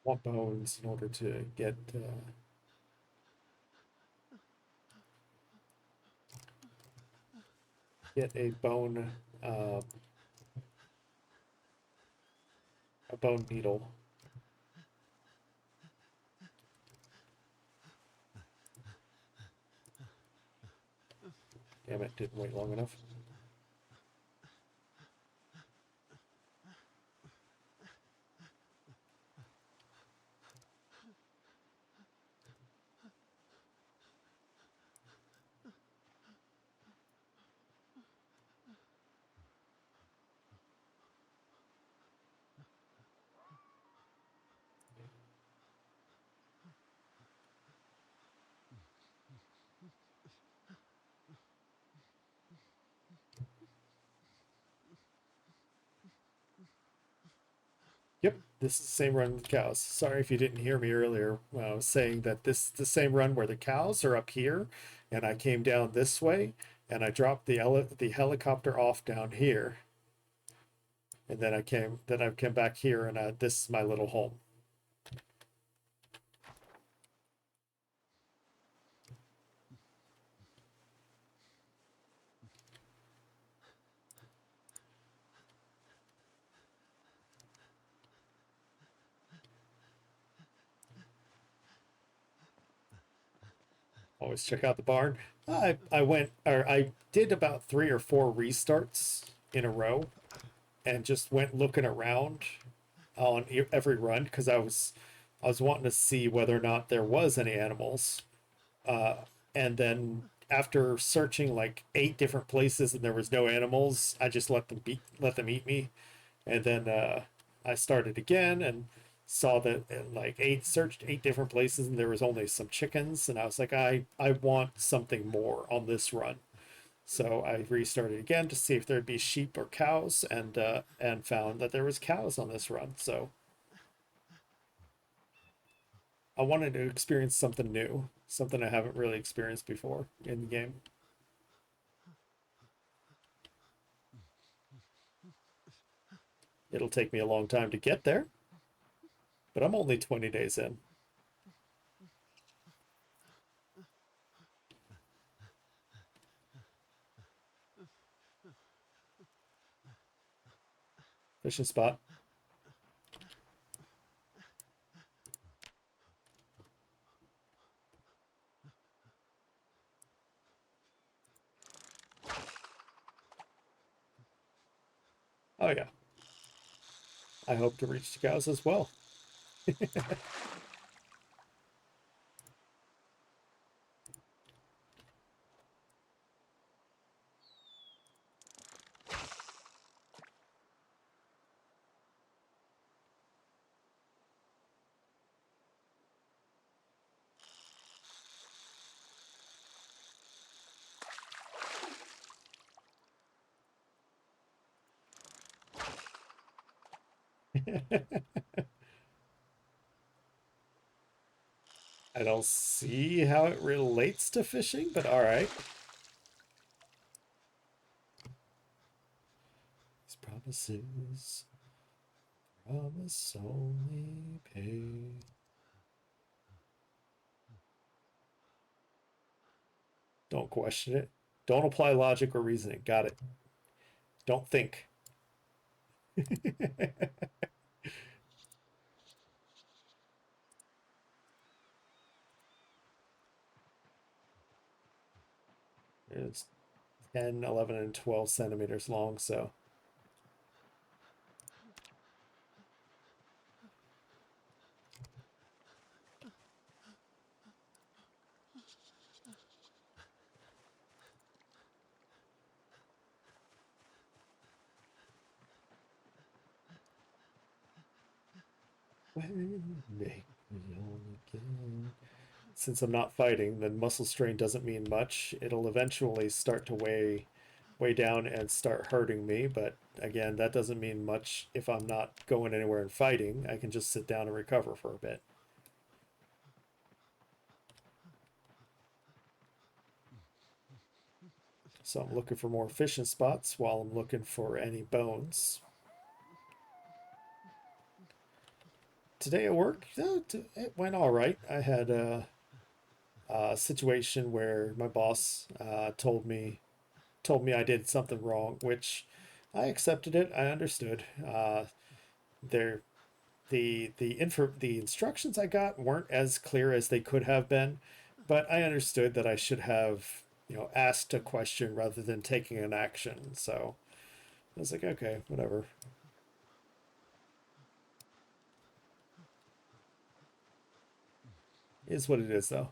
Want bones in order to get a uh, bone needle. Damn it, didn't wait long enough. Yep, this is the same run with cows. Sorry if you didn't hear me earlier when I was saying that this is the same run where the cows are up here, and I came down this way, and I dropped the helicopter off down here, and then I came back here, and this is my little home. Always check out the barn. I did about 3 or 4 restarts in a row, and just went looking around on every run because I was wanting to see whether or not there was any animals, and then after searching like 8 different places and there was no animals, I just let them eat me. And then I started again and saw that like searched 8 different places and there was only some chickens, and I was like, I want something more on this run. So I restarted again to see if there'd be sheep or cows, and found that there was cows on this run. So I wanted to experience something new, something I haven't really experienced before in the game. It'll take me a long time to get there, but I'm only 20 days in. Fishing spot. Oh yeah. I hope to reach the cows as well. I don't see how it relates to fishing, but all right. These promises, promise only pay. Don't question it. Don't apply logic or reasoning. Got it. Don't think. It's 10, 11, and 12 centimeters long, so. When make me whole again. Since I'm not fighting, then muscle strain doesn't mean much. It'll eventually start to weigh down and start hurting me, but again, that doesn't mean much if I'm not going anywhere and fighting. I can just sit down and recover for a bit. So I'm looking for more fishing spots while I'm looking for any bones. Today at work, it went all right. I had a situation where my boss told me I did something wrong, which I accepted it. I understood. There, the instructions I got weren't as clear as they could have been, but I understood that I should have, asked a question rather than taking an action. So I was like, okay, whatever. Is what it is, though.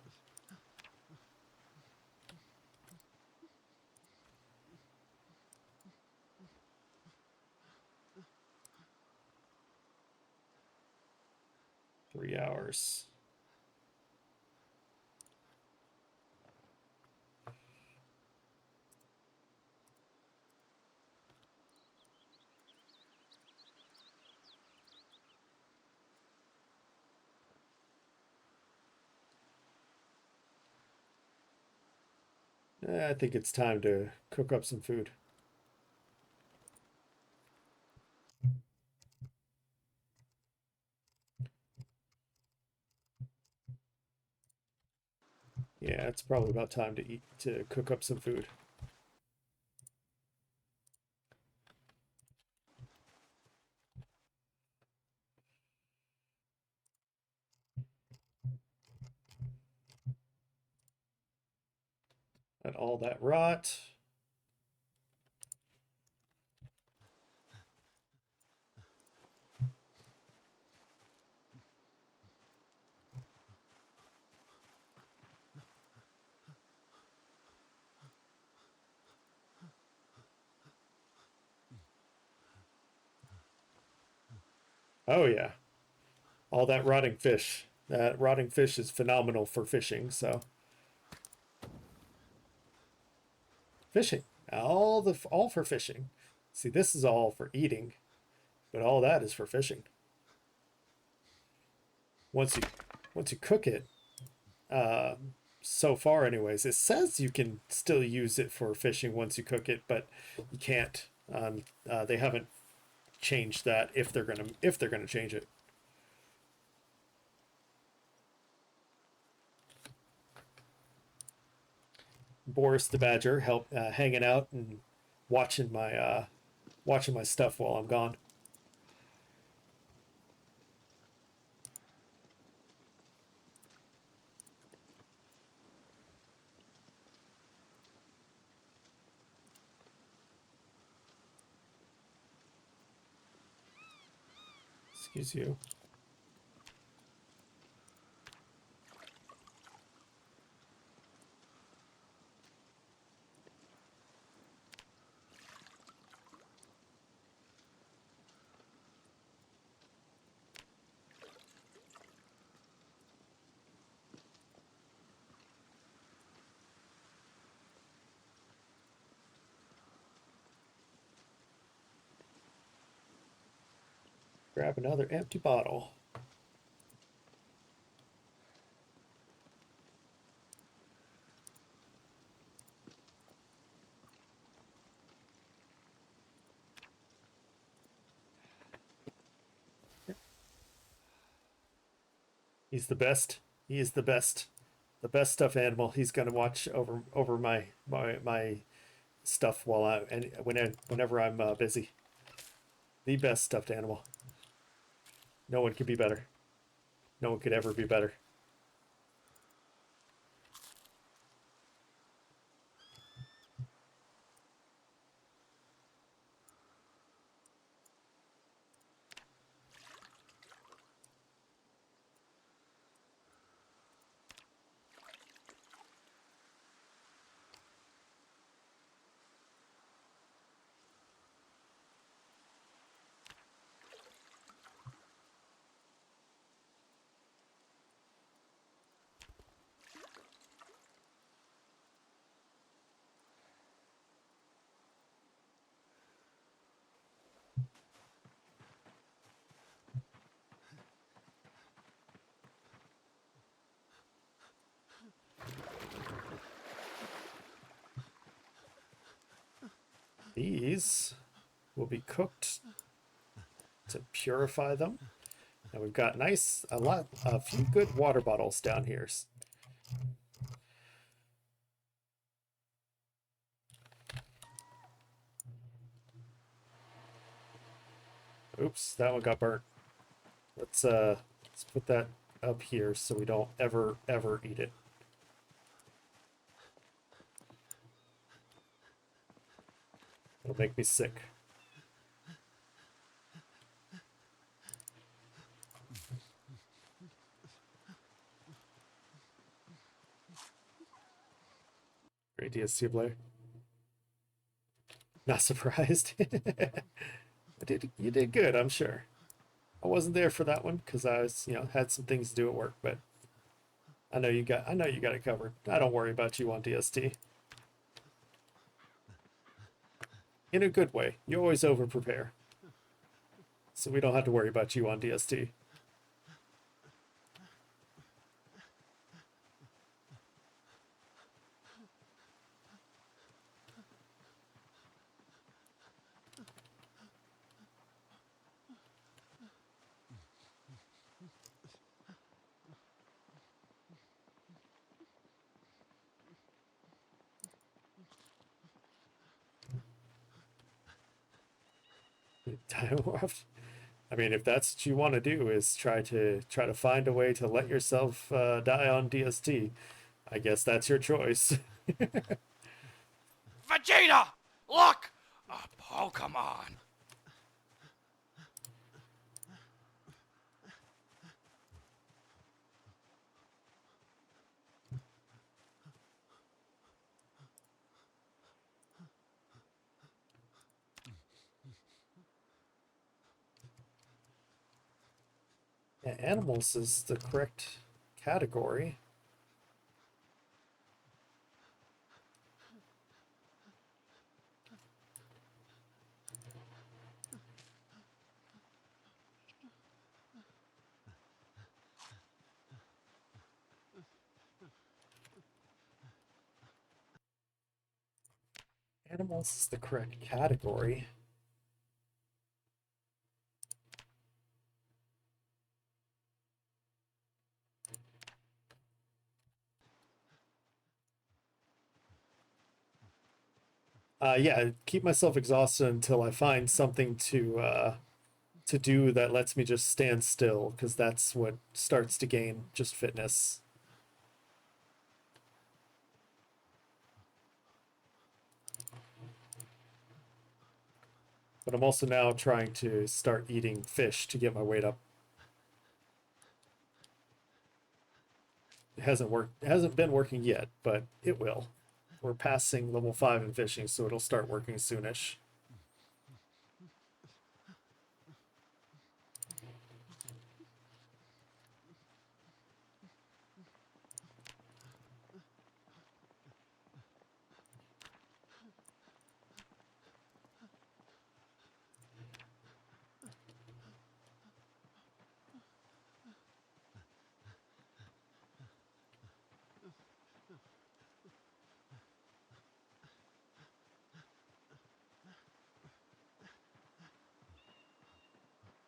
$3 hours. I think it's time to cook up some food. Yeah, it's probably about time to cook up some food. And all that rot. Oh yeah, all that rotting fish. That rotting fish is phenomenal for fishing. So fishing, all for fishing. See, this is all for eating, but all that is for fishing. Once you once you cook it, uh, so far anyways, it says you can still use it for fishing once you cook it, but you can't. They haven't changed that if they're gonna change it. Boris the Badger hanging out and watching my stuff while I'm gone. Excuse you. Grab another empty bottle. He's the best. He is the best. The best stuffed animal. He's gonna watch over my stuff while whenever I'm busy. The best stuffed animal. No one could be better. No one could ever be better. These will be cooked to purify them. And we've got a few good water bottles down here. Oops, that one got burnt. Let's put that up here so we don't ever eat it. It'll make me sick. Great DST player. Not surprised. You did good, I'm sure. I wasn't there for that one because I was, had some things to do at work, but I know you got it covered. I don't worry about you on DST. In a good way. You always over prepare. So we don't have to worry about you on DST. I mean, if that's what you want to do, is try to find a way to let yourself die on DST, I guess that's your choice. Vegeta! Look! A Pokemon! Yeah, animals is the correct category. Animals is the correct category. Yeah, keep myself exhausted until I find something to do that lets me just stand still, because that's what starts to gain just fitness. But I'm also now trying to start eating fish to get my weight up. It hasn't worked. It hasn't been working yet, but it will. We're passing level 5 in fishing, so it'll start working soonish.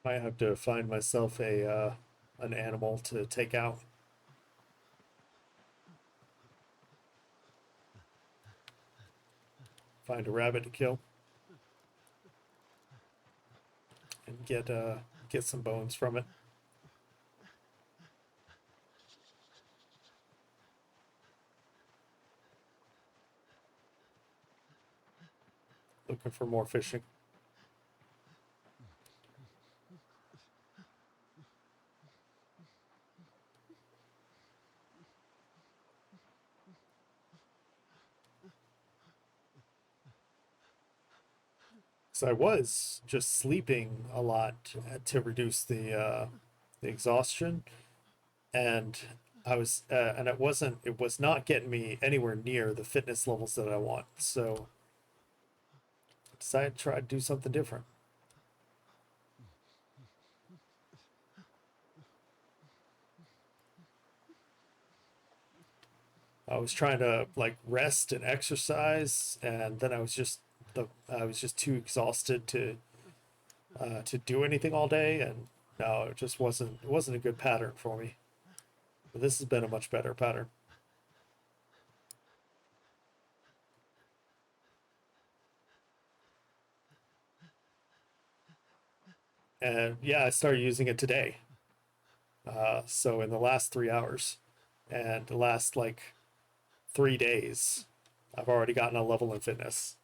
Might have to find myself a an animal to take out. Find a rabbit to kill and get some bones from it. Looking for more fishing. So I was just sleeping a lot to reduce the exhaustion, and it was not getting me anywhere near the fitness levels that I want. So I decided to try to do something different. I was trying to like rest and exercise, and then I was just too exhausted to do anything all day, and no, it wasn't a good pattern for me. But this has been a much better pattern. And yeah, I started using it today. So in the last 3 hours, and the last like 3 days, I've already gotten a level in fitness.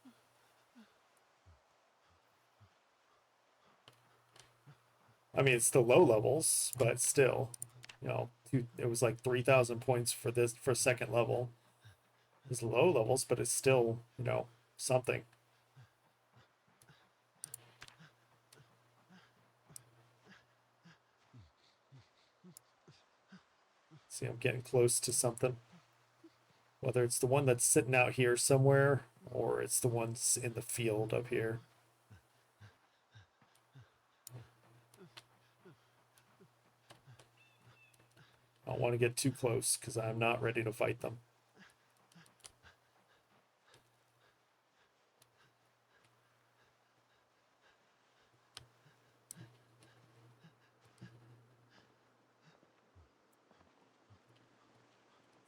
I mean, it's the low levels, but still, it was like 3,000 points for this for second level. It's low levels, but it's still, something. See, I'm getting close to something. Whether it's the one that's sitting out here somewhere, or it's the ones in the field up here. I don't want to get too close because I'm not ready to fight them.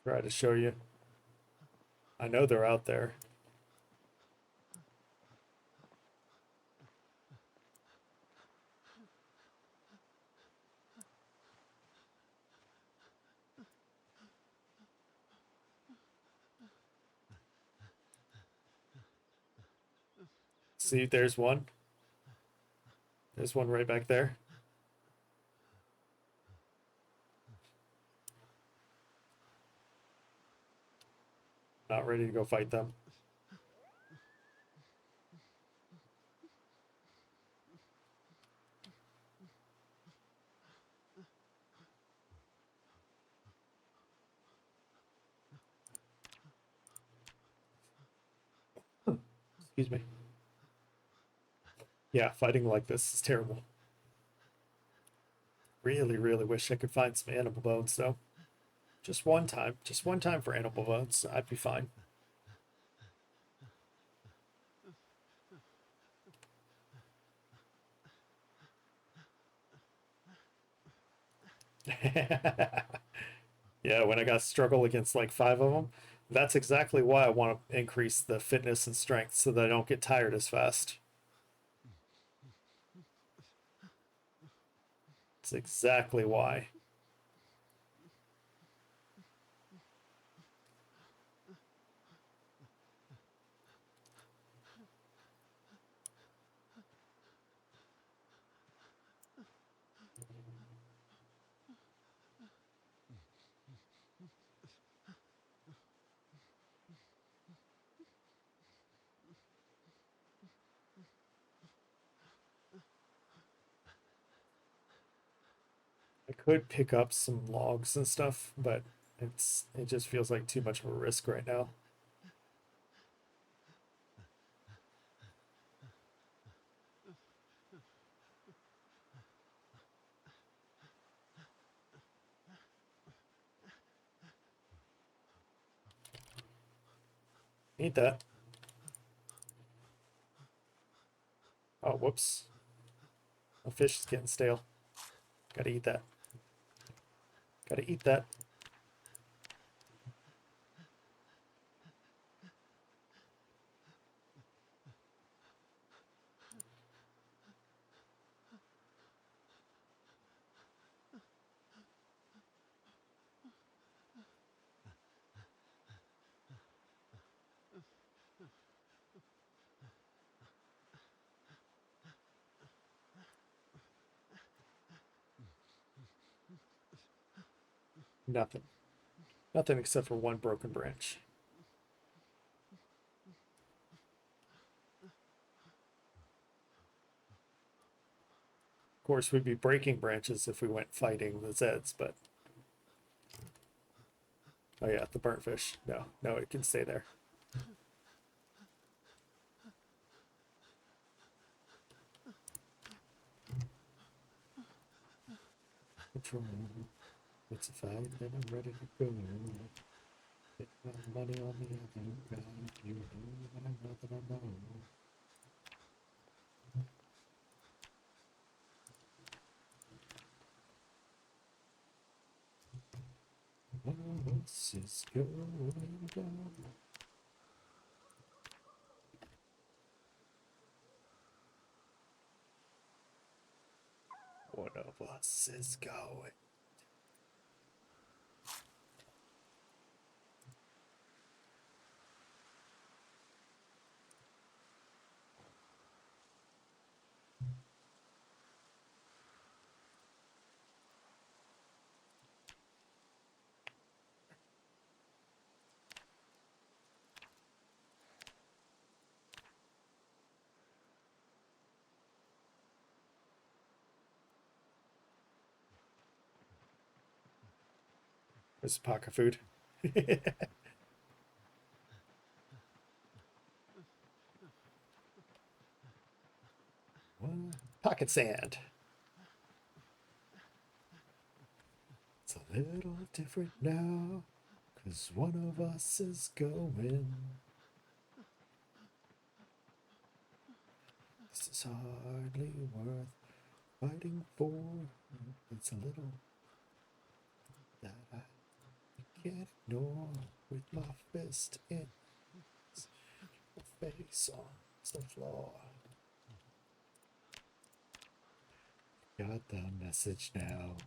Try to show you. I know they're out there. See, there's one. There's one right back there. Not ready to go fight them. Excuse me. Yeah, fighting like this is terrible. Really, really wish I could find some animal bones, though. Just one time. Just one time for animal bones. I'd be fine. Yeah, when I got to struggle against like 5 of them, that's exactly why I want to increase the fitness and strength so that I don't get tired as fast. It's exactly why. I could pick up some logs and stuff, but it just feels like too much of a risk right now. Eat that. Oh, whoops. My fish is getting stale. Gotta eat that. Gotta eat that. Nothing. Nothing except for one broken branch. Of course, we'd be breaking branches if we went fighting the Zeds, but... Oh yeah, the burnt fish. No, no, it can stay there. Control. It's a fight, then I'm ready to go. Get my money on the other guy. You know that I'm not that I know. This is going down. One of us is going. There's a pocket food. Pocket sand. It's a little different now, 'cause one of us is going. This is hardly worth fighting for. It's a little that I can't ignore with my fist in my face on the floor. Got the message now.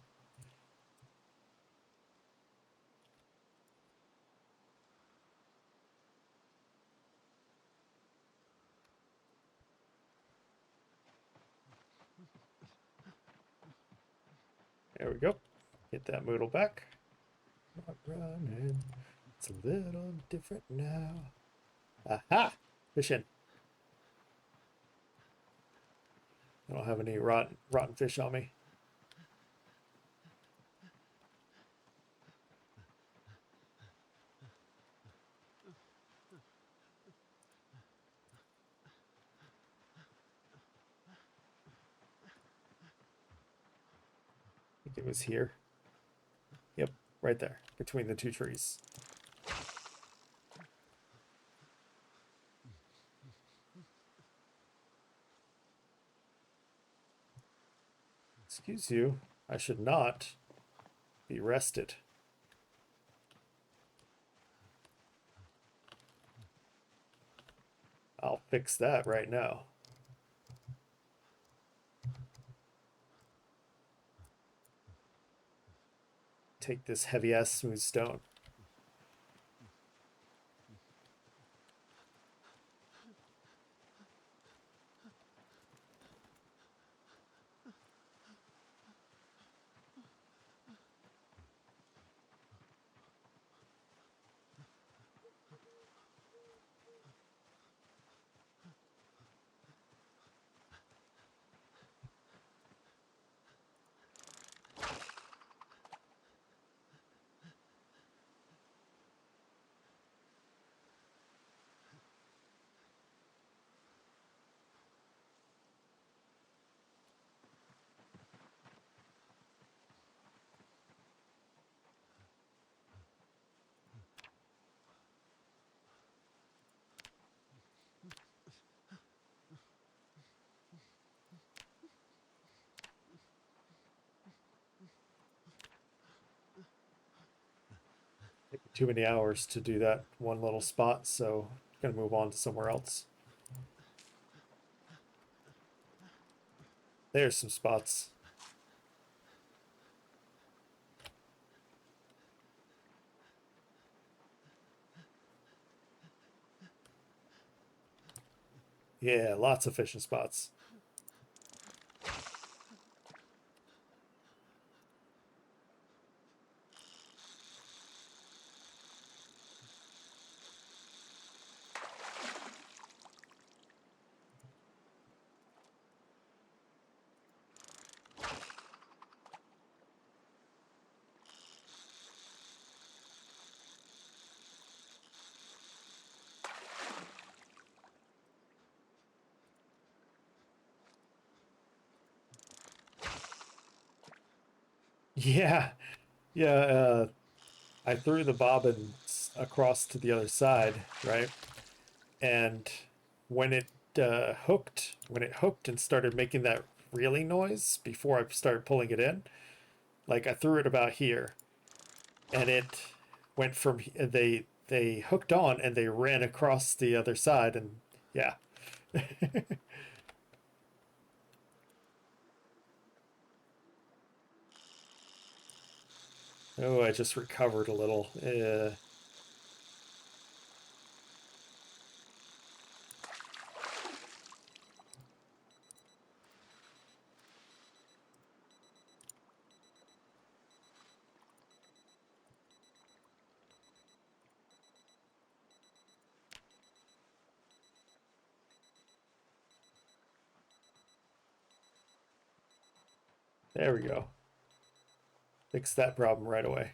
There we go. Get that moodle back. Not running. It's a little different now. Aha! Fishing. I don't have any rotten fish on me. think it was here. Yep, right there, between the two trees. Excuse you, I should not be rested. I'll fix that right now. Take this heavy-ass smooth stone. Too many hours to do that one little spot, so I'm gonna move on to somewhere else. There's some spots. Yeah, lots of fishing spots. Yeah, yeah, I threw the bobbins across to the other side, right? And when it when it hooked and started making that reeling noise before I started pulling it in, like I threw it about here, and it went from they hooked on and they ran across the other side, and yeah. Oh, I just recovered a little. There we go. Fix that problem right away.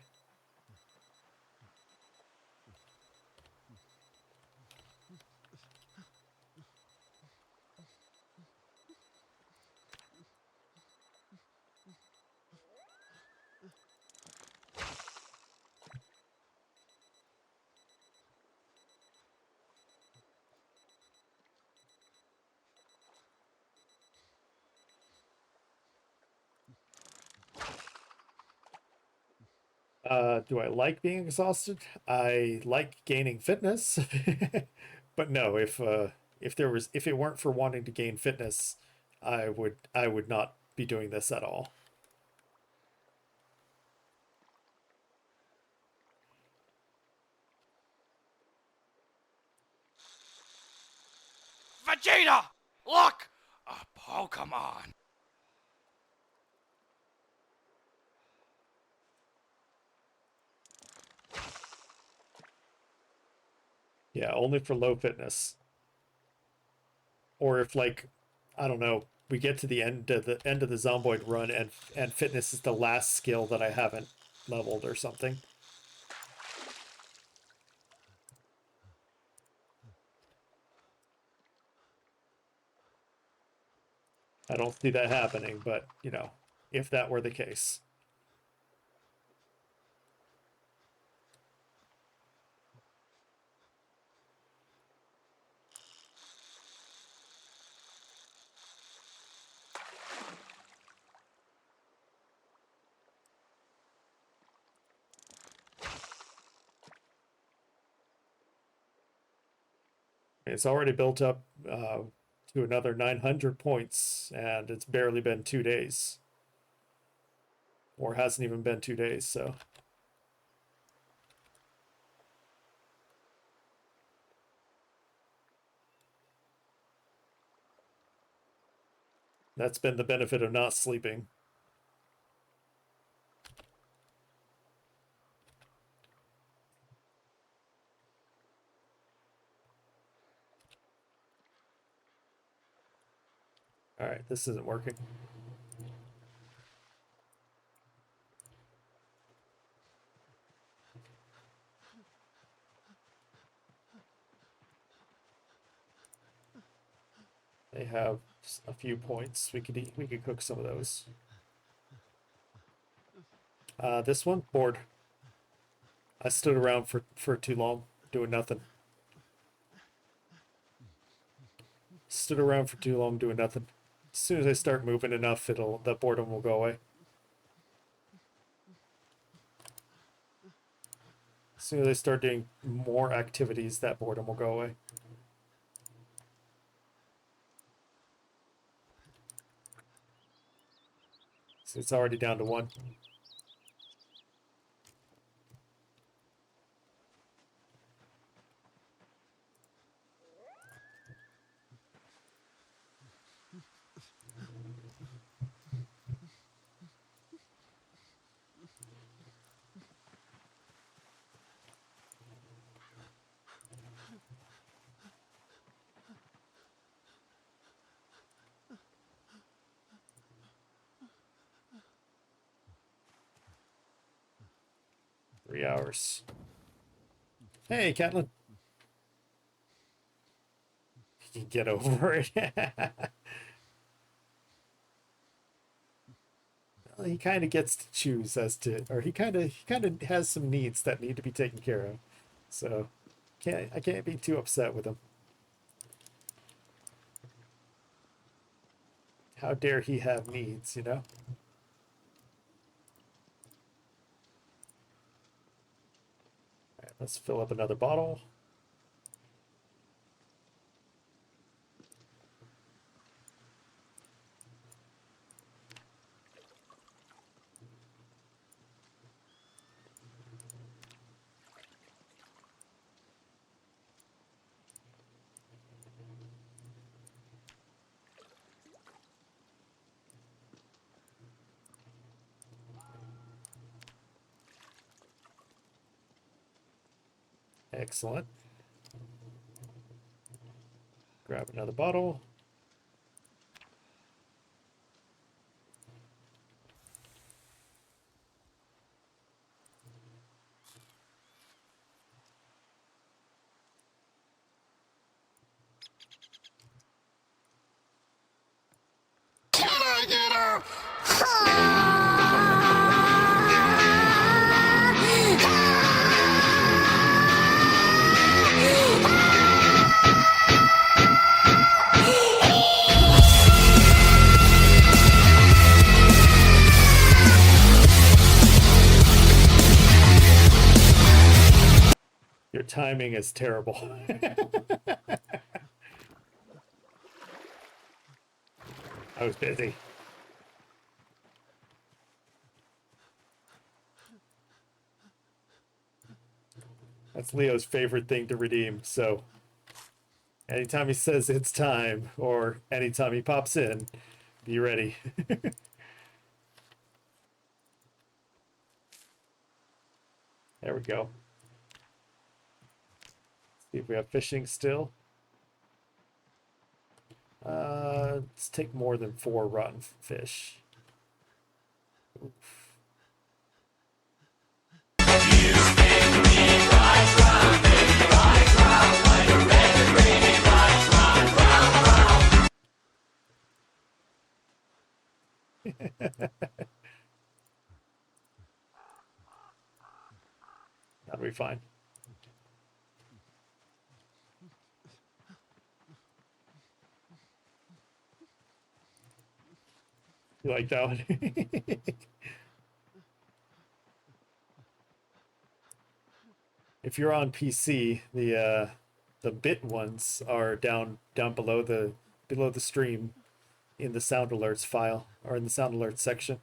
Do I like being exhausted? I like gaining fitness, but no, if it weren't for wanting to gain fitness, I would not be doing this at all. Vegeta! Look! A Pokemon! Yeah, only for low fitness. Or if like, I don't know, we get to the end of the Zomboid run and fitness is the last skill that I haven't leveled or something. I don't see that happening, but you know, if that were the case. It's already built up to another 900 points, and it's barely been 2 days. Or hasn't even been 2 days, so. That's been the benefit of not sleeping. All right, this isn't working. They have a few points. We could cook some of those. This one, bored. I stood around for too long doing nothing. Stood around for too long doing nothing. As soon as I start moving enough, the boredom will go away. As soon as I start doing more activities, that boredom will go away. So it's already down to 1. Three hours. Hey, Catelyn. You can get over it. Well, he kind of gets to choose as to, or he kind of has some needs that need to be taken care of. So, I can't be too upset with him. How dare he have needs, you know? All right, let's fill up another bottle. Excellent. Grab another bottle. Can I get her? Your timing is terrible. I was busy. That's Leo's favorite thing to redeem, so anytime he says it's time, or anytime he pops in, be ready. There we go. See if we have fishing still. Let's take more than 4 rotten fish. Oof. That'll be fine. You like that one? If you're on PC, the the bit ones are down below the stream in the sound alerts file or in the sound alerts section.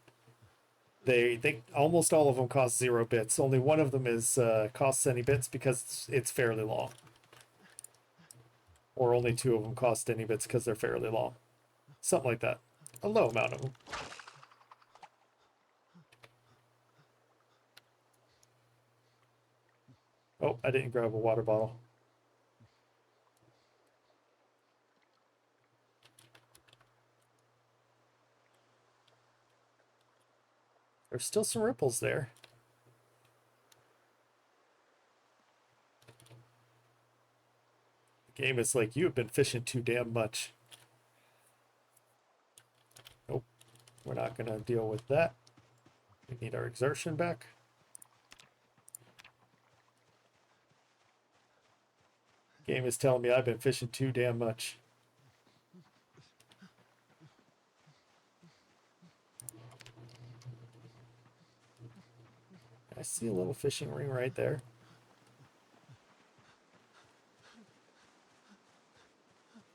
They almost all of them cost 0 bits. Only one of them is costs any bits because it's fairly long. Or only 2 of them cost any bits because they're fairly long. Something like that. A low amount of them. Oh, I didn't grab a water bottle. There's still some ripples there. The game is like, you have been fishing too damn much. Nope, we're not going to deal with that. We need our exertion back. Game is telling me I've been fishing too damn much. I see a little fishing ring right there.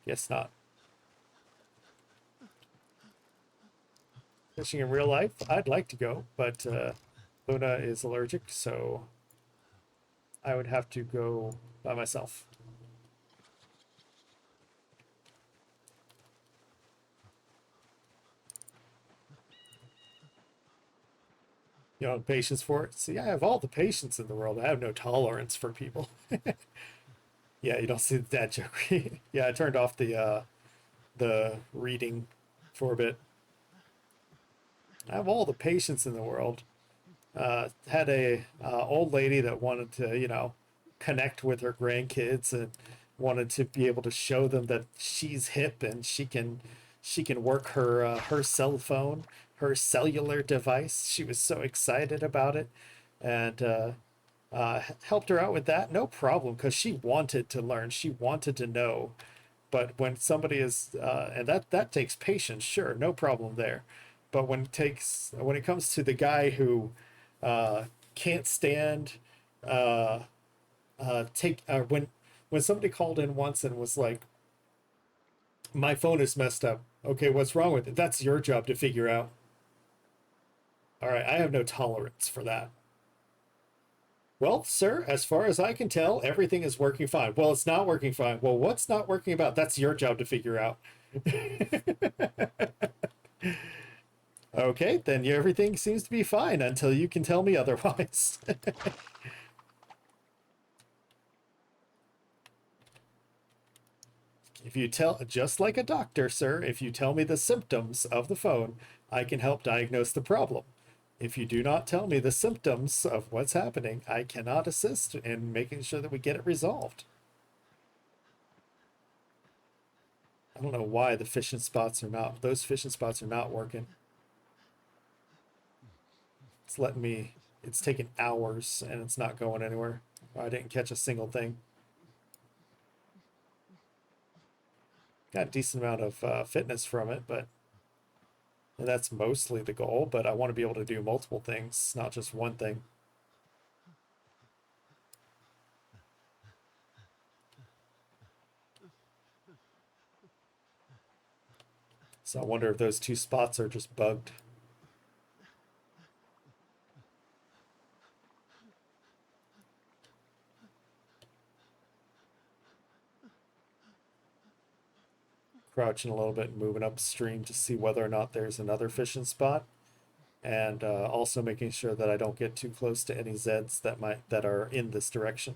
Guess not. Fishing in real life, I'd like to go, but Luna is allergic, so I would have to go by myself. You know, patience for it. See, I have all the patience in the world. I have no tolerance for people. Yeah, you don't see the dad joke. Yeah, I turned off the reading for a bit. I have all the patience in the world. Had a old lady that wanted to, you know, connect with her grandkids and wanted to be able to show them that she's hip and she can work her cell phone, her cellular device. She was so excited about it, and helped her out with that. No problem, because she wanted to learn. She wanted to know. But when somebody is, and that takes patience, sure, no problem there. But when it comes to the guy who can't stand when somebody called in once and was like, my phone is messed up. Okay, what's wrong with it? That's your job to figure out. All right, I have no tolerance for that. Well, sir, as far as I can tell, everything is working fine. Well, it's not working fine. Well, what's not working about? That's your job to figure out. Okay, then everything seems to be fine until you can tell me otherwise. If you tell, just like a doctor, sir, if you tell me the symptoms of the phone, I can help diagnose the problem. If you do not tell me the symptoms of what's happening, I cannot assist in making sure that we get it resolved. I don't know why the fishing spots are not, those fishing spots are not working. It's letting me, it's taking hours and it's not going anywhere. I didn't catch a single thing. Got a decent amount of fitness from it, but and that's mostly the goal, but I want to be able to do multiple things, not just one thing. So I wonder if those 2 spots are just bugged. Crouching a little bit and moving upstream to see whether or not there's another fishing spot, and also making sure that I don't get too close to any Zeds that are in this direction.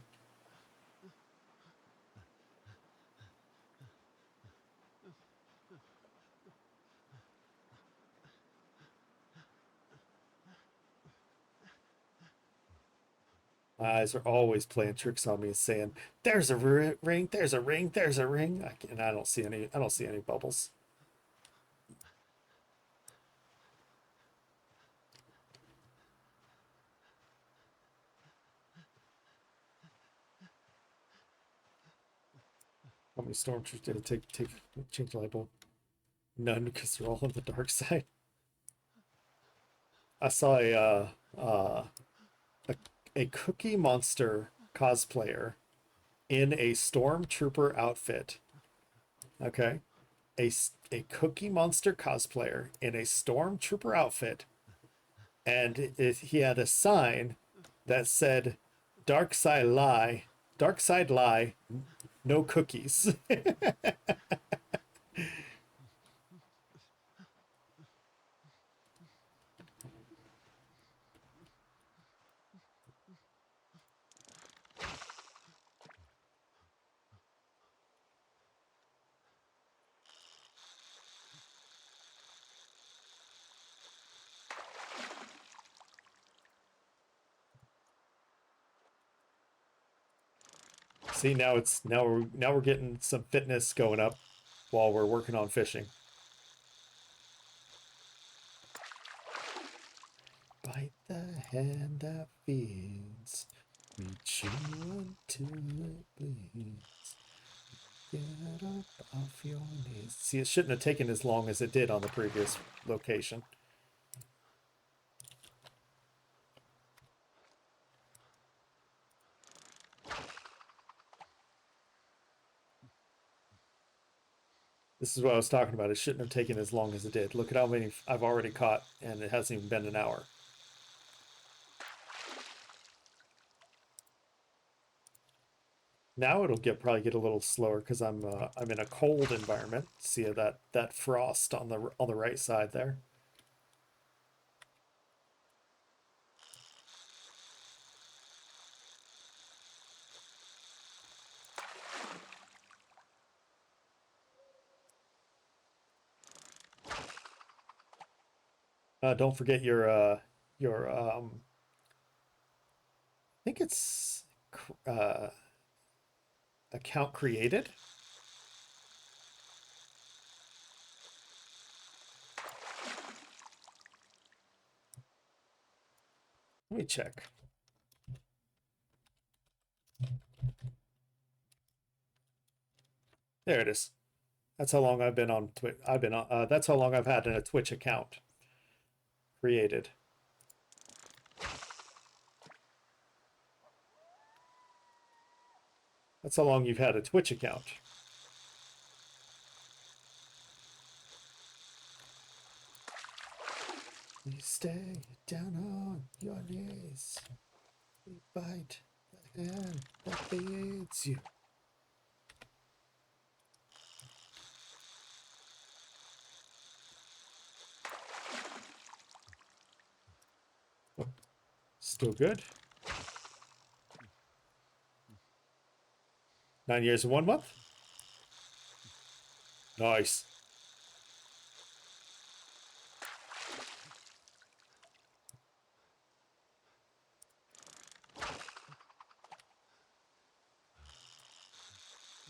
My eyes are always playing tricks on me, saying, "There's a ring, there's a ring, there's a ring," and I don't see any. I don't see any bubbles. How many stormtroopers did it take change the light bulb? None, because they're all on the dark side. I saw a Cookie Monster cosplayer in a stormtrooper outfit. Okay, a Cookie Monster cosplayer in a stormtrooper outfit, and he had a sign that said dark side lie, no cookies." See, now we're getting some fitness going up while we're working on fishing. Bite the hand that feeds, reach you until it bleeds. Get up off your knees. See, it shouldn't have taken as long as it did on the previous location. This is what I was talking about. It shouldn't have taken as long as it did. Look at how many I've already caught, and it hasn't even been an hour. Now it'll probably get a little slower because I'm in a cold environment. See that frost on the right side there. Don't forget your I think it's account created. Let me check. There it is. That's how long I've been on Twitch. That's how long I've had a Twitch account created. That's how long you've had a Twitch account. You stay down on your knees. You bite the hand that feeds you. Oh, still good. 9 years and 1 month. Nice.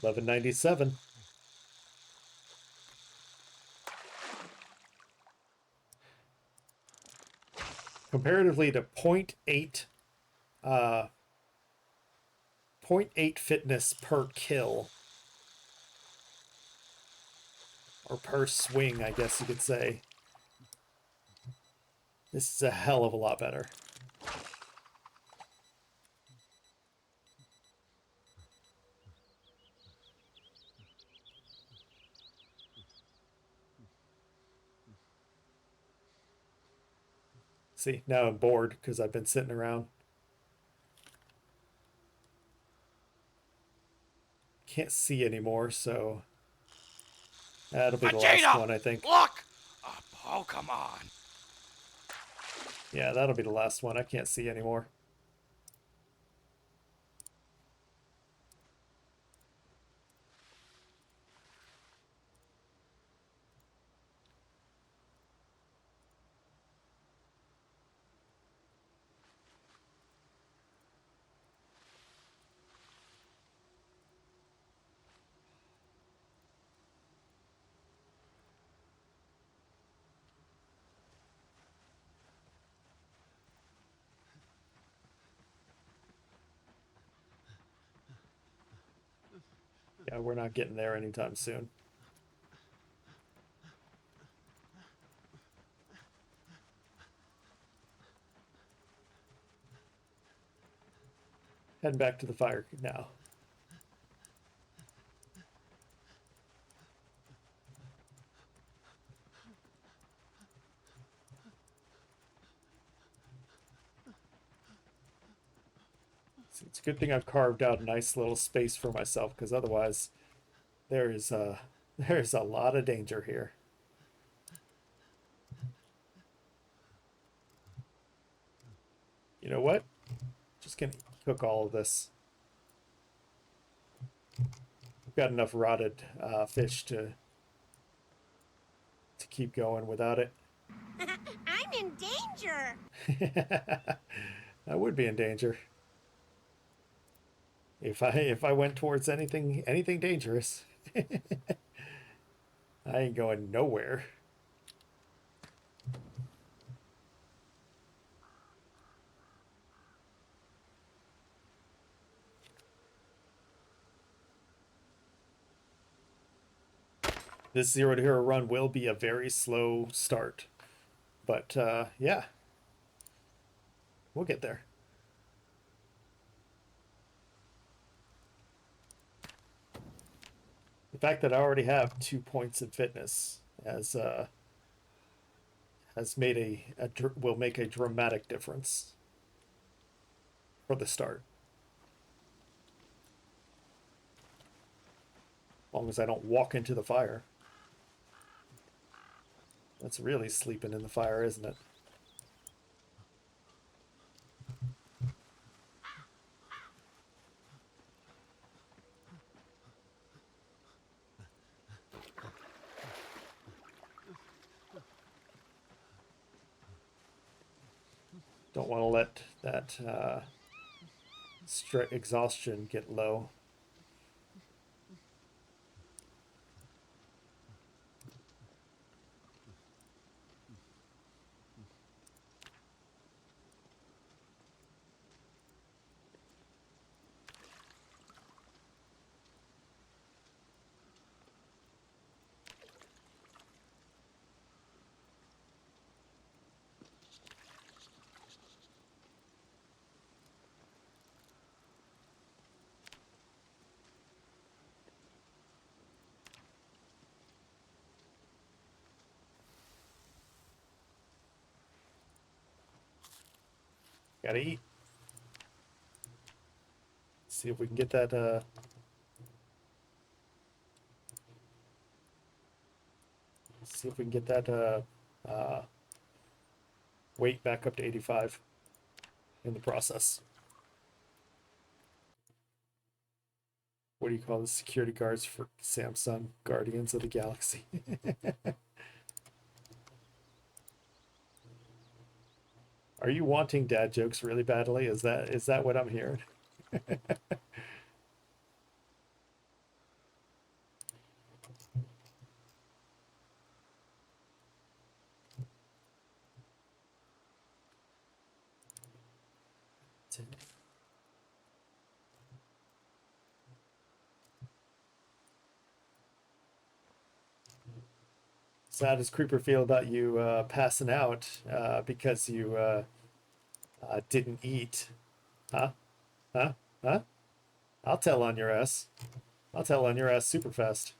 $11.97. Comparatively to 0.8 0.8 fitness per kill, or per swing, I guess you could say. This is a hell of a lot better. See, now I'm bored because I've been sitting around. Can't see anymore, so that'll be the last one, I think. Look! A Pokemon! Yeah, that'll be the last one. I can't see anymore. Yeah, we're not getting there anytime soon. Heading back to the fire now. It's a good thing I've carved out a nice little space for myself, because otherwise there's a lot of danger here. You know what? Just gonna cook all of this. We've got enough rotted fish to keep going without it. I'm in danger. I would be in danger if I went towards anything dangerous. I ain't going nowhere. This Zero to Hero run will be a very slow start, but yeah, we'll get there. The fact that I already have 2 points in fitness has made will make a dramatic difference for the start. As long as I don't walk into the fire. That's really sleeping in the fire, isn't it? Don't want to let that exhaustion get low. Gotta eat. See if we can get that see if we can get that weight back up to 85 in the process. What do you call the security guards for Samsung Guardians of the Galaxy? Are you wanting dad jokes really badly? Is that what I'm hearing? So how does Creeper feel about you passing out because you didn't eat? Huh? Huh? Huh? I'll tell on your ass. I'll tell on your ass super fast.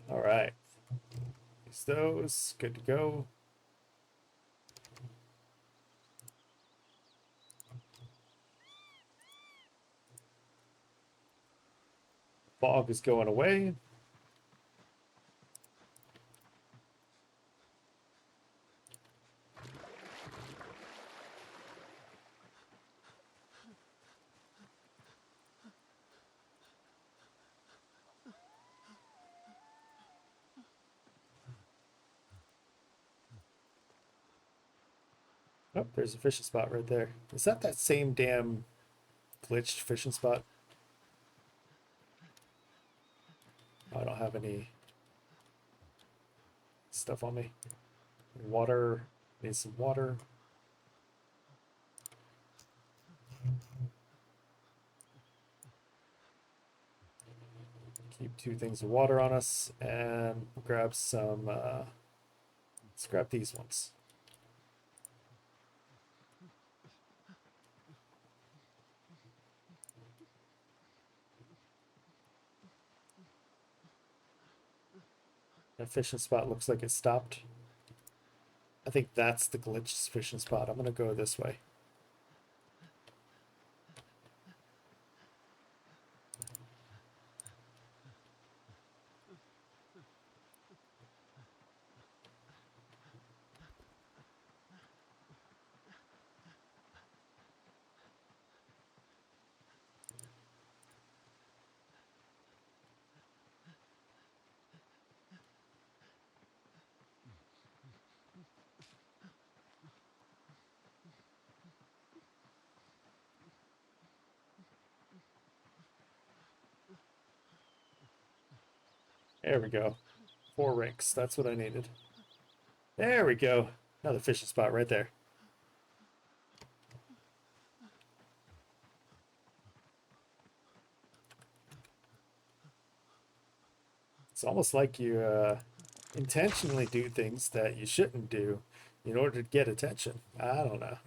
All right. Use those. Good to go. Fog is going away. Oh, there's a fishing spot right there. Is that same damn glitched fishing spot? I don't have any stuff on me. Water. Need some water. Keep 2 things of water on us and grab some. Let's grab these ones. That fishing spot looks like it stopped. I think that's the glitched fishing spot. I'm gonna go this way. There we go. 4 rinks. That's what I needed. There we go. Another fishing spot right there. It's almost like you intentionally do things that you shouldn't do in order to get attention. I don't know.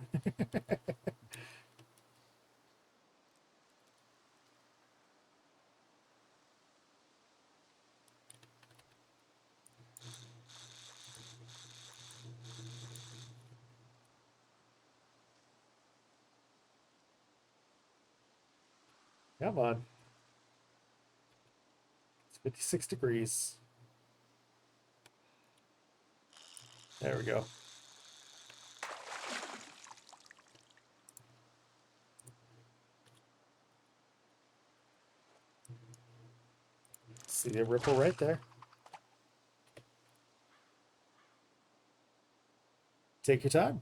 Come on. It's 56 degrees. There we go. See the ripple right there. Take your time.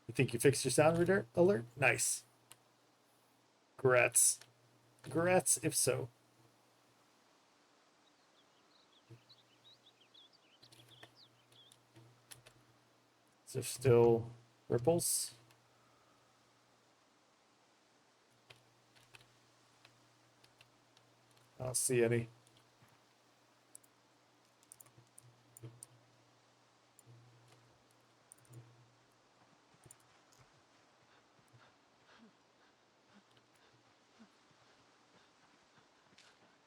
You think you fixed your sound alert? Nice. Grats. Grats if so. Is there still ripples? I don't see any.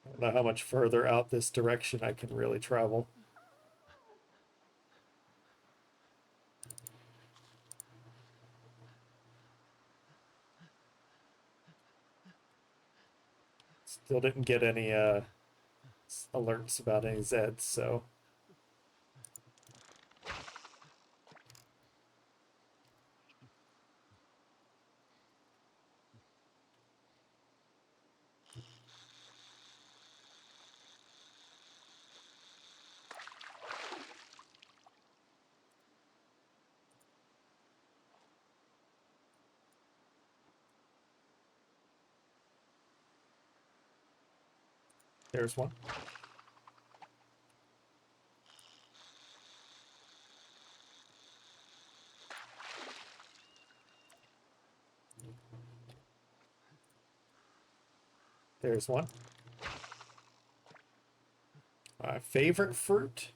I don't know how much further out this direction I can really travel. Still didn't get any alerts about any Zeds, so there's one. There's one. My favorite fruit?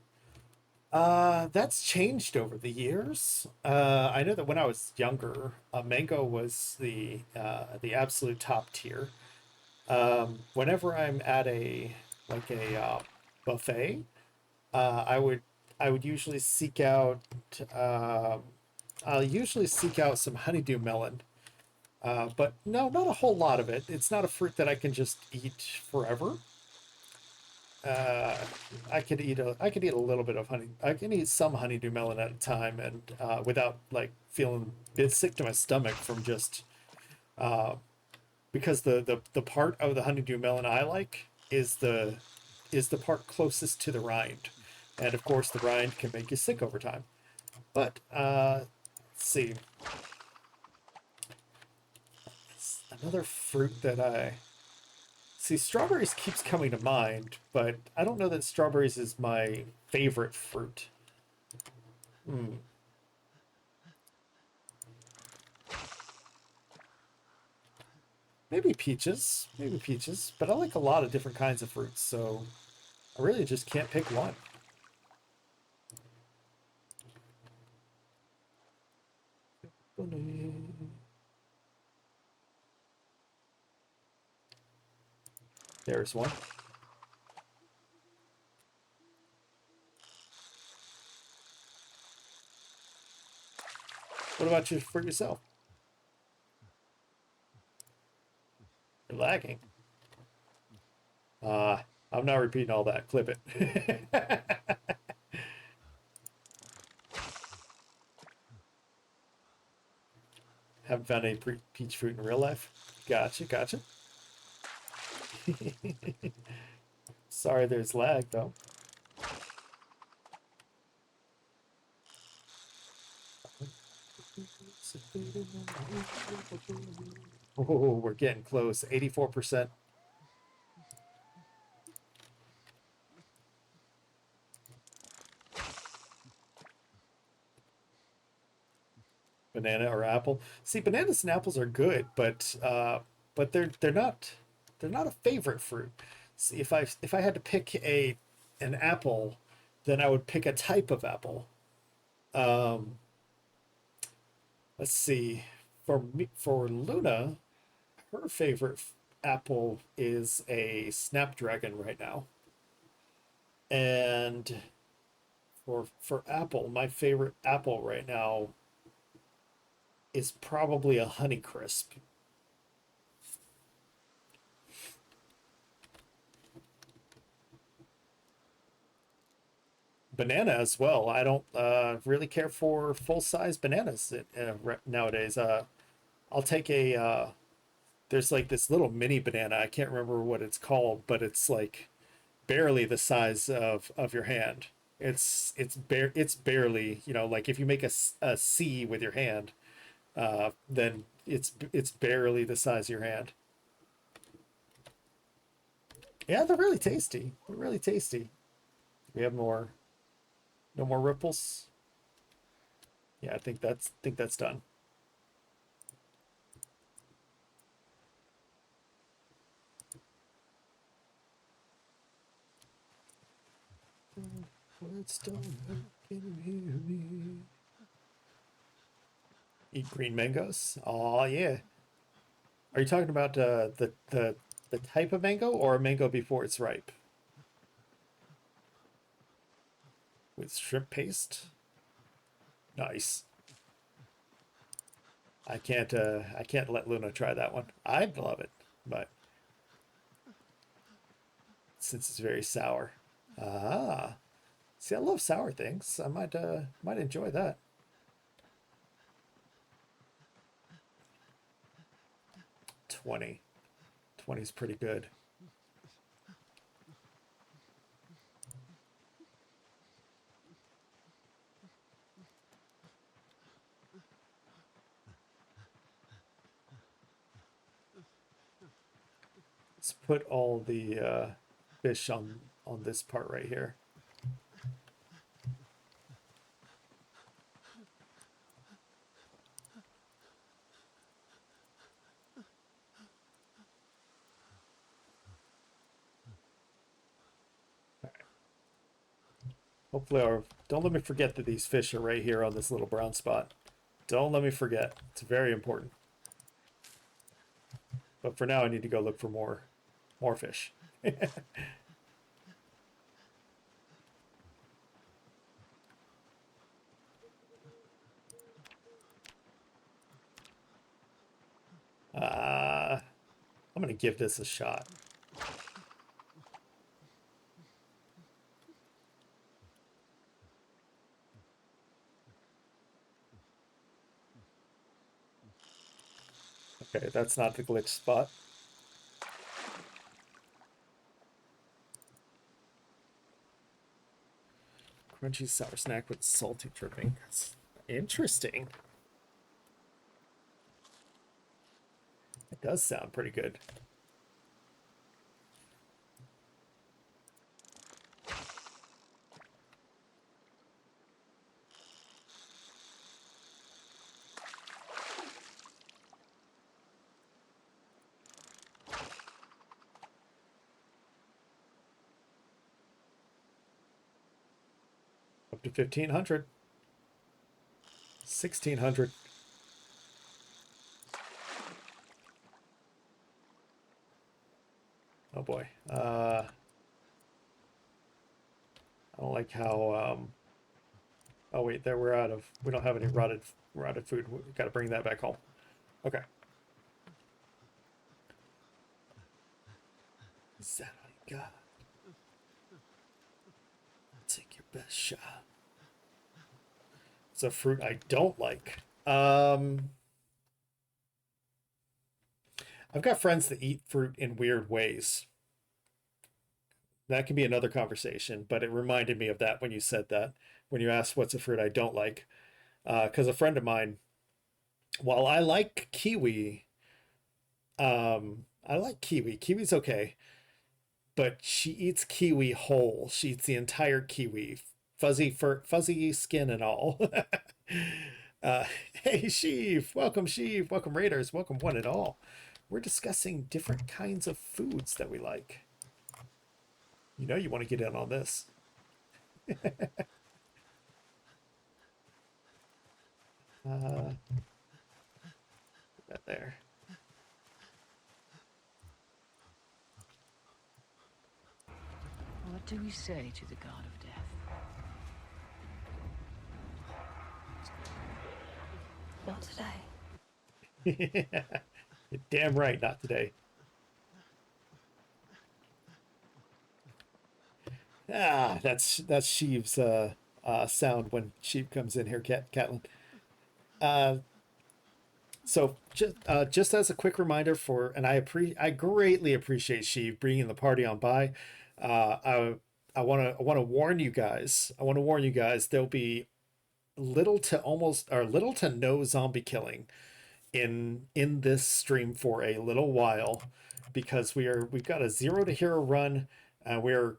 That's changed over the years. I know that when I was younger, mango was the absolute top tier. Whenever I'm at a buffet, I would usually seek out I'll usually seek out some honeydew melon. But no, not a whole lot of it. It's not a fruit that I can just eat forever. I could eat a little bit of honey. I can eat some honeydew melon at a time, and without like feeling a bit sick to my stomach from just because the part of the honeydew melon I like is the part closest to the rind, and of course the rind can make you sick over time. But let's see, another fruit that I see, strawberries keeps coming to mind, but I don't know that strawberries is my favorite fruit. Maybe peaches, but I like a lot of different kinds of fruits, so I really just can't pick one. There's one. What about you for yourself? You're lagging. I'm not repeating all that. Clip it. Haven't found any peach fruit in real life. Gotcha, gotcha. Sorry there's lag, though. Oh, we're getting close. 84%. Banana or apple. See, bananas and apples are good, but they're not a favorite fruit. See, if I had to pick an apple, then I would pick a type of apple. Um, let's see. For Luna, her favorite apple is a Snapdragon right now. And for apple, my favorite apple right now is probably a Honeycrisp. Banana as well. I don't really care for full size bananas nowadays. I'll take there's like this little mini banana. I can't remember what it's called, but it's like barely the size of your hand. It's barely, like if you make a C with your hand, then it's barely the size of your hand. Yeah, they're really tasty. They're really tasty. We have more. No more ripples. Yeah, I think that's done. It's done. Can you hear me? Eat green mangoes. Oh yeah. Are you talking about the type of mango or a mango before it's ripe? With shrimp paste? Nice. I can't let Luna try that one. I'd love it, but since it's very sour. Ah. See, I love sour things. I might enjoy that. 20. 20 is pretty good. Let's put all the fish on this part right here. Hopefully, don't let me forget that these fish are right here on this little brown spot. Don't let me forget. It's very important. But for now, I need to go look for more fish. I'm gonna give this a shot. Okay, that's not the glitch spot. Crunchy sour snack with salty dripping. That's interesting. It does sound pretty good. Up to 1,500. 1,600. Oh boy. I don't like how Oh wait, there we don't have any rotted food. We got to bring that back home. Okay. Is that all you got? Take your best shot. It's a fruit I don't like. I've got friends that eat fruit in weird ways. That can be another conversation, but it reminded me of that when you said that, when you asked what's a fruit I don't like. Because a friend of mine, while I like kiwi, I like kiwi. Kiwi's okay, but she eats kiwi whole. She eats the entire kiwi, fuzzy skin and all. uh, hey, Sheev, welcome Raiders, welcome one and all. We're discussing different kinds of foods that we like. You know you want to get in on this. That there. What do we say to the god of death? Not today. You're damn right, not today. That's Sheev's sound when Sheev comes in here, Catlin. So just as a quick reminder for, and I greatly appreciate Sheev bringing the party on by. I want to warn you guys. There'll be little to no zombie killing in this stream for a little while, because we've got a 0 to hero run. We're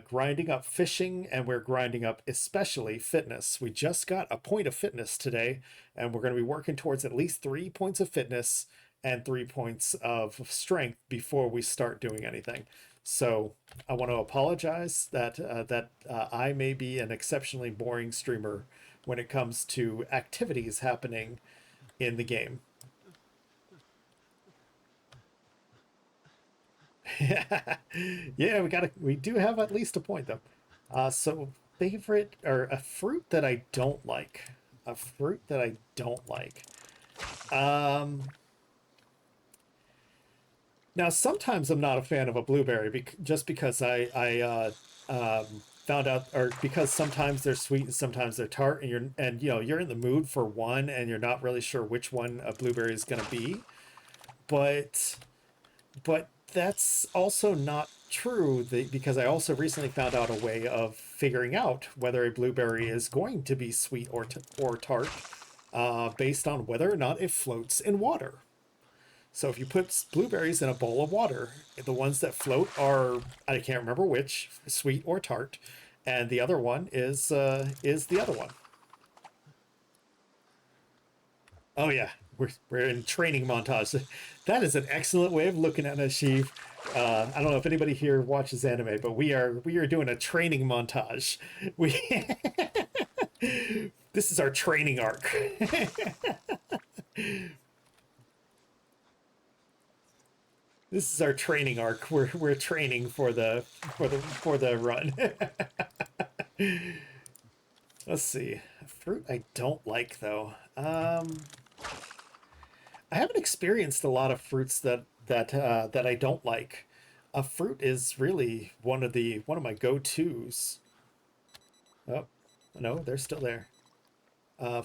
grinding up fishing, and we're grinding up especially fitness. We just got a point of fitness today, and we're going to be working towards at least 3 points of fitness and 3 points of strength before we start doing anything. So I want to apologize that I may be an exceptionally boring streamer when it comes to activities happening in the game. Yeah, we do have at least a point though. So favorite, or a fruit that I don't like. Now sometimes I'm not a fan of a blueberry just because I found out, or because sometimes they're sweet and sometimes they're tart, and you're in the mood for one and you're not really sure which one a blueberry is going to be. But that's also not true, because I also recently found out a way of figuring out whether a blueberry is going to be sweet or tart, based on whether or not it floats in water. So if you put blueberries in a bowl of water, the ones that float are, I can't remember which, sweet or tart, and the other one is the other one. Oh yeah, we're in training montage. That is an excellent way of looking at it, Sheev. I don't know if anybody here watches anime, but we are doing a training montage. This is our training arc. This is our training arc. We're training for the run. Let's see. A fruit I don't like though. I haven't experienced a lot of fruits that I don't like. A fruit is really one of my go-tos. Oh, no, they're still there.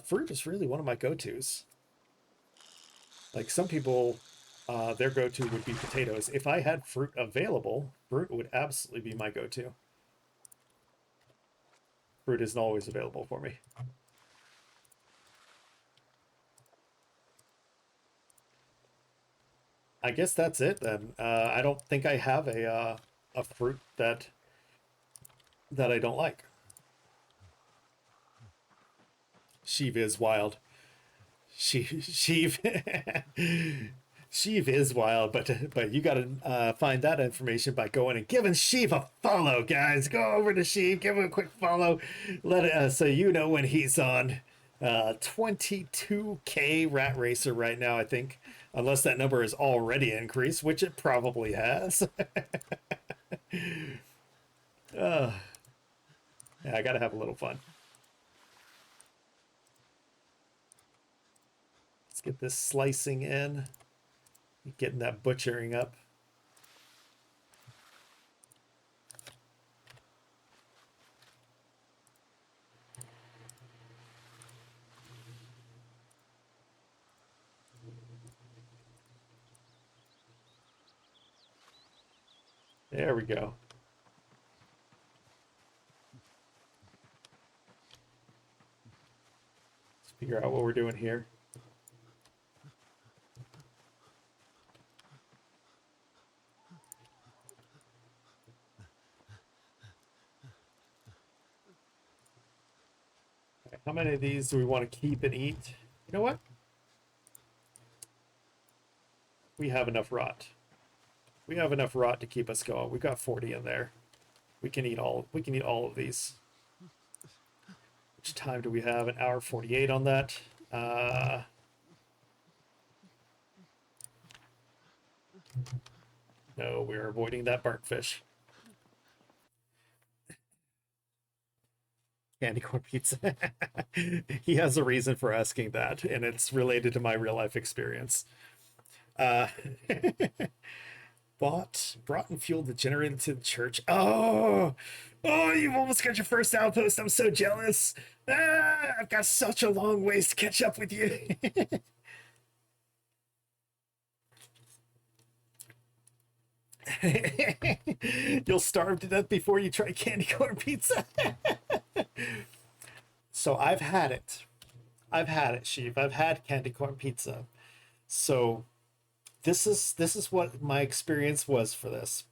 Fruit is really one of my go-tos. Like some people, their go-to would be potatoes. If I had fruit available, fruit would absolutely be my go-to. Fruit isn't always available for me. I guess that's it then. I don't think I have a fruit that I don't like. Sheev is wild. Sheev Sheev is wild, but you gotta find that information by going and giving Sheev a follow, guys. Go over to Sheev, give him a quick follow, let it so you know when he's on. 22K Rat Racer right now, I think, unless that number is already increased, which it probably has. Yeah, I gotta have a little fun. get this slicing in. Getting that butchering up. There we go. Let's figure out what we're doing here. Okay, how many of these do we want to keep and eat? You know what? We have enough rot. We have enough rot to keep us going. We've got 40 in there. We can eat all of these. Which time do we have? An hour 48 on that. No, we're avoiding that burnt fish. Candy corn pizza. He has a reason for asking that, and it's related to my real life experience. Brought and fueled the generator to the church. Oh, you've almost got your first outpost. I'm so jealous. I've got such a long ways to catch up with you. You'll starve to death before you try candy corn pizza. So I've had it, Sheev. I've had candy corn pizza. So this is what my experience was for this.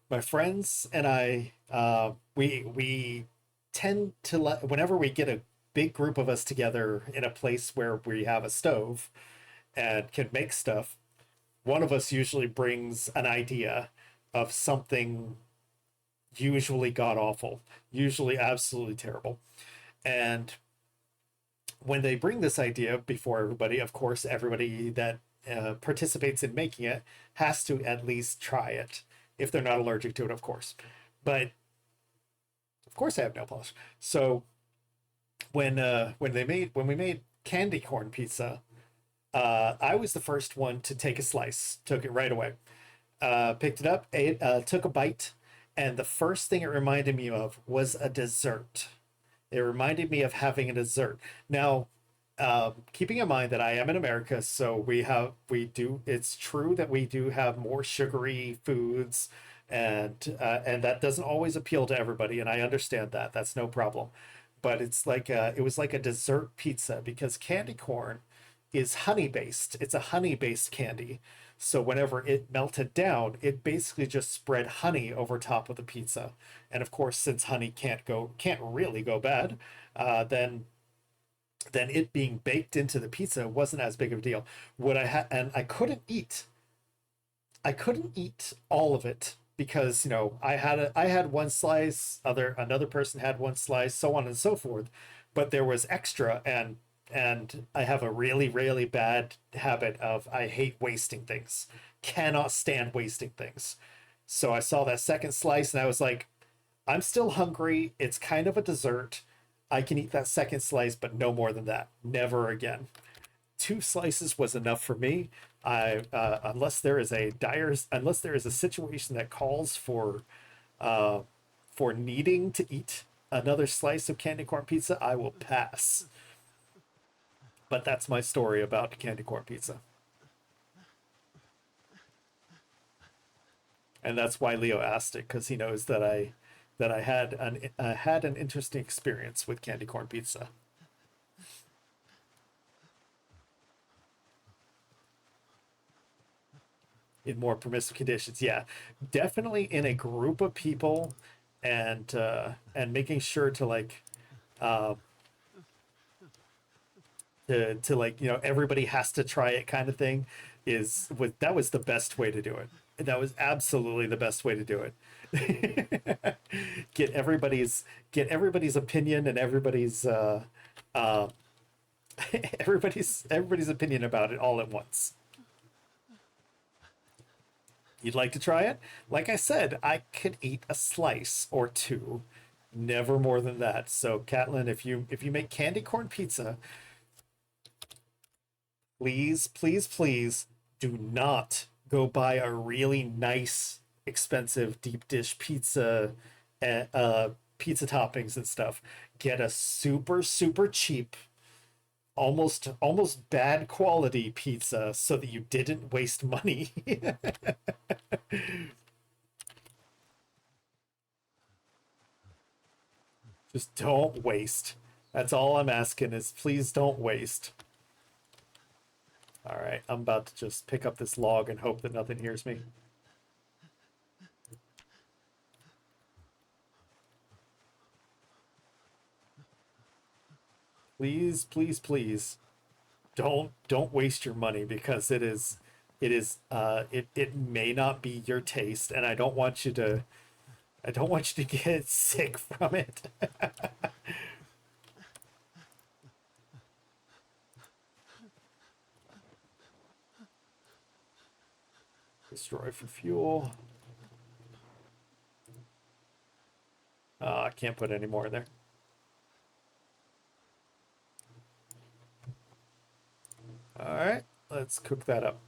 My friends and I, we tend to whenever we get a big group of us together in a place where we have a stove and can make stuff, one of us usually brings an idea of something usually god awful, usually absolutely terrible. And when they bring this idea before everybody, of course, everybody that participates in making it has to at least try it, if they're not allergic to it, of course. But of course, I have nail polish. So when we made candy corn pizza, I was the first one to take a slice. Took it right away. Picked it up, ate, took a bite, and the first thing it reminded me of was a dessert. It reminded me of having a dessert. Now, keeping in mind that I am in America, so it's true that we do have more sugary foods, and that doesn't always appeal to everybody, and I understand that. That's no problem. But it was like a dessert pizza, because candy corn is honey based. It's a honey based candy. So whenever it melted down, it basically just spread honey over top of the pizza. And of course, since honey can't really go bad, then it being baked into the pizza wasn't as big of a deal. And I couldn't eat all of it, because I had one slice, another person had one slice, so on and so forth, but there was extra, and I have a really, really bad habit of, I hate wasting things. Cannot stand wasting things. So I saw that second slice and I was like, I'm still hungry. It's kind of a dessert. I can eat that second slice, but no more than that. Never again. 2 slices was enough for me. Unless there is a situation that calls for needing to eat another slice of candy corn pizza, I will pass. But that's my story about candy corn pizza. And that's why Leo asked it, because he knows that I had an interesting experience with candy corn pizza. In more permissive conditions, yeah, definitely in a group of people, and making sure to everybody has to try it, kind of thing, that was the best way to do it. That was absolutely the best way to do it. Get everybody's opinion, and everybody's opinion about it all at once. You'd like to try it? Like I said, I could eat a slice or 2, never more than that. So Catlin, if you make candy corn pizza, Please, please, please do not go buy a really nice, expensive deep dish pizza, pizza toppings and stuff. Get a super, super cheap, almost bad quality pizza so that you didn't waste money. Just don't waste. That's all I'm asking is please don't waste. All right, I'm about to just pick up this log and hope that nothing hears me. Please, please, please don't waste your money because it may not be your taste and I don't want you to get sick from it. Destroy for fuel. I can't put any more in there. All right, let's cook that up.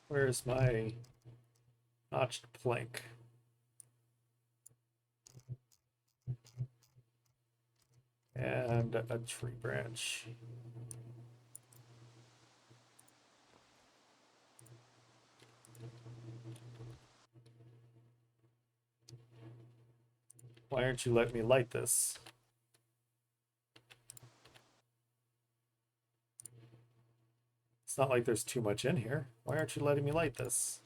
Where's my notched plank? And a tree branch. Why aren't you letting me light this? It's not like there's too much in here. Why aren't you letting me light this?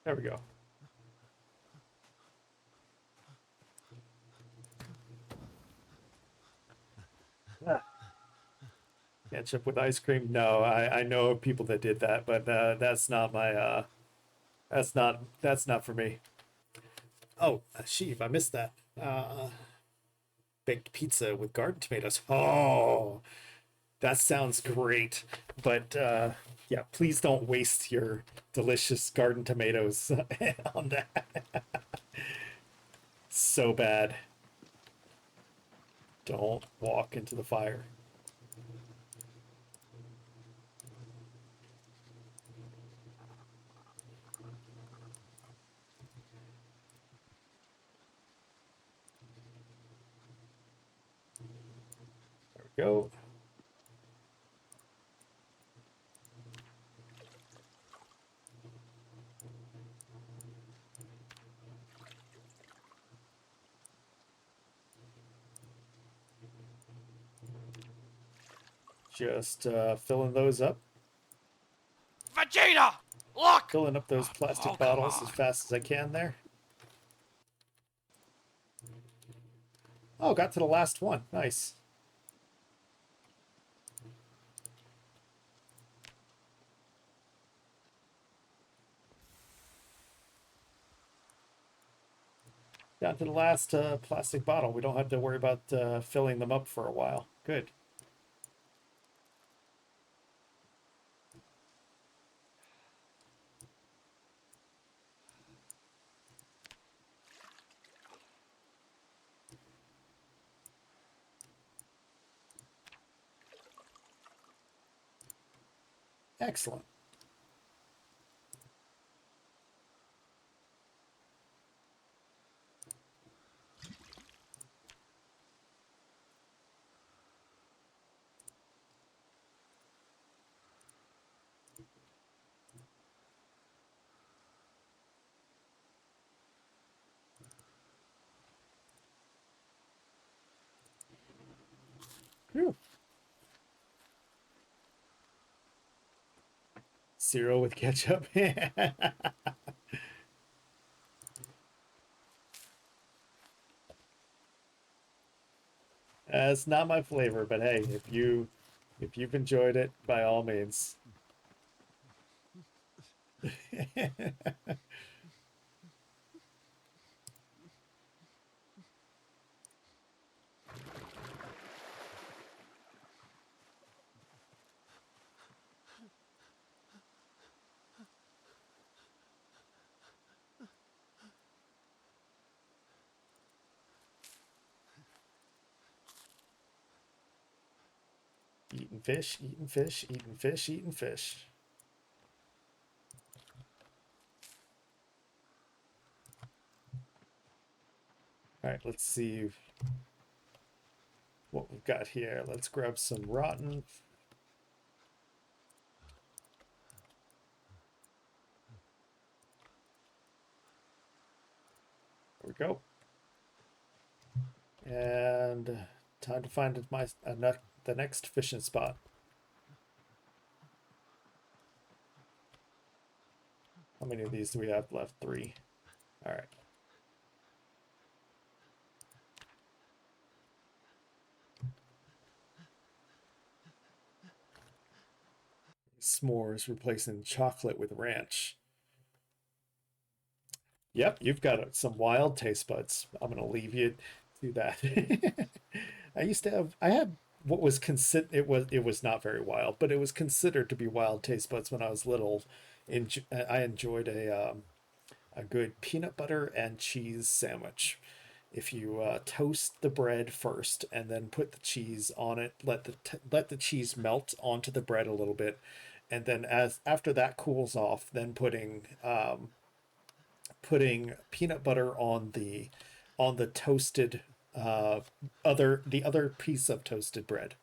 There we go. Ah. Ketchup with ice cream? No, I know of people that did that, but that's not my that's not for me. Oh, sheep, I missed that. Baked pizza with garden tomatoes. Oh, that sounds great. But yeah, please don't waste your delicious garden tomatoes on that. So bad. Don't walk into the fire. There we go. Just filling those up. Vegeta! Look! Filling up those plastic come bottles on. as fast as I can there. Oh, got to the last one. Nice. Got to the last plastic bottle. We don't have to worry about filling them up for a while. Good. Excellent. Whew. Cereal with ketchup. It's not my flavor, but hey, if you've enjoyed it, by all means. Eating fish, eating fish, eating fish, eating fish. All right, let's see what we've got here. Let's grab some rotten. There we go. And time to find the next fishing spot. How many of these do we have left? 3. All right. S'mores replacing chocolate with ranch. Yep, you've got some wild taste buds. I'm gonna leave you to that. I had what was it was not very wild, but it was considered to be wild taste buds when I was little. I enjoyed a good peanut butter and cheese sandwich. If you toast the bread first and then put the cheese on it, let the cheese melt onto the bread a little bit, and then as after that cools off, then putting peanut butter on the toasted the other piece of toasted bread.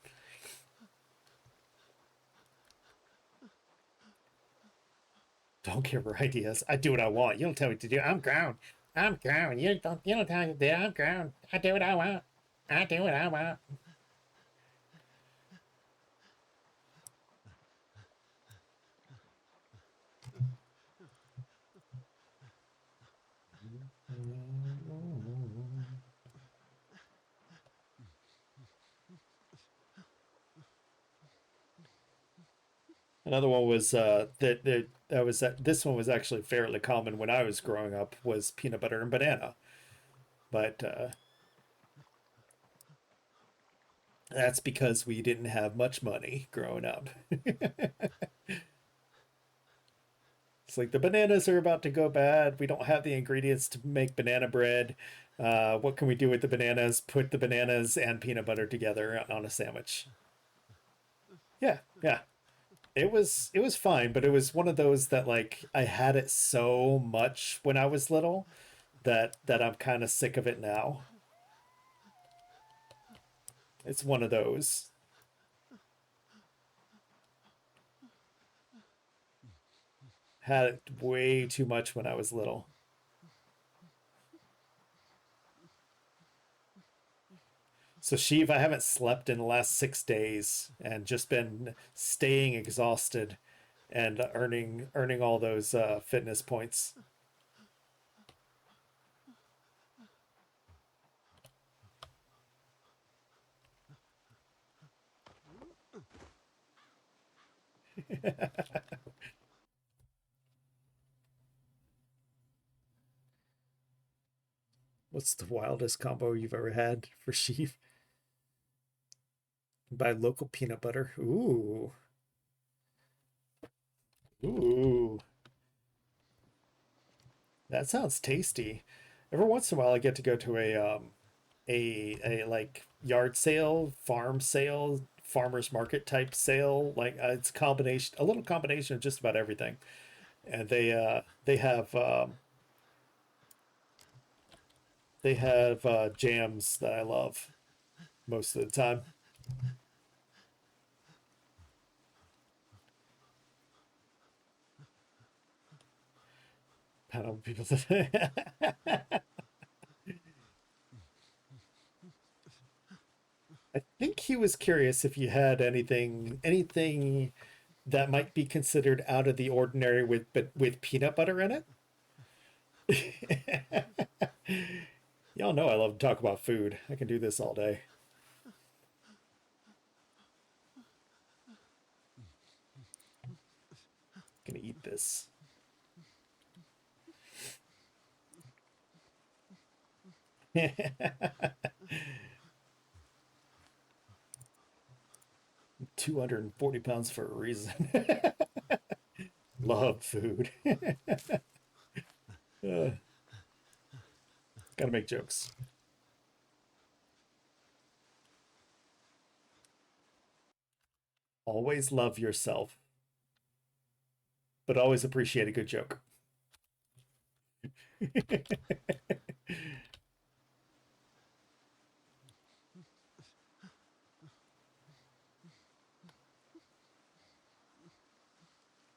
Don't give her ideas. I do what I want. You don't tell me what to do. I'm grown. I'm grown. You don't tell me to do. I'm grown. I do what I want. I do what I want. Another one was this one was actually fairly common when I was growing up, was peanut butter and banana, but that's because we didn't have much money growing up. It's like the bananas are about to go bad. We don't have the ingredients to make banana bread. What can we do with the bananas? Put the bananas and peanut butter together on a sandwich. Yeah, yeah. It was fine, but it was one of those that like I had it so much when I was little that I'm kind of sick of it now. It's one of those. Had it way too much when I was little. So Sheev, I haven't slept in the last 6 days and just been staying exhausted and earning all those fitness points. What's the wildest combo you've ever had for Sheev? Buy local peanut butter. Ooh. Ooh. That sounds tasty. Every once in a while I get to go to a like yard sale, farm sale, farmers market type sale. Like it's a little combination of just about everything. And they have jams that I love most of the time. Panel people. I think he was curious if you had anything that might be considered out of the ordinary with peanut butter in it. Y'all know I love to talk about food. I can do this all day. is. £240 for a reason. Love food. Gotta make jokes. Always love yourself, but always appreciate a good joke.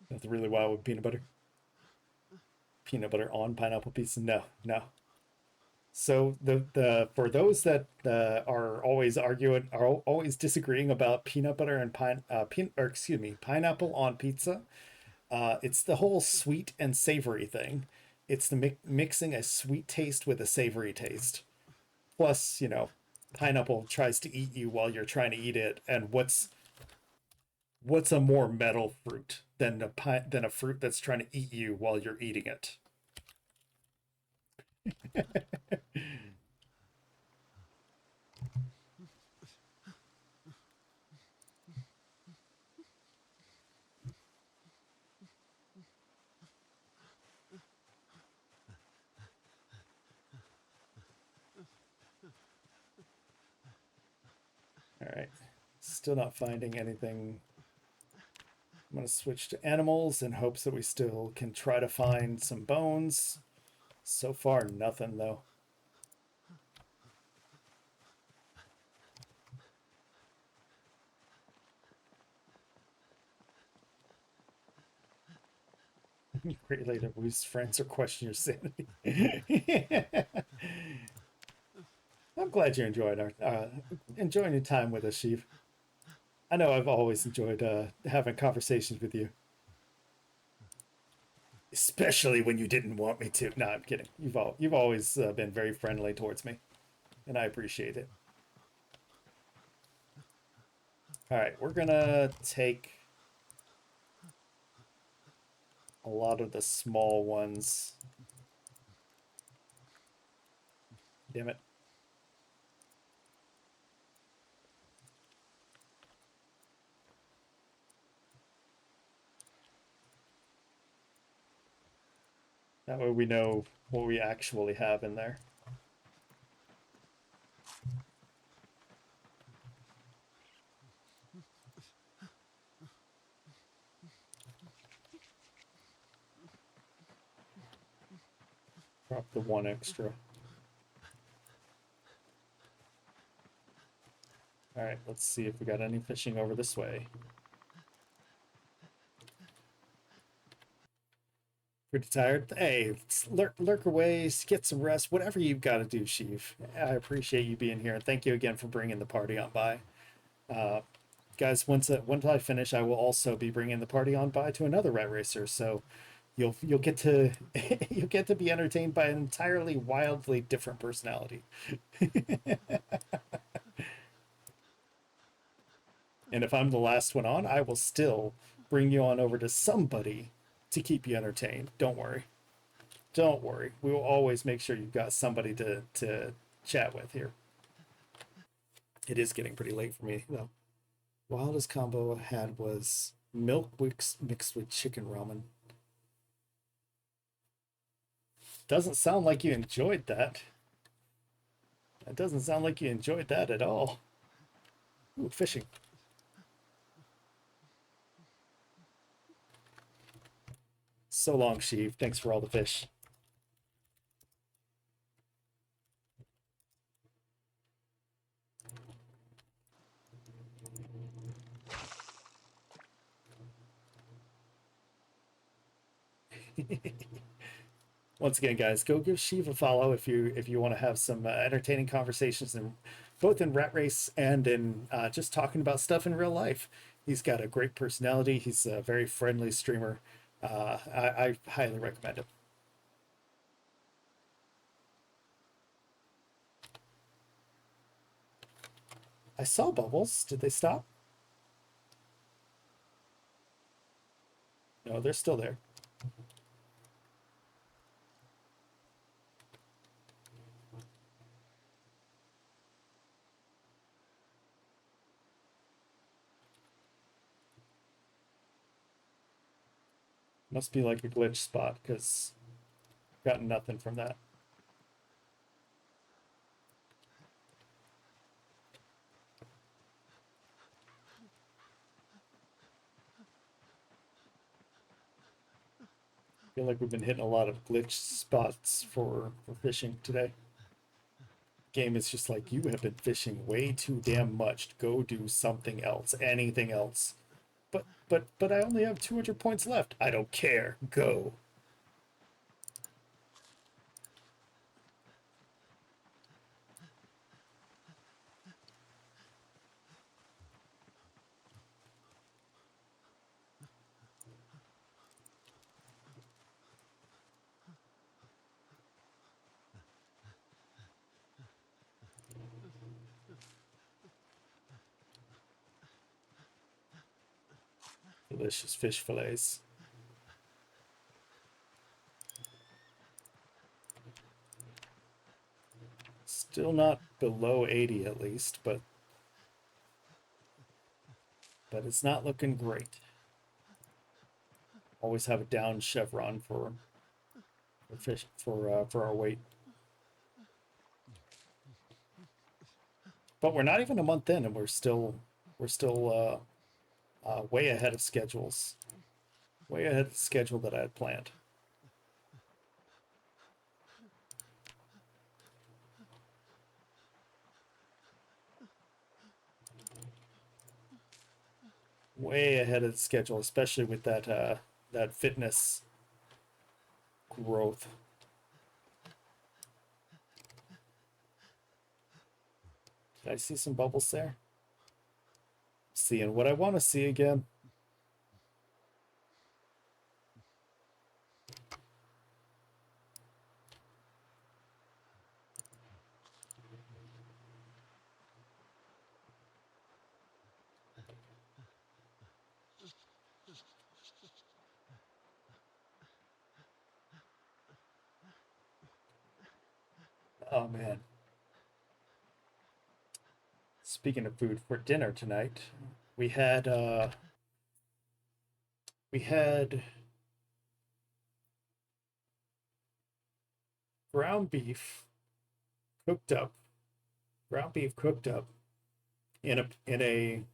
Nothing really wild with peanut butter. Peanut butter on pineapple pizza? No, no. So the for those that are always arguing, are always disagreeing about peanut butter and pineapple on pizza, it's the whole sweet and savory thing. It's the mixing a sweet taste with a savory taste. Plus, you know, pineapple tries to eat you while you're trying to eat it, and what's a more metal fruit than a fruit that's trying to eat you while you're eating it? All right, still not finding anything. I'm gonna switch to animals in hopes that we still can try to find some bones. So far, nothing though. Great later, lose friends or question your sanity. I'm glad you enjoyed enjoying your time with us, Sheev. I know I've always enjoyed having conversations with you, especially when you didn't want me to. No, I'm kidding. You've always been very friendly towards me, and I appreciate it. All right, we're gonna take a lot of the small ones. Damn it. That way we know what we actually have in there. Drop the one extra. All right, let's see if we got any fishing over this way. Pretty tired? Hey, lurk away, get some rest, whatever you've got to do, Sheev. I appreciate you being here, and thank you again for bringing the party on by. Guys, once I finish, I will also be bringing the party on by to another Rat Racer, so you'll get to you'll get to be entertained by an entirely wildly different personality. And if I'm the last one on, I will still bring you on over to somebody to keep you entertained. Don't worry. Don't worry. We will always make sure you've got somebody to chat with here. It is getting pretty late for me, though. Wildest combo I had was milk mixed with chicken ramen. Doesn't sound like you enjoyed that. That doesn't sound like you enjoyed that at all. Ooh, fishing. So long, Sheev. Thanks for all the fish. Once again, guys, go give Sheev a follow if you want to have some entertaining conversations, in both in Rat Race and in just talking about stuff in real life. He's got a great personality. He's a very friendly streamer. I highly recommend him. I saw bubbles. Did they stop? No, they're still there. Must be like a glitch spot, because got nothing from that. I feel like we've been hitting a lot of glitch spots for fishing today. Game is just like, you have been fishing way too damn much. Go do something else, anything else. But I only have 200 points left. I don't care. Go. Delicious fish fillets. Still not below 80 at least, but it's not looking great. Always have a down chevron for fish for our weight. But we're not even a month in, and we're still way ahead of schedules. Way ahead of the schedule that I had planned. Way ahead of the schedule, especially with that that fitness growth. Did I see some bubbles there? Seeing what I want to see again. Oh man. Speaking of food, for dinner tonight, we had ground beef cooked up. Ground beef cooked up in a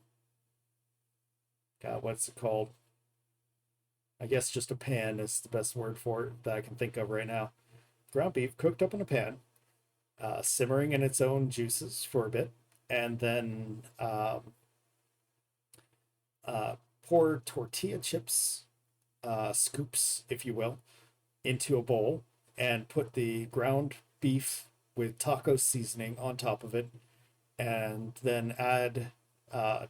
God, what's it called? I guess just a pan is the best word for it that I can think of right now. Ground beef cooked up in a pan, simmering in its own juices for a bit, and then pour tortilla chips, scoops, if you will, into a bowl, and put the ground beef with taco seasoning on top of it, and then add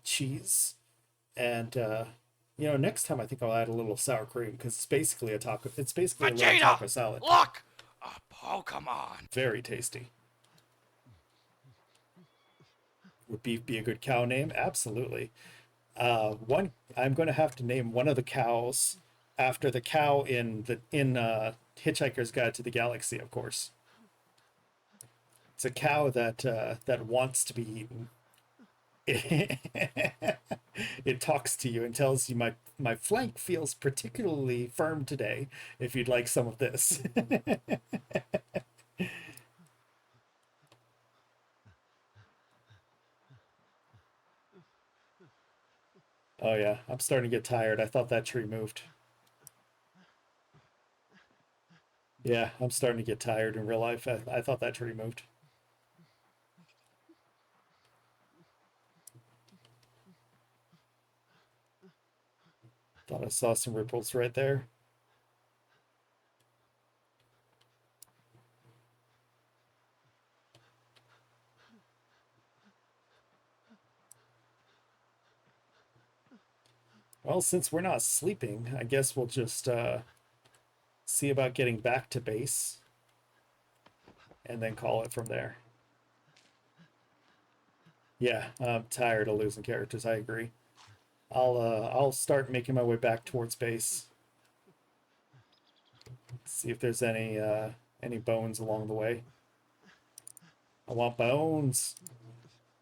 cheese. And you know, next time I think I'll add a little sour cream, because it's basically a taco. It's basically a little taco Vegeta! salad. Look! A Pokemon! Very tasty. Would beef be a good cow name? Absolutely. I'm going to have to name one of the cows after the cow in Hitchhiker's Guide to the Galaxy, of course. It's a cow that wants to be eaten. It talks to you and tells you, my flank feels particularly firm today, if you'd like some of this. Oh yeah, I'm starting to get tired. I thought that tree moved. Yeah, I'm starting to get tired in real life. I thought that tree moved. Thought I saw some ripples right there. Well, since we're not sleeping, I guess we'll just see about getting back to base and then call it from there. Yeah, I'm tired of losing characters. I agree. I'll start making my way back towards base. See if there's any bones along the way. I want bones.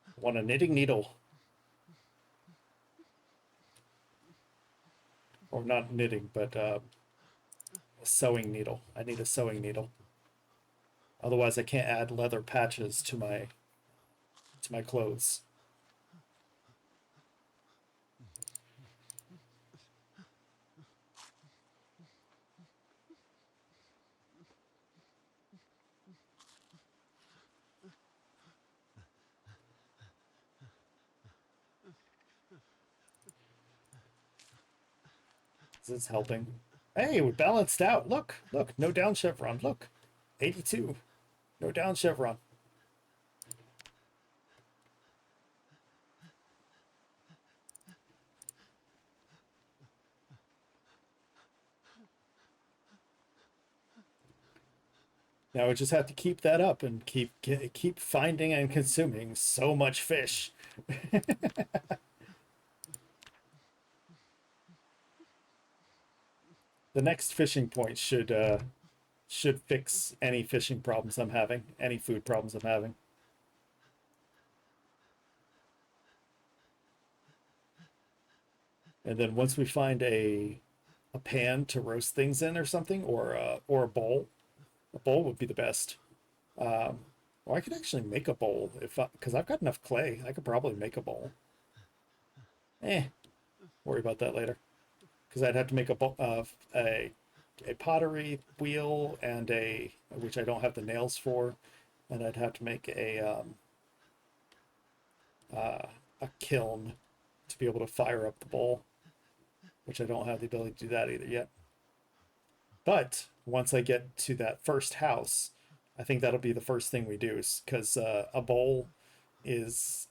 I want a knitting needle. Or not knitting, but A sewing needle. I need a sewing needle. Otherwise, I can't add leather patches to my clothes. This is helping. Hey, we balanced out. Look, look, no down chevron. Look, 82. No down chevron. Now we just have to keep that up and keep finding and consuming so much fish. The next fishing point should fix any fishing problems I'm having, any food problems I'm having. And then once we find a pan to roast things in or something, or a bowl would be the best. Or I could actually make a bowl because I've got enough clay. I could probably make a bowl. Worry about that later. Because I'd have to make a pottery wheel and which I don't have the nails for, and I'd have to make a kiln to be able to fire up the bowl, which I don't have the ability to do that either yet. But once I get to that first house, I think that'll be the first thing we do, because a bowl is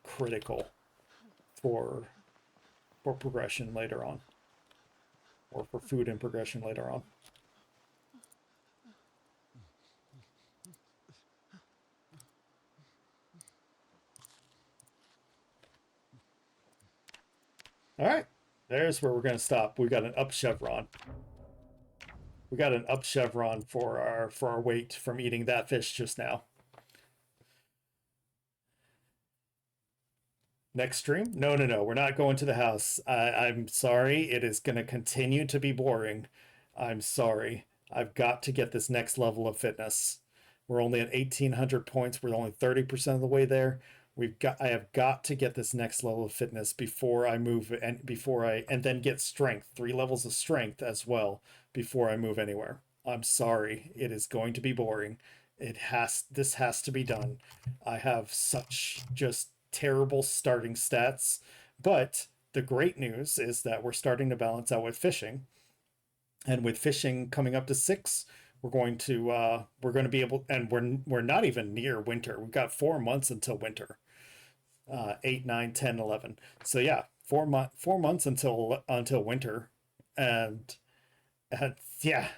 critical for progression later on, or for food and progression later on. All right, there's where we're going to stop. We got an up chevron. We got an up chevron for our weight from eating that fish just now. Next stream? No, we're not going to the house. I'm sorry. It is going to continue to be boring. I'm sorry. I've got to get this next level of fitness. We're only at 1,800 points. We're only 30% of the way there. I have got to get this next level of fitness before I move, and then get strength, 3 levels of strength as well before I move anywhere. I'm sorry. It is going to be boring. This has to be done. I have such just terrible starting stats, but the great news is that we're starting to balance out with fishing, and with fishing coming up to 6, we're going to be able, and we're not even near winter. We've got 4 months until winter. 8, 9, 10, 11. So yeah, 4 months until winter, and yeah.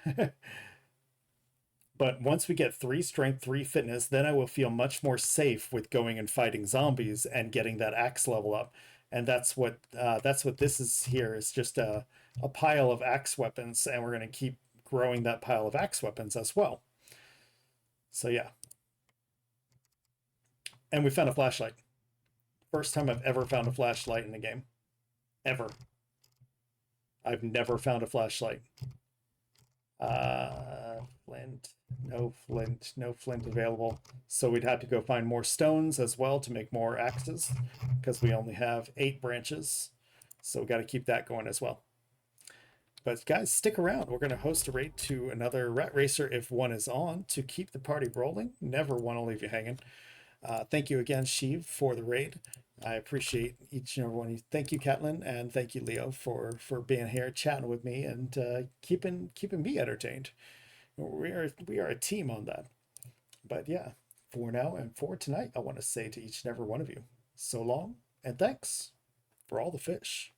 But once we get 3 strength, 3 fitness, then I will feel much more safe with going and fighting zombies and getting that axe level up. And that's what this is here, is just a pile of axe weapons, and we're going to keep growing that pile of axe weapons as well. So yeah. And we found a flashlight. First time I've ever found a flashlight in the game. Ever. I've never found a flashlight. Flint. No flint available. So we'd have to go find more stones as well to make more axes, because we only have 8 branches. So we got to keep that going as well. But guys, stick around. We're going to host a raid to another Rat Racer if one is on, to keep the party rolling. Never want to leave you hanging. Thank you again, Sheev, for the raid. I appreciate each and every one of you. Thank you, Catelyn, and thank you, Leo, for being here, chatting with me, and keeping me entertained. We are a team on that. But yeah, for now and for tonight, I want to say to each and every one of you, so long, and thanks for all the fish.